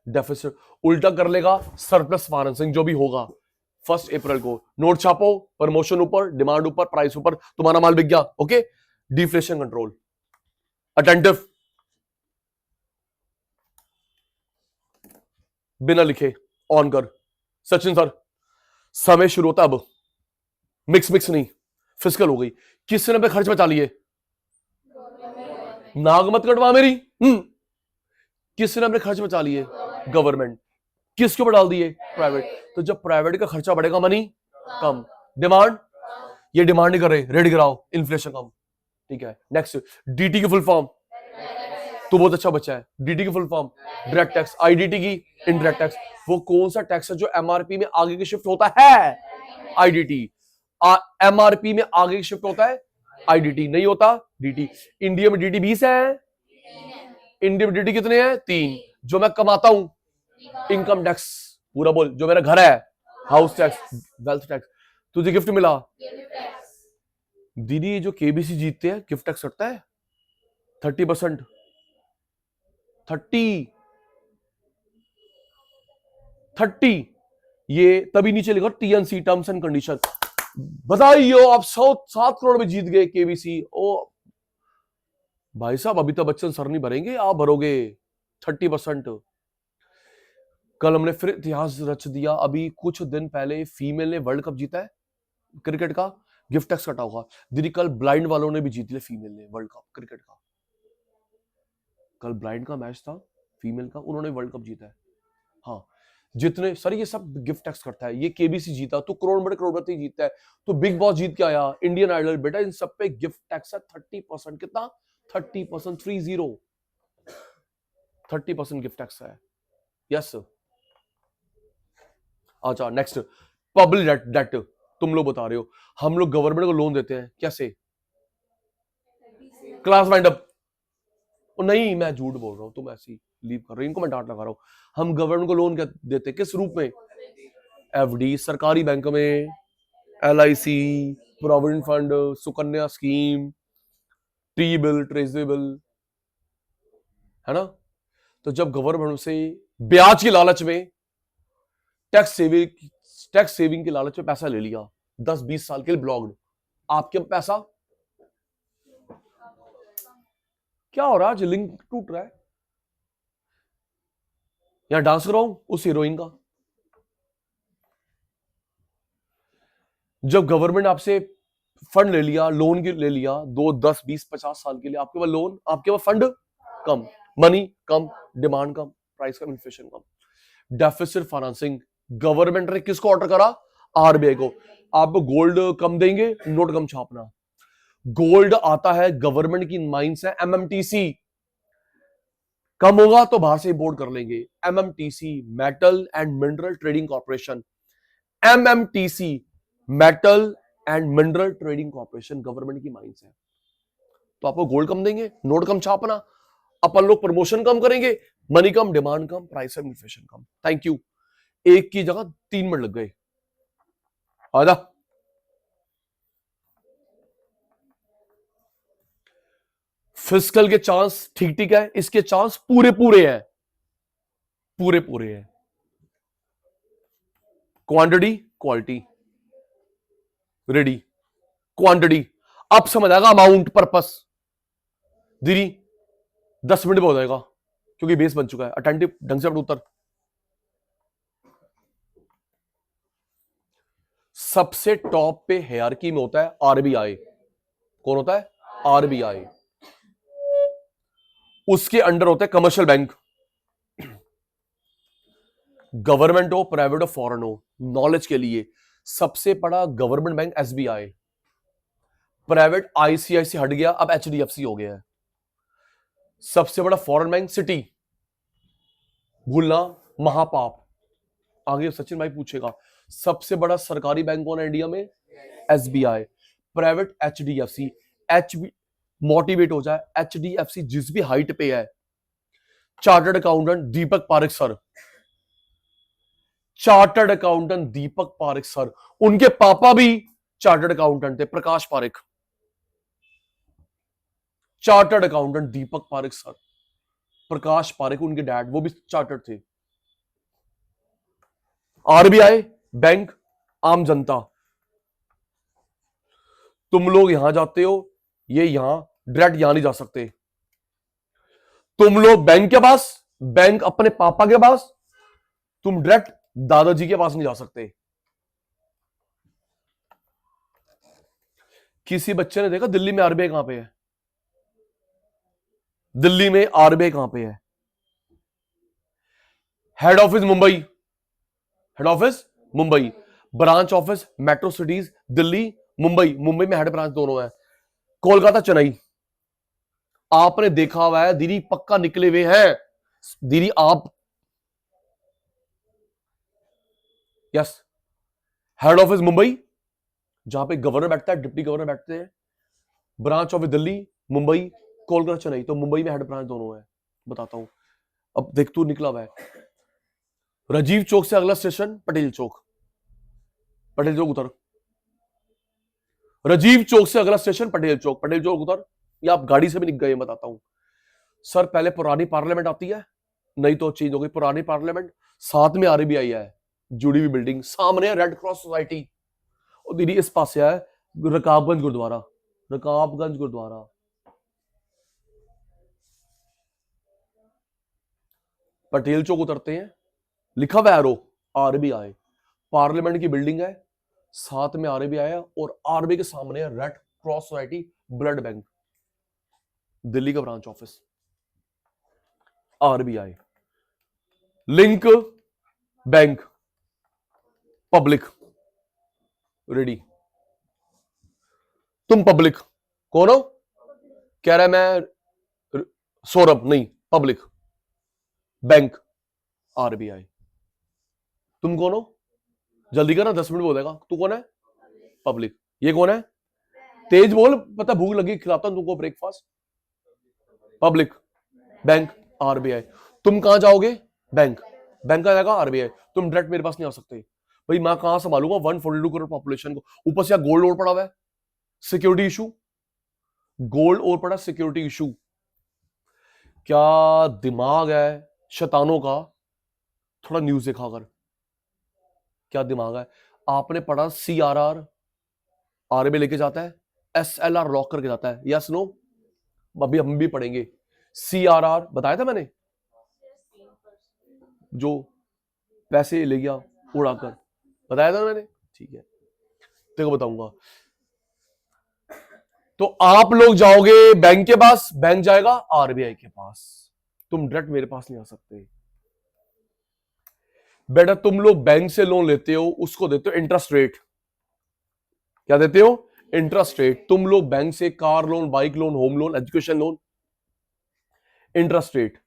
डेफिसिट उल्टा कर लेगा, सरप्लस फाइनेंसिंग जो भी होगा 1 अप्रैल को, नोट छापो, प्रमोशन ऊपर, डिमांड ऊपर, प्राइस ऊपर, तुम्हारा माल बिक गया, ओके। डिफ्लेशन कंट्रोल, अटेंटिव, बिना लिखे ऑन कर। सचिन सर, समय शुरू होता अब, मिक्स नहीं, फिजिकल हो गई, किसने पे खर्च बचा लिए? नाग मत कटवा मेरी। किसने अपने खर्च बचा लिए? गवर्नमेंट। किसके ऊपर डाल दिए? प्राइवेट। तो जब प्राइवेट का खर्चा बढ़ेगा, मनी कम, डिमांड, ये डिमांड नहीं कर रहे, रेट गिराओ, इन्फ्लेशन कम। ठीक है, नेक्स्ट, डीटी की फुल फॉर्म, तो बहुत अच्छा बच्चा है। डीटी की full form direct tax, IDT की इनडायरेक्ट टैक्स। वो कौन सा टैक्स है जो एमआरपी में आगे की शिफ्ट होता है? आईडीटी। एमआरपी में आगे की शिफ्ट होता है, आईडीटी नहीं होता, डीटी। इंडिया में डीटी 20 है, इंडिया में डीटी कितने हैं? 3। जो मैं कमाता हूं, इनकम टैक्स, पूरा बोल, जो मेरा घर है, हाउस टैक्स, वेल्थ टैक्स। तुझे गिफ्ट मिला, दीदी जो केबीसी जीतते हैं गिफ्ट टैक्स कटता है 30%। 30 ये तभी नीचे लिखा टीएनसी, टर्म्स एंड कंडीशन। बधाई हो, आप 7 करोड़ में जीत गए केबीसी। ओ भाई साहब, अभी तो बच्चन सर नहीं भरेंगे, आप भरोगे 30%। कल हमने फिर इतिहास रच दिया। अभी कुछ दिन पहले फीमेल ने वर्ल्ड कप जीता है क्रिकेट का, गिफ्ट टैक्स कटा होगा। दीदी कल ब्लाइंड वालों ने भी जीत लिया, फीमेल ने वर्ल्ड कप क्रिकेट का। कल ब्लाइंड का मैच था फीमेल का, उन्होंने वर्ल्ड कप जीता है। हाँ, जितने सर ये सब गिफ्ट टैक्स करता है। ये केबीसी जीता तो करोड़ बड़े करोड़पति जीतता है, तो बिग बॉस जीत के आया, इंडियन आइडल, बेटा इन सब पे गिफ्ट टैक्स है 30%। कितना? 30%, 30% गिफ्ट टैक्स है। यस। अच्छा, नेक्स्ट, पब्लिक डेट। तुम लोग बता रहे हो, हम लोग गवर्नमेंट को लोन देते हैं कैसे? Class wind up. नहीं, मैं झूठ बोल रहा हूं, तुम ऐसी लीव कर रहे हो, इनको मैं डांट लगा रहा हूं। हम गवर्नमेंट को लोन क्या देते हैं, किस रूप में? एफडी, सरकारी बैंक में, LIC, provident fund, Sukanya scheme, T bill, treasury bill, है ना। तो जब गवर्नमेंट से ब्याज की लालच में, टैक्स सेविंग की लालच में पैसा ले लिया, 10-20 साल के लिए ब्लॉक्ड, आपके पैसा क्या हो रहा है? लिंक टूट रहा है। यहां डांस कर रहा हूं उस हीरोइन का। जब गवर्नमेंट आपसे फंड ले लिया, लोन ले लिया 2, 10, 20, 50 साल के लिए, आपके पास लोन, आपके पास फंड कम, मनी कम, डिमांड कम, प्राइस कम, इन्फ्लेशन कम। डेफिसिट फाइनेंसिंग, गवर्नमेंट ने किसको ऑर्डर करा? आरबीआई को। आप गोल्ड कम देंगे, नोट कम छापना। गोल्ड आता है गवर्नमेंट की माइंस है, एमएमटीसी। कम होगा तो बाहर से इंपोर्ट कर लेंगे। MMTC, metal and mineral trading corporation, MMTC, metal and mineral trading corporation, government की माइंस है। तो आपको गोल्ड कम देंगे, नोट कम छापना, अपन लोग प्रमोशन कम करेंगे, money come, demand come, price come, inflation come. Thank you. एक की जगह 3 मिनट लग गए। आजा, फिजिकल के चांस ठीक ठीक है, इसके चांस पूरे पूरे हैं, पूरे पूरे हैं। क्वांटिटी, क्वालिटी, रेडी, क्वांटिटी, अब समझ आएगा अमाउंट, पर्पस। दीदी 10 मिनट में हो जाएगा क्योंकि बेस बन चुका है। अटेंटिव, ढंग से अपना उत्तर। सबसे टॉप पे हायरार्की में होता है आरबीआई। कौन होता है? आरबीआई। उसके अंडर होते हैं कमर्शियल बैंक, गवर्नमेंट हो, प्राइवेट हो, फॉरेन हो। नॉलेज के लिए, सबसे बड़ा government bank SBI, private ICIC हट गया, अब एचडीएफसी हो गया है। सबसे बड़ा फॉरेन बैंक सिटी, भूलना महापाप। आगे सचिन भाई पूछेगा, सबसे बड़ा सरकारी बैंक कौन है इंडिया में? SBI. Private HDFC, H motivate हो जाए, HDFC जिस भी हाइट पे है, chartered accountant Deepak Parekh sir, chartered accountant Deepak Parekh sir, उनके पापा भी चार्टर्ड अकाउंटेंट थे, प्रकाश Parekh, chartered accountant Deepak Parekh sir, प्रकाश पारेख उनके डैड, वो भी चार्टर्ड थे। RBI बैंक, आम जनता, तुम लोग यहां जाते हो, ये यहां डायरेक्ट यहां नहीं जा सकते, तुम लोग बैंक के पास, बैंक अपने पापा के पास, तुम डायरेक्ट दादाजी के पास नहीं जा सकते। किसी बच्चे ने देखा दिल्ली में RBI कहां पे है? दिल्ली में RBI कहां पे है? Head office Mumbai, head office Mumbai, branch office metro cities Delhi Mumbai, Mumbai में हेड ब्रांच दोनों है, कोलकाता चेन्नई। आपने देखा हुआ है दीदी, पक्का निकले हुए हैं दीदी आप, यस, हेड ऑफिस मुंबई जहां पे गवर्नर बैठता है, डिप्टी गवर्नर बैठते हैं, ब्रांच ऑफिस दिल्ली मुंबई, कोलकाता चेन्नई, तो मुंबई में हेड ब्रांच दोनों है। बताता हूं, अब देख तू निकला हुआ है, राजीव चौक से अगला स्टेशन पटेल चौक, पटेल चौक उतर, राजीव चौक से अगला स्टेशन पटेल चौक, पटेल चौक उतर, या आप गाड़ी से भी निकल गए, बताता हूं सर। पहले पुरानी पार्लियामेंट आती है, नहीं तो चेंज हो गई, पुरानी पार्लियामेंट, साथ में RBI है, जुड़ी हुई बिल्डिंग, सामने रेड क्रॉस सोसाइटी, और दीदी इस पास है रकाबगंज गुरुद्वारा, रकाबगंज गुरुद्वारा, पटेल चौक उतरते हैं, लिखा हुआ एरो RBI, पार्लियामेंट की बिल्डिंग है, साथ में RBI है, और RBI के सामने है Red Cross Society blood bank, Delhi का branch office, RBI, link bank, public, ready, तुम पब्लिक कौन हो? कह रहा है मैं सौरभ, नहीं पब्लिक, बैंक RBI, तुम कौन हो? जल्दी करना, 10 मिनट बोलेगा, तू कौन है? पब्लिक, ये कौन है? तेज बोल, पता भूख लगी, खिलाता हूं तुमको ब्रेकफास्ट। पब्लिक, बैंक RBI, तुम कहां जाओगे? बैंक, बैंक का जाएगा RBI, तुम डायरेक्ट मेरे पास नहीं आ सकते भाई, मैं कहां संभालूंगा 142 करोड़ पॉपुलेशन को, ऊपर से गोल्ड और पड़ा हुआ है, सिक्योरिटी इशू, गोल्ड और पड़ा, सिक्योरिटी इशू, क्या दिमाग है शैतानों का, थोड़ा न्यूज देखा कर, क्या दिमाग है। आपने पढ़ा CRR, RBI लेके जाता है, SLR लॉक करके जाता है, यस नो? अभी हम भी पढ़ेंगे, CRR बताया था मैंने, जो पैसे ले गया उड़ाकर, बताया था मैंने, ठीक है, देखो बताऊंगा। तो आप लोग जाओगे बैंक के पास, बैंक जाएगा RBI के पास, तुम डायरेक्ट मेरे पास नहीं आ सकते बेटा। तुम लोग बैंक से लोन लेते हो, उसको देते हो इंटरेस्ट रेट, क्या देते हो? Interest rate. तुम लोग बैंक से car loan, bike loan, home loan, education loan, interest rate.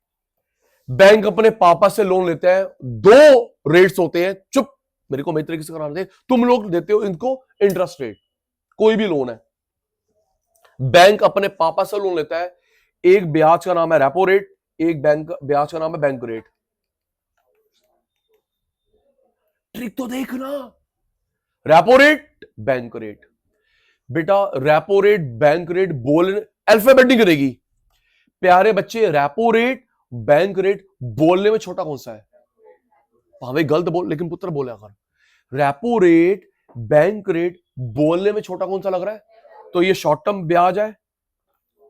Bank अपने पापा से लोन लेते हैं, 2 रेट्स होते हैं, चुप, मेरे को मेरी तरीके से कराना दे, तुम लोग देते हो इनको इंटरेस्ट रेट, कोई भी लोन है, बैंक अपने पापा से लोन लेता है, एक ब्याज का नाम है रेपो रेट, एक बैंक ब्याज का नाम है बैंक रेट। ट्रिक तो देखना, रेपो रेट, बैंक रेट, बेटा रेपो रेट, बैंक रेट बोल, अल्फाबेट नहीं करेगी प्यारे बच्चे, रेपो रेट, बैंक रेट बोलने में छोटा कौन सा है? भावे गलत बोल, लेकिन पुत्र बोले अगर, रेपो रेट, बैंक रेट बोलने में छोटा कौन सा लग रहा है? तो ये शॉर्ट टर्म ब्याज है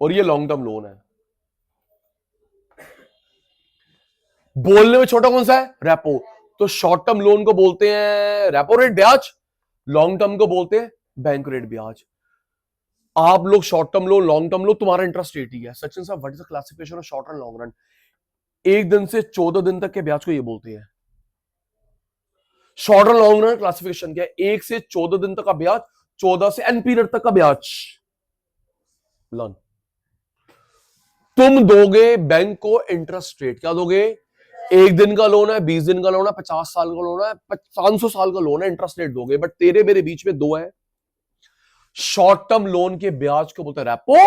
और ये लॉन्ग टर्म लोन है, बोलने में छोटा कौन सा है? रेपो। तो शॉर्ट टर्म लोन को बोलते हैं रेपो रेट ब्याज, लॉन्ग टर्म को बोलते हैं बैंक रेट ब्याज। आप लोग शॉर्ट टर्म लो, लॉन्ग टर्म लो, तुम्हारा इंटरेस्ट रेट ही है। सचिन साहब, what is the classification of short run long run? 1 दिन से 14 दिन तक के ब्याज को ये बोलते हैं। Short run long run classification क्या है? 1 से 14 दिन तक का ब्याज, 14 से एन पीरियड तक का ब्याज। लर्न, तुम दोगे बैंक को इंटरेस्ट रेट, क्या दोगे? 1 दिन का लोन है, 20 दिन का लोन है, 50 साल का लोन है, 500 साल का लोन है, इंटरेस्ट रेट दोगे। बट तेरे मेरे बीच में 2 है, शॉर्ट टर्म लोन के ब्याज को बोलते हैं रेपो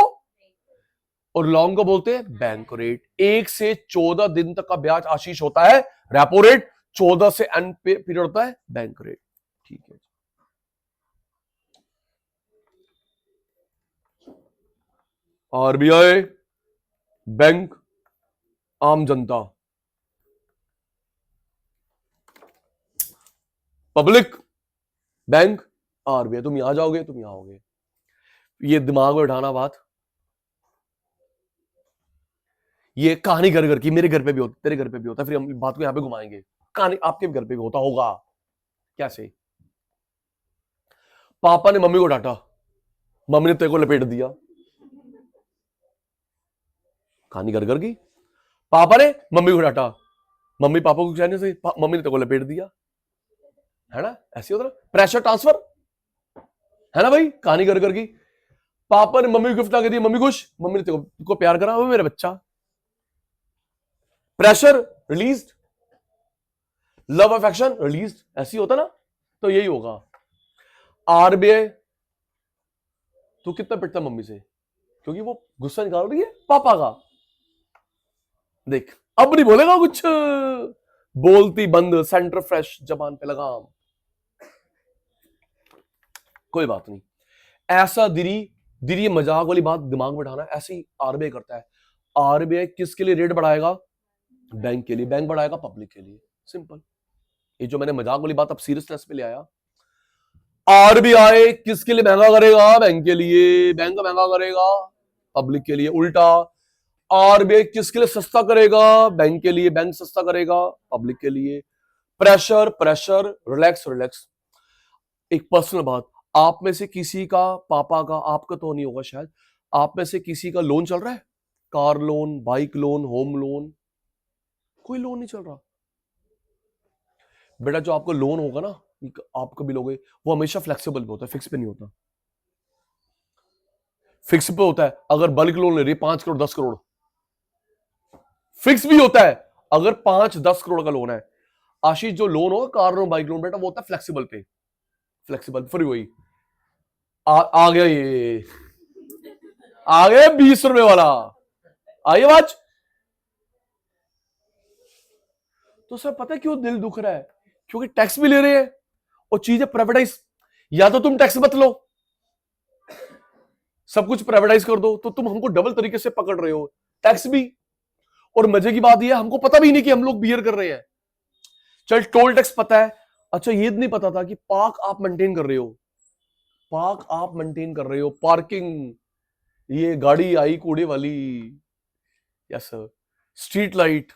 और लॉन्ग को बोलते हैं बैंक रेट। 1 से 14 दिन तक का ब्याज आशीष होता है रेपो रेट, 14 से एंड पीरियड होता है बैंक रेट। ठीक है, आरबीआई, बैंक, आम जनता, पब्लिक, बैंक, आरबीआई। तुम यहां जाओगे, तुम यहां आओगे। ये दिमाग में उठाना बात, ये कहानी घर घर की, मेरे घर पे भी होता, तेरे घर पे भी होता, फिर हम बात को यहां पे घुमाएंगे। कहानी आपके घर पे भी होता होगा। कैसे? पापा ने मम्मी को डांटा, मम्मी ने तेरे को लपेट दिया। कहानी घर घर की। पापा ने मम्मी को डांटा, मम्मी पापा को कहने से मम्मी ने तेरे को लपेट दिया, है ना? ऐसे होता ना, प्रेशर ट्रांसफर, है ना भाई? कहानी घर घर की। पापा ने मम्मी को गिफ्ट ला दी, मम्मी खुश, मम्मी ने तेरे को प्यार करा, वो मेरा बच्चा। Pressure released, love affection released, ऐसी होता ना? तो यही होगा। आरबीआई, तू कितना पिटता मम्मी से? क्योंकि वो गुस्सा निकाल रही है पापा का। देख, अब नहीं बोलेगा कुछ, बोलती बंद, सेंटर फ्रेश, जबान पे लगाम। कोई बात नहीं। ऐसा दिरी मजाक वाली बात दिमाग में उठाना, ऐसे ही आरबीआई करता है। आरबीआई किसके लिए रेट बढ़ाएगा? बैंक के लिए। बैंक बढ़ाएगा पब्लिक के लिए, सिंपल। ये जो मैंने मजाक वाली बात अब सीरियसनेस पे ले आया। आरबीआई किसके लिए महंगा करेगा? बैंक के लिए। बैंक महंगा करेगा पब्लिक के लिए। उल्टा, आरबीआई किसके लिए सस्ता करेगा? बैंक के लिए। बैंक सस्ता करेगा पब्लिक के लिए। Pressure pressure, relax relax. एक पर्सनल बात, आप में से किसी का, पापा का, आपका तो नहीं होगा शायद, आप में से किसी का लोन चल रहा है? Car loan, bike loan, home loan, कोई लोन नहीं चल रहा? बेटा जो आपको लोन होगा ना, आप कभी लोगे, वो हमेशा फ्लेक्सिबल पे होता है, फिक्स पे नहीं होता। फिक्स पे होता है अगर बल्क लोन ले रही है 5 करोड़ 10 करोड़, फिक्स भी होता है अगर 5-10 करोड़ का लोन है। आशीष जो लोन होगा कार लोन, बाइक लोन, बेटा वो होता है फ्लेक्सिबल पे। फ्लेक्सिबल फिर वही आ गया, ये आ गया 20 रुपए वाला। आइए बाज। तो सर पता है क्यों दिल दुख रहा है? क्योंकि टैक्स भी ले रहे हैं और चीजें प्राइवेटाइज। या तो तुम टैक्स मत लो, सब कुछ प्राइवेटाइज कर दो, तो तुम हमको डबल तरीके से पकड़ रहे हो, टैक्स भी, और मजे की बात यह हमको पता भी नहीं कि हम लोग बियर कर रहे हैं। चल टोल टैक्स पता है, अच्छा ये नहीं पता था कि पार्क आप मेंटेन कर रहे हो, पार्क आप मेंटेन कर रहे हो, पार्किंग, ये गाड़ी आई कूड़े वाली, यस सर, स्ट्रीट लाइट,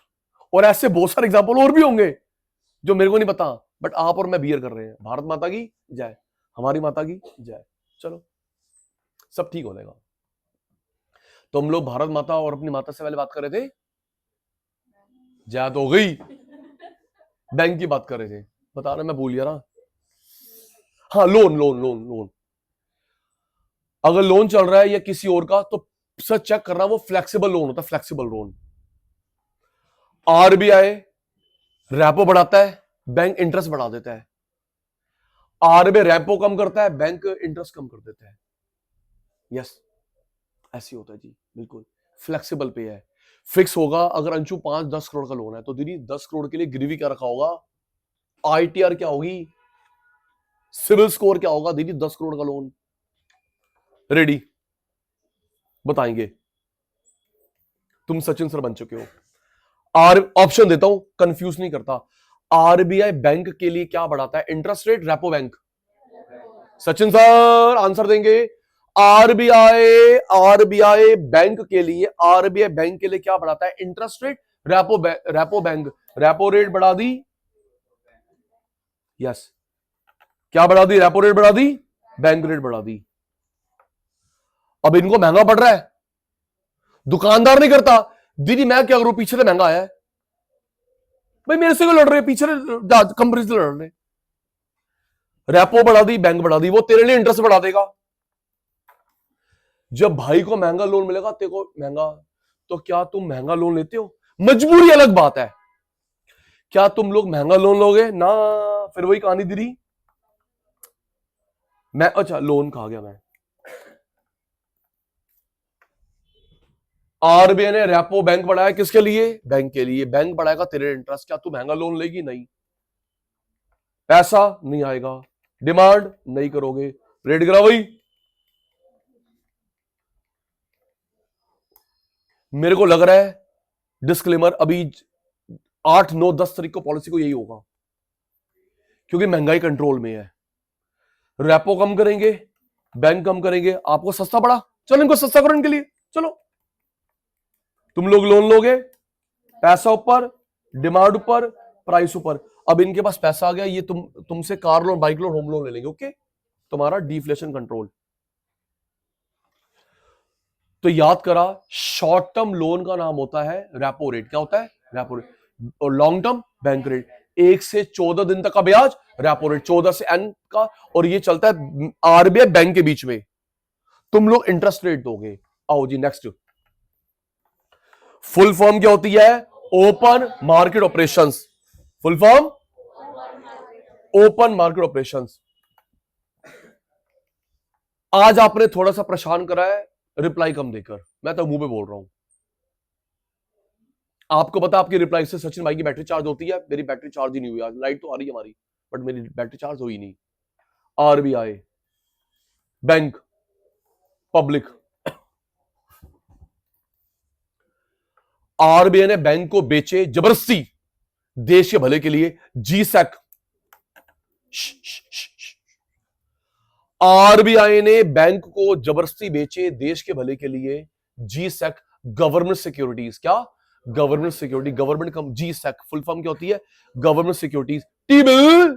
और ऐसे बहुत सारे एग्जांपल और भी होंगे जो मेरे को नहीं पता, बट आप और मैं बियर कर रहे हैं। भारत माता की जय, हमारी माता की जय। चलो सब ठीक हो जाएगा। तो हम लोग भारत माता और अपनी माता से पहले बात कर रहे थे, जय तो हो गई, बैंक की बात कर रहे थे, बता रहे, मैं भूल गया ना। हाँ, लोन लोन लोन लोन, अगर लोन चल रहा है या किसी और का, तो सर चेक करना वो फ्लेक्सिबल लोन होता है, फ्लेक्सिबल लोन। आरबीआई रेपो बढ़ाता है, बैंक इंटरेस्ट बढ़ा देता है। आरबीआई रेपो कम करता है, बैंक इंटरेस्ट कम कर देता है। यस, ऐसे होता है जी, बिल्कुल फ्लेक्सिबल पे है। फिक्स होगा, अगर अंशु 5-10 करोड़ का लोन है तो दीदी 10 करोड़ के लिए गिरवी क्या रखा होगा, आईटीआर क्या होगी, सिविल स्कोर क्या होगा, दीदी 10 करोड़ का लोन रेडी, बताएंगे। तुम सचिन सर बन चुके हो। ऑप्शन देता हूं, कंफ्यूज नहीं करता। आरबीआई बैंक के लिए क्या बढ़ाता है? Interest rate, repo, bank? Sachin sir answer देंगे। आरबीआई आरबीआई बैंक के लिए, आरबीआई बैंक के लिए क्या बढ़ाता है? Interest rate, repo bank. Repo rate बढ़ा दी, यस, क्या बढ़ा दी? रेपो रेट बढ़ा दी, बैंक रेट बढ़ा दी। अब इनको महंगा पड़ रहा है, दुकानदार नहीं करता, दीदी मैं क्या करूं, पीछे से महंगा आया है, भाई मेरे से क्यों लड़ रहे, पीछे कंपनी से लड़ रहे। रेपो बढ़ा दी, बैंक बढ़ा दी, वो तेरे लिए इंटरेस्ट बढ़ा देगा। जब भाई को महंगा लोन मिलेगा, तेरे को महंगा, तो क्या तुम महंगा लोन लेते हो? मजबूरी अलग बात है, क्या तुम लोग महंगा लोन लोगे ना? फिर वही कहानी दीदी, मैं अच्छा लोन खा गया मैं, आरबीआई ने रेपो बैंक बढ़ाया, किसके लिए? बैंक के लिए। बैंक बढ़ाएगा तेरे इंटरेस्ट, क्या तू महंगा लोन लेगी? नहीं। पैसा नहीं आएगा, डिमांड नहीं करोगे, रेट गिरा भाई। मेरे को लग रहा है डिस्क्लेमर अभी 8 9 10 तारीख को पॉलिसी को यही होगा, क्योंकि महंगाई कंट्रोल में है। रेपो कम करेंगे, बैंक कम करेंगे, आपको सस्ता पड़ा, चलो इनको सस्ता करो इनके लिए, चलो तुम लोग लोन लोगे, पैसा ऊपर, डिमांड ऊपर, प्राइस ऊपर। अब इनके पास पैसा आ गया, ये तुमसे car loan, bike loan, home loan ले लेंगे। ओके, तुम्हारा डिफ्लेशन कंट्रोल। तो याद करा, शॉर्ट टर्म लोन का नाम होता है रेपो रेट। क्या होता है? Repo rate. और लॉन्ग टर्म बैंक रेट। 1 से 14 दिन तक का ब्याज, रेपो रेट 14 से एन का, और ये चलता है आरबीआई बैंक के बीच में। तुम लोग इंटरेस्ट रेट दोगे। आओ जी नेक्स्ट। फुल फॉर्म क्या होती है? Open market operations. Full form open market operations. आज आपने थोड़ा सा परेशान करा है रिप्लाई कम देकर, मैं तो मुंह पे बोल रहा हूं। आपको पता आपकी रिप्लाई से सचिन भाई की बैटरी चार्ज होती है, मेरी बैटरी चार्ज ही नहीं हुई। आज लाइट तो आ रही है हमारी, बट मेरी बैटरी चार्ज हुई नहीं। RBI, bank, public. आरबीआई ने बैंक को बेचे जबरदस्ती देश के भले के लिए। जीसैक, आरबीआई ने बैंक को जबरदस्ती बेचे देश के भले के लिए। जीसैक, गवर्नमेंट सिक्योरिटीज। क्या? गवर्नमेंट सिक्योरिटी, गवर्नमेंट कम। जीसैक फुल फॉर्म क्या होती है? Government securities. T bill,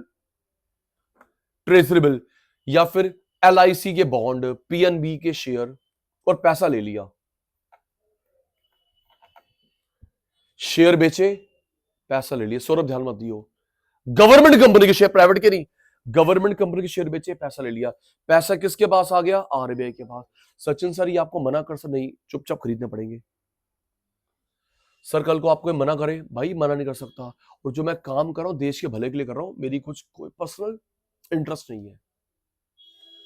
treasury bill, या फिर एलआईसी के बॉन्ड, पीएनबी के शेयर, और पैसा ले लिया। शेयर बेचे, पैसा ले लिया। सौरभ ध्यान मत दियो, गवर्नमेंट कंपनी के शेयर, प्राइवेट के नहीं, गवर्नमेंट कंपनी के शेयर बेचे, पैसा ले लिया। पैसा किसके पास आ गया? आरबीआई के पास। सचिन सर ये आपको मना कर सकते नहीं, चुपचाप खरीदने पड़ेंगे। सर कल को आपको मना करे, भाई मना नहीं कर सकता, और जो मैं काम कर रहा हूं देश के भले के लिए कर रहा हूं, मेरी कुछ कोई पर्सनल इंटरेस्ट नहीं है।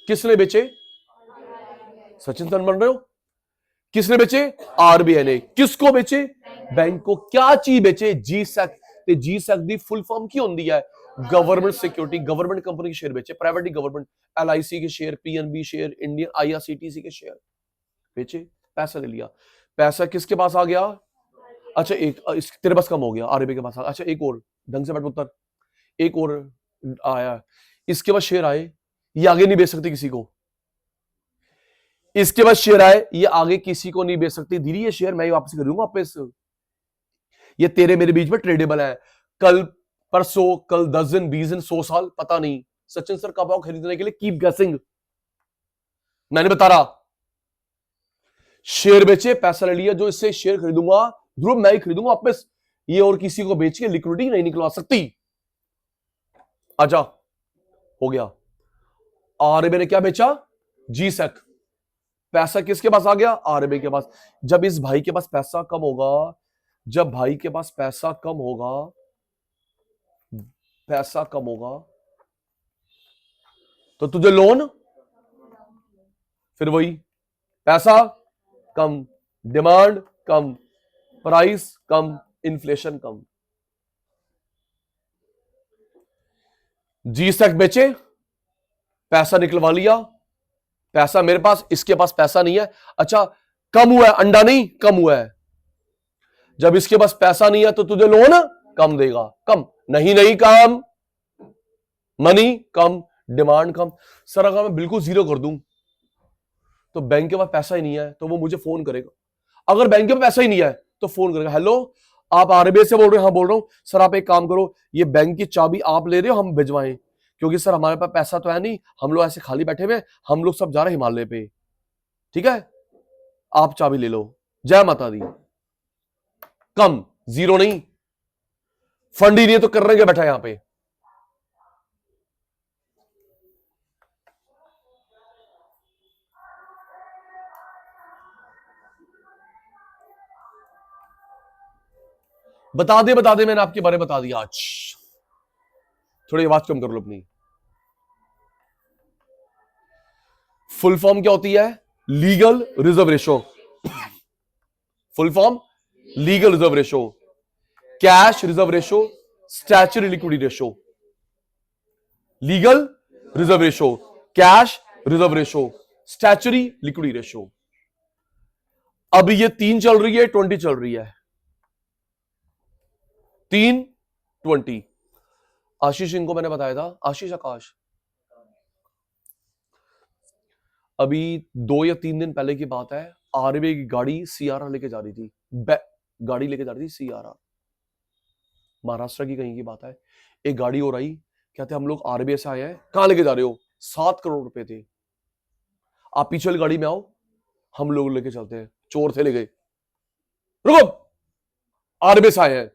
किसने बेचे? सचिन सर बन रहे हो? किसने बेचे? आरबीआई ने। किसको बेचे? बैंक को। क्या चीज बेचे? जीसैक। ते जीसैक दी फुल फॉर्म की होती है? Government security. गवर्नमेंट कंपनी के शेयर बेचे, प्राइवेट गवर्नमेंट, एलआईसी के share, PNB share, Indian IRCTC के शेयर बेचे, पैसा ले लिया। पैसा किसके पास आ गया? अच्छा एक तेरे पास कम हो गया, आरबीआई के पास आ। अच्छा एक और, ढंग से बैठ उत्तर, एक और आया, इसके बाद शेयर आए, ये आगे नहीं बेच सकते किसी को। इसके बाद शेयर आए, ये आगे किसी को नहीं बेच सकती। धीरे ये शेयर मैं ही वापस खरीदूंगा वापस, ये तेरे मेरे बीच में ट्रेडेबल है। कल परसों, कल 10 दिन, 20 दिन, 100 साल, पता नहीं। सचिन सर कब आओ खरीदने के लिए? कीप गेसिंग, मैंने बता रहा। शेयर बेचे, पैसा ले लिया, जो इससे शेयर खरीदूंगा ध्रुव मैं ही खरीदूंगा वापस, ये और किसी को बेच के लिक्विडिटी नहीं निकलवा सकती। आजा, हो गया। आरबीआई ने क्या बेचा? जीसैक। पैसा किसके पास आ गया? आरबीआई के पास। जब इस भाई के पास पैसा कम होगा, जब भाई के पास पैसा कम होगा, पैसा कम होगा, तो तुझे लोन, फिर वही पैसा कम, डिमांड कम, प्राइस कम, इन्फ्लेशन कम। जीसैक बेचे, पैसा निकलवा लिया, पैसा मेरे पास, इसके पास पैसा नहीं है। अच्छा कम हुआ है, अंडा नहीं कम हुआ है। जब इसके पास पैसा नहीं है तो तुझे लोन कम देगा। कम नहीं, नहीं कम, मनी कम, डिमांड कम। सर अगर मैं बिल्कुल जीरो कर दूं तो बैंक के पास पैसा ही नहीं है तो वो मुझे फोन करेगा। अगर बैंक के पास पैसा ही नहीं है तो फोन करेगा, हेलो आप आरबीआई से बोल रहे हो? हाँ बोल रहा हूं। सर आप एक काम करो, ये बैंक की चाबी आप ले रहे हो, हम भिजवाएं? क्योंकि सर हमारे पास पैसा तो है नहीं, हम लोग ऐसे खाली बैठे हुए, हम लोग सब जा रहे हैं हिमालय पे, ठीक है आप चाबी ले लो, जय माता दी। कम, जीरो नहीं, फंड ही नहीं है तो कर रहे क्या बैठा यहां पे? बता दे, मैंने आपके बारे में बता दिया। आज थोड़ी आवाज कम कर लो अपनी। फुल फॉर्म क्या होती है? Legal reserve ratio. Full form legal reserve ratio, cash reserve ratio, statutory liquidity ratio. Legal reserve ratio, cash reserve ratio, statutory liquidity ratio. अब ये 3 चल रही है, 20 चल रही है, 3 20। आशीष इनको मैंने बताया था, आशीष आकाश, अभी 2 या 3 दिन पहले की बात है, आरबीआई की गाड़ी सीआरआर लेके जा रही थी, गाड़ी लेके जा रही थी सीआरआर, महाराष्ट्र की कहीं की बात है। एक गाड़ी और आई, कहते हम लोग आरबीआई से आए हैं। कहां लेके जा रहे हो? 7 करोड़ रुपए थे, आप पीछे वाली गाड़ी में आओ, हम लोग लेके चलते हैं। चोर थे, ले गए। रुको, आरबीआई से आए हैं,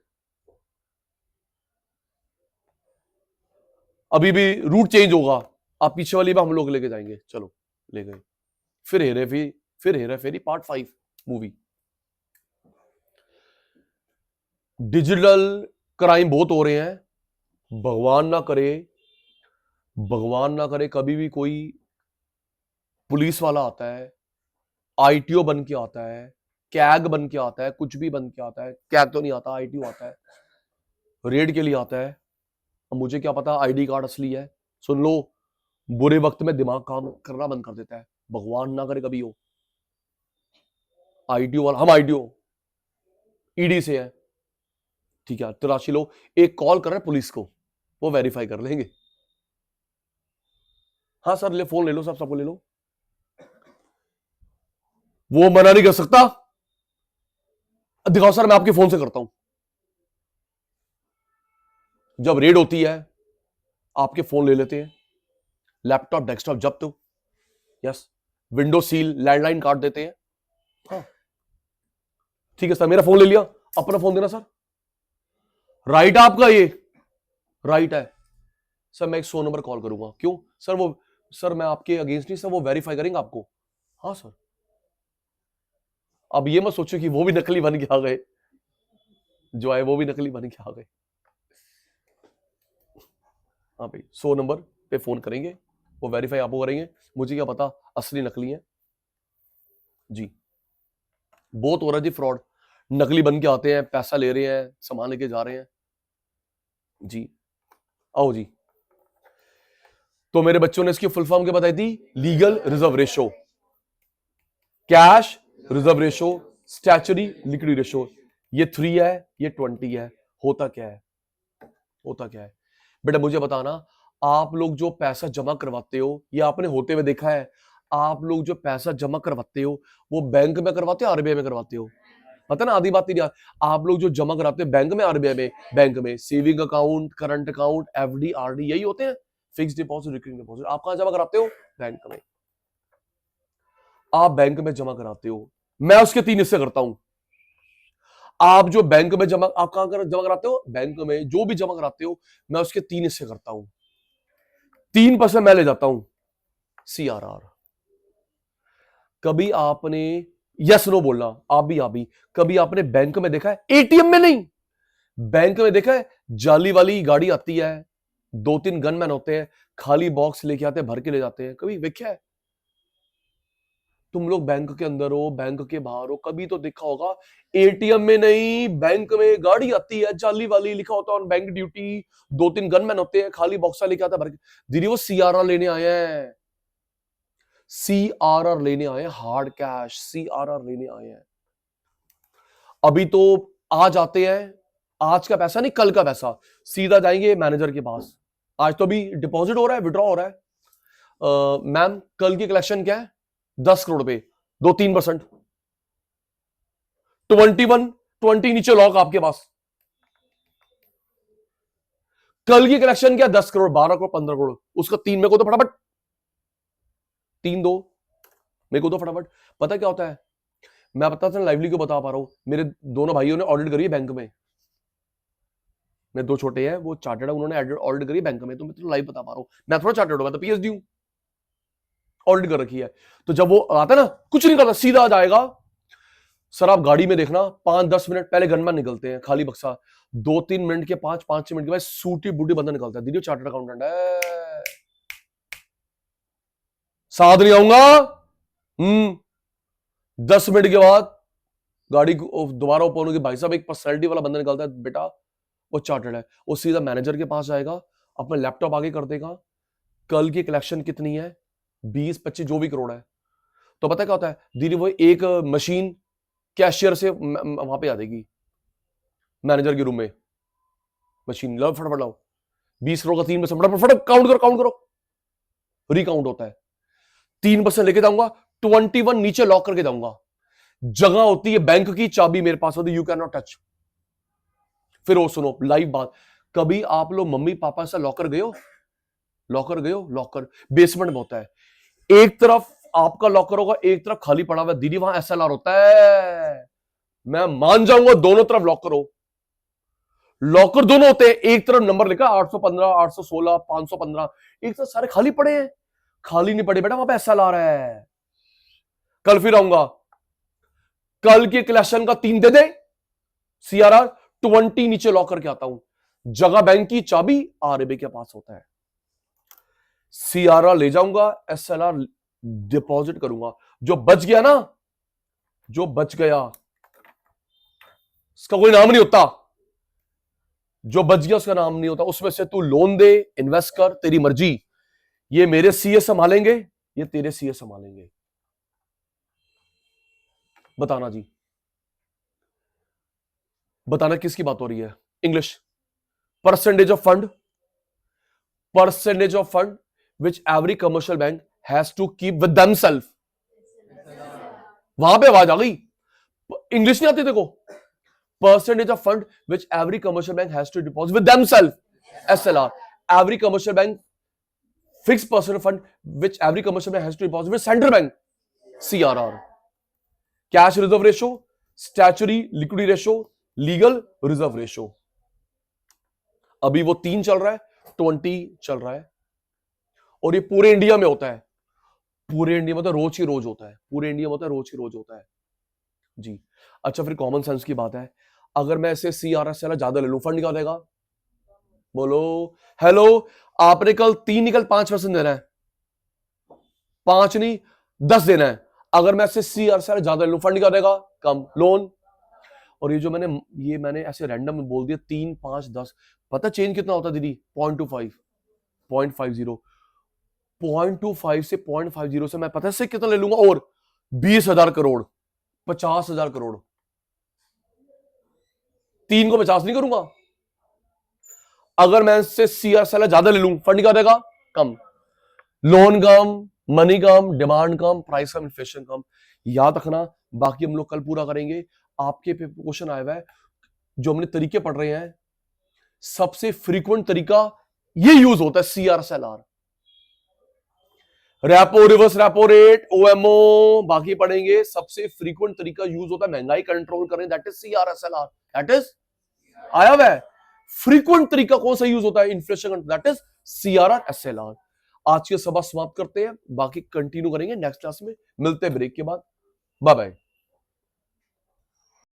अभी भी रूट चेंज होगा, आप पीछे वाली में हम लोग लेके जाएंगे। चलो, ले गए। फिर हेरा फेरी पार्ट 5 मूवी। डिजिटल क्राइम बहुत हो रहे हैं, भगवान ना करे कभी भी कोई पुलिस वाला आता है, आईटीओ बन के आता है, कैग बन के आता है, कुछ भी बन के आता है, कैग तो नहीं आता, आईटीओ आता है, रेड के लिए आता है। अब मुझे क्या पता आईडी कार्ड असली है, सुन लो, बुरे वक्त में दिमाग काम करना बंद कर देता है। भगवान ना करे कभी हो, आईटीओ वाला, हम आईटीओ ईडी से है, ठीक है, तलाशी लो, एक कॉल कर रहे हैं पुलिस को, वो वेरीफाई कर लेंगे। हाँ सर, ले फोन ले लो, सबको ले लो, वो मना नहीं कर सकता। दिखाओ सर, मैं आपके फोन से करता हूं। जब रेड होती है, आपके फोन ले लेते हैं, लैपटॉप डेस्कटॉप जब्त, यस, विंडो सील, लैंडलाइन काट देते हैं। हाँ ठीक है सर, मेरा फोन ले लिया, अपना फोन देना सर। राइट आपका, ये राइट है सर, मैं 100 नंबर कॉल करूंगा। क्यों सर? वो सर मैं आपके अगेंस्ट नहीं सर, वो वेरीफाई करेंगे आपको। हाँ सर। अब ये मत सोचो कि वो भी नकली बन के आ गए, जो आए वो भी नकली बन के आ गए। हाँ भाई, 100 नंबर पे फोन करेंगे, वो वेरीफाई आपको करेंगे, मुझे क्या पता असली नकली है जी। बहुत हो रहा है जी फ्रॉड, नकली बन के आते हैं, पैसा ले रहे हैं, सामान लेके जा रहे हैं जी। आओ जी, तो मेरे बच्चों ने इसकी फुल फॉर्म क्या बताई थी? Legal reserve ratio, cash reserve ratio, statutory liquidity ratio. ये 3 है, ये 20 है। होता क्या है? होता क्या है बेटा, मुझे बताना। आप लोग जो पैसा जमा करवाते हो, ये आपने होते हुए देखा है, आप लोग जो पैसा जमा करवाते हो वो बैंक में करवाते हो, आरबीआई में करवाते हो? पता ना, आधी बात नहीं। आप लोग जो जमा कराते हो बैंक में, आरबीआई में, बैंक में saving account, current account, FD, RD, यही होते हैं, फिक्स डिपॉजिट, रिकरिंग डिपॉजिट। आप कहां जमा कराते हो? बैंक में। आप बैंक में जमा कराते हो, मैं उसके 3 हिस्से करता हूं। आप जो बैंक में जमा, आप कहां जमा कराते हो? बैंक में। जो भी जमा कराते हो, मैं उसके 3 हिस्से करता हूं। 3% मैं ले जाता हूं, सीआरआर। कभी आपने यस नो बोलना, आप भी कभी आपने बैंक में देखा है, एटीएम में नहीं, बैंक में देखा है, जाली वाली गाड़ी आती है, 2-3 गनमैन होते हैं, खाली बॉक्स लेके आते हैं, भर के ले जाते हैं, कभी देखा है? तुम लोग बैंक के अंदर हो, बैंक के बाहर हो, कभी तो देखा होगा, एटीएम में नहीं, बैंक में गाड़ी आती है, जाली वाली, लिखा होता है ऑन बैंक ड्यूटी, 2-3 गनमैन होते हैं, खाली बॉक्स लेके आते हैं, भर के। दीदी वो सीआरआर लेने आए हैं, सीआरआर लेने आए हैं, हार्ड कैश सीआरआर लेने आए हैं। अभी तो आज आते हैं, आज का पैसा नहीं, कल का पैसा, सीधा जाएंगे मैनेजर के पास। आज तो अभी डिपॉजिट हो रहा है, विड्रॉ हो रहा है, मैम कल की कलेक्शन क्या है? 10 करोड़ रुपए, 2-3%, 20 नीचे लॉक आपके पास। कल की कलेक्शन क्या? 10 करोड़, 12 करोड़, 15 करोड़, उसका 3 मेरे को तो फटाफट 3 दो, मेरे को तो फटाफट। पता क्या होता है, मैं बता था लाइवली को बता पा रहा हूं, मेरे दोनों भाइयों ने ऑडिट करी है बैंक में, मेरे 2 छोटे हैं, वो चार्टर्ड है, उन्होंने ऑडिट करी है बैंक में, तो मैं तो लाइव बता पा रहा हूं, मैं थोड़ा चार्टर्ड हूं, मैं तो पीएचडी हूं, ऑडिट कर रखी है। तो जब वो आता है ना, कुछ नहीं करता, सीधा आ जाएगा। सर आप गाड़ी में देखना, 5-10 मिनट पहले गनमैन निकलते हैं, खाली बक्सा, 2-3 मिनट के 5-5 मिनट के बाद सूटी बूटी बंदा निकलता है, दीदी चार्टर्ड अकाउंटेंट है, साथ नहीं आऊंगा। 10 मिनट के बाद गाड़ी दोबारा ओपन होगी, भाई साहब एक पर्सनैलिटी वाला बंदा निकलता है, बेटा वो चार्टर्ड है, वो सीधा मैनेजर के पास जाएगा, अपना लैपटॉप आगे कर देगा, कल की कलेक्शन कितनी है, 20-25 जो भी करोड़ है, तो पता क्या होता है, दीदी वो एक मशीन कैशियर से वहां पे आ जाएगी मैनेजर के रूम में, मशीन लो फटाफट लाओ, 20 करोड़ का 3% फटाफट काउंट करो, रिकाउंट होता है, 3% लेके जाऊंगा, 21 नीचे लॉक करके जाऊंगा, जगह होती है बैंक की, चाबी मेरे पास होती है, यू कैन नॉट टच। फिर वो सुनो लाइव बात, कभी आप लोग मम्मी पापा से लॉकर गए हो, लॉकर बेसमेंट में होता है, एक तरफ आपका लॉकर होगा, एक तरफ खाली पड़ा हुआ है, दीदी वहां एसएलआर होता है, मैं मान जाऊंगा दोनों तरफ लॉकर हो, लॉकर दोनों होते हैं, एक तरफ नंबर लिखा 815 816 515, एक तरफ सारे खाली पड़े हैं, खाली नहीं पड़े बेटा, वहां पे एसएलआर है, कल फिर आऊंगा, कल के कलेक्शन का 3 दे दे, सीआरआर 20 नीचे लॉक करके आता हूं, जगह बैंक की, चाबी आरबीआई के पास होता है, सीआरआर ले जाऊंगा, एसएलआर डिपॉजिट करूंगा, जो बच गया ना, जो बच गया उसका कोई नाम नहीं होता, जो बच गया उसका नाम नहीं होता, उसमें से तू लोन दे, इन्वेस्ट कर, तेरी मर्जी, ये मेरे सीए संभालेंगे, ये तेरे सीए संभालेंगे, बताना जी, बताना किसकी बात हो रही है, English, percentage of fund which every commercial bank has to keep with themself, वहां पे आवाज आ गई, इंग्लिश नहीं आती देखो, percentage of fund which every commercial bank has to deposit with themselves, SLR, every commercial bank fixed percent of fund which every commercial bank has to deposit with central bank, CRR, cash reserve ratio, statutory liquidity ratio, legal reserve ratio, अभी वो 3 चल रहा है, 20 चल रहा है, और ये पूरे इंडिया में होता है, पूरे इंडिया में तो रोज ही रोज होता है, पूरे इंडिया में होता है, रोज ही रोज होता है जी। अच्छा फिर कॉमन सेंस की बात है, अगर मैं इसे सीआरएस से ज्यादा ले लूं, फंड क्या देगा, बोलो हेलो, आपने कल 3 निकल 5% देना है, 5 नहीं 10 देना है, अगर मैं इसे सीआर से ज्यादा ले लूं, फंड क्या देगा, कम, लोन, और ये जो मैंने ऐसे रैंडम में बोल दिया 3 5 10, पता चेंज कितना होता है दीदी, 0.25 0.50, 0.25 से 0.50 से मैं पता है कितना ले लूंगा, और 20,000 करोड़, 50,000 करोड़, 3 को 50 नहीं करूंगा, अगर मैं इससे सीआर से ज्यादा ले लूं, फंड क्या देगा, कम, लोन कम, मनी कम, डिमांड कम, प्राइस कम, इन्फ्लेशन कम, याद रखना, बाकी हम लोग कल पूरा करेंगे। आपके क्वेश्चन आया हुआ है, जो हमने तरीके पढ़ रहे हैं, सबसे फ्रीक्वेंट तरीका ये यूज होता है, CR SLR, repo, reverse repo rate, OMO, बाकी पढ़ेंगे, सबसे फ्रीक्वेंट तरीका यूज होता है महंगाई कंट्रोल करने, दैट इज सीआरएसएलआर, दैट इज आया हुआ है, फ्रीक्वेंट तरीका कौन सा यूज होता है, इन्फ्लेशन, दैट इज सीआरएसएलआर। आज की सभा समाप्त करते हैं, बाकी कंटिन्यू करेंगे नेक्स्ट क्लास में, मिलते हैं ब्रेक के बाद, बाय बाय।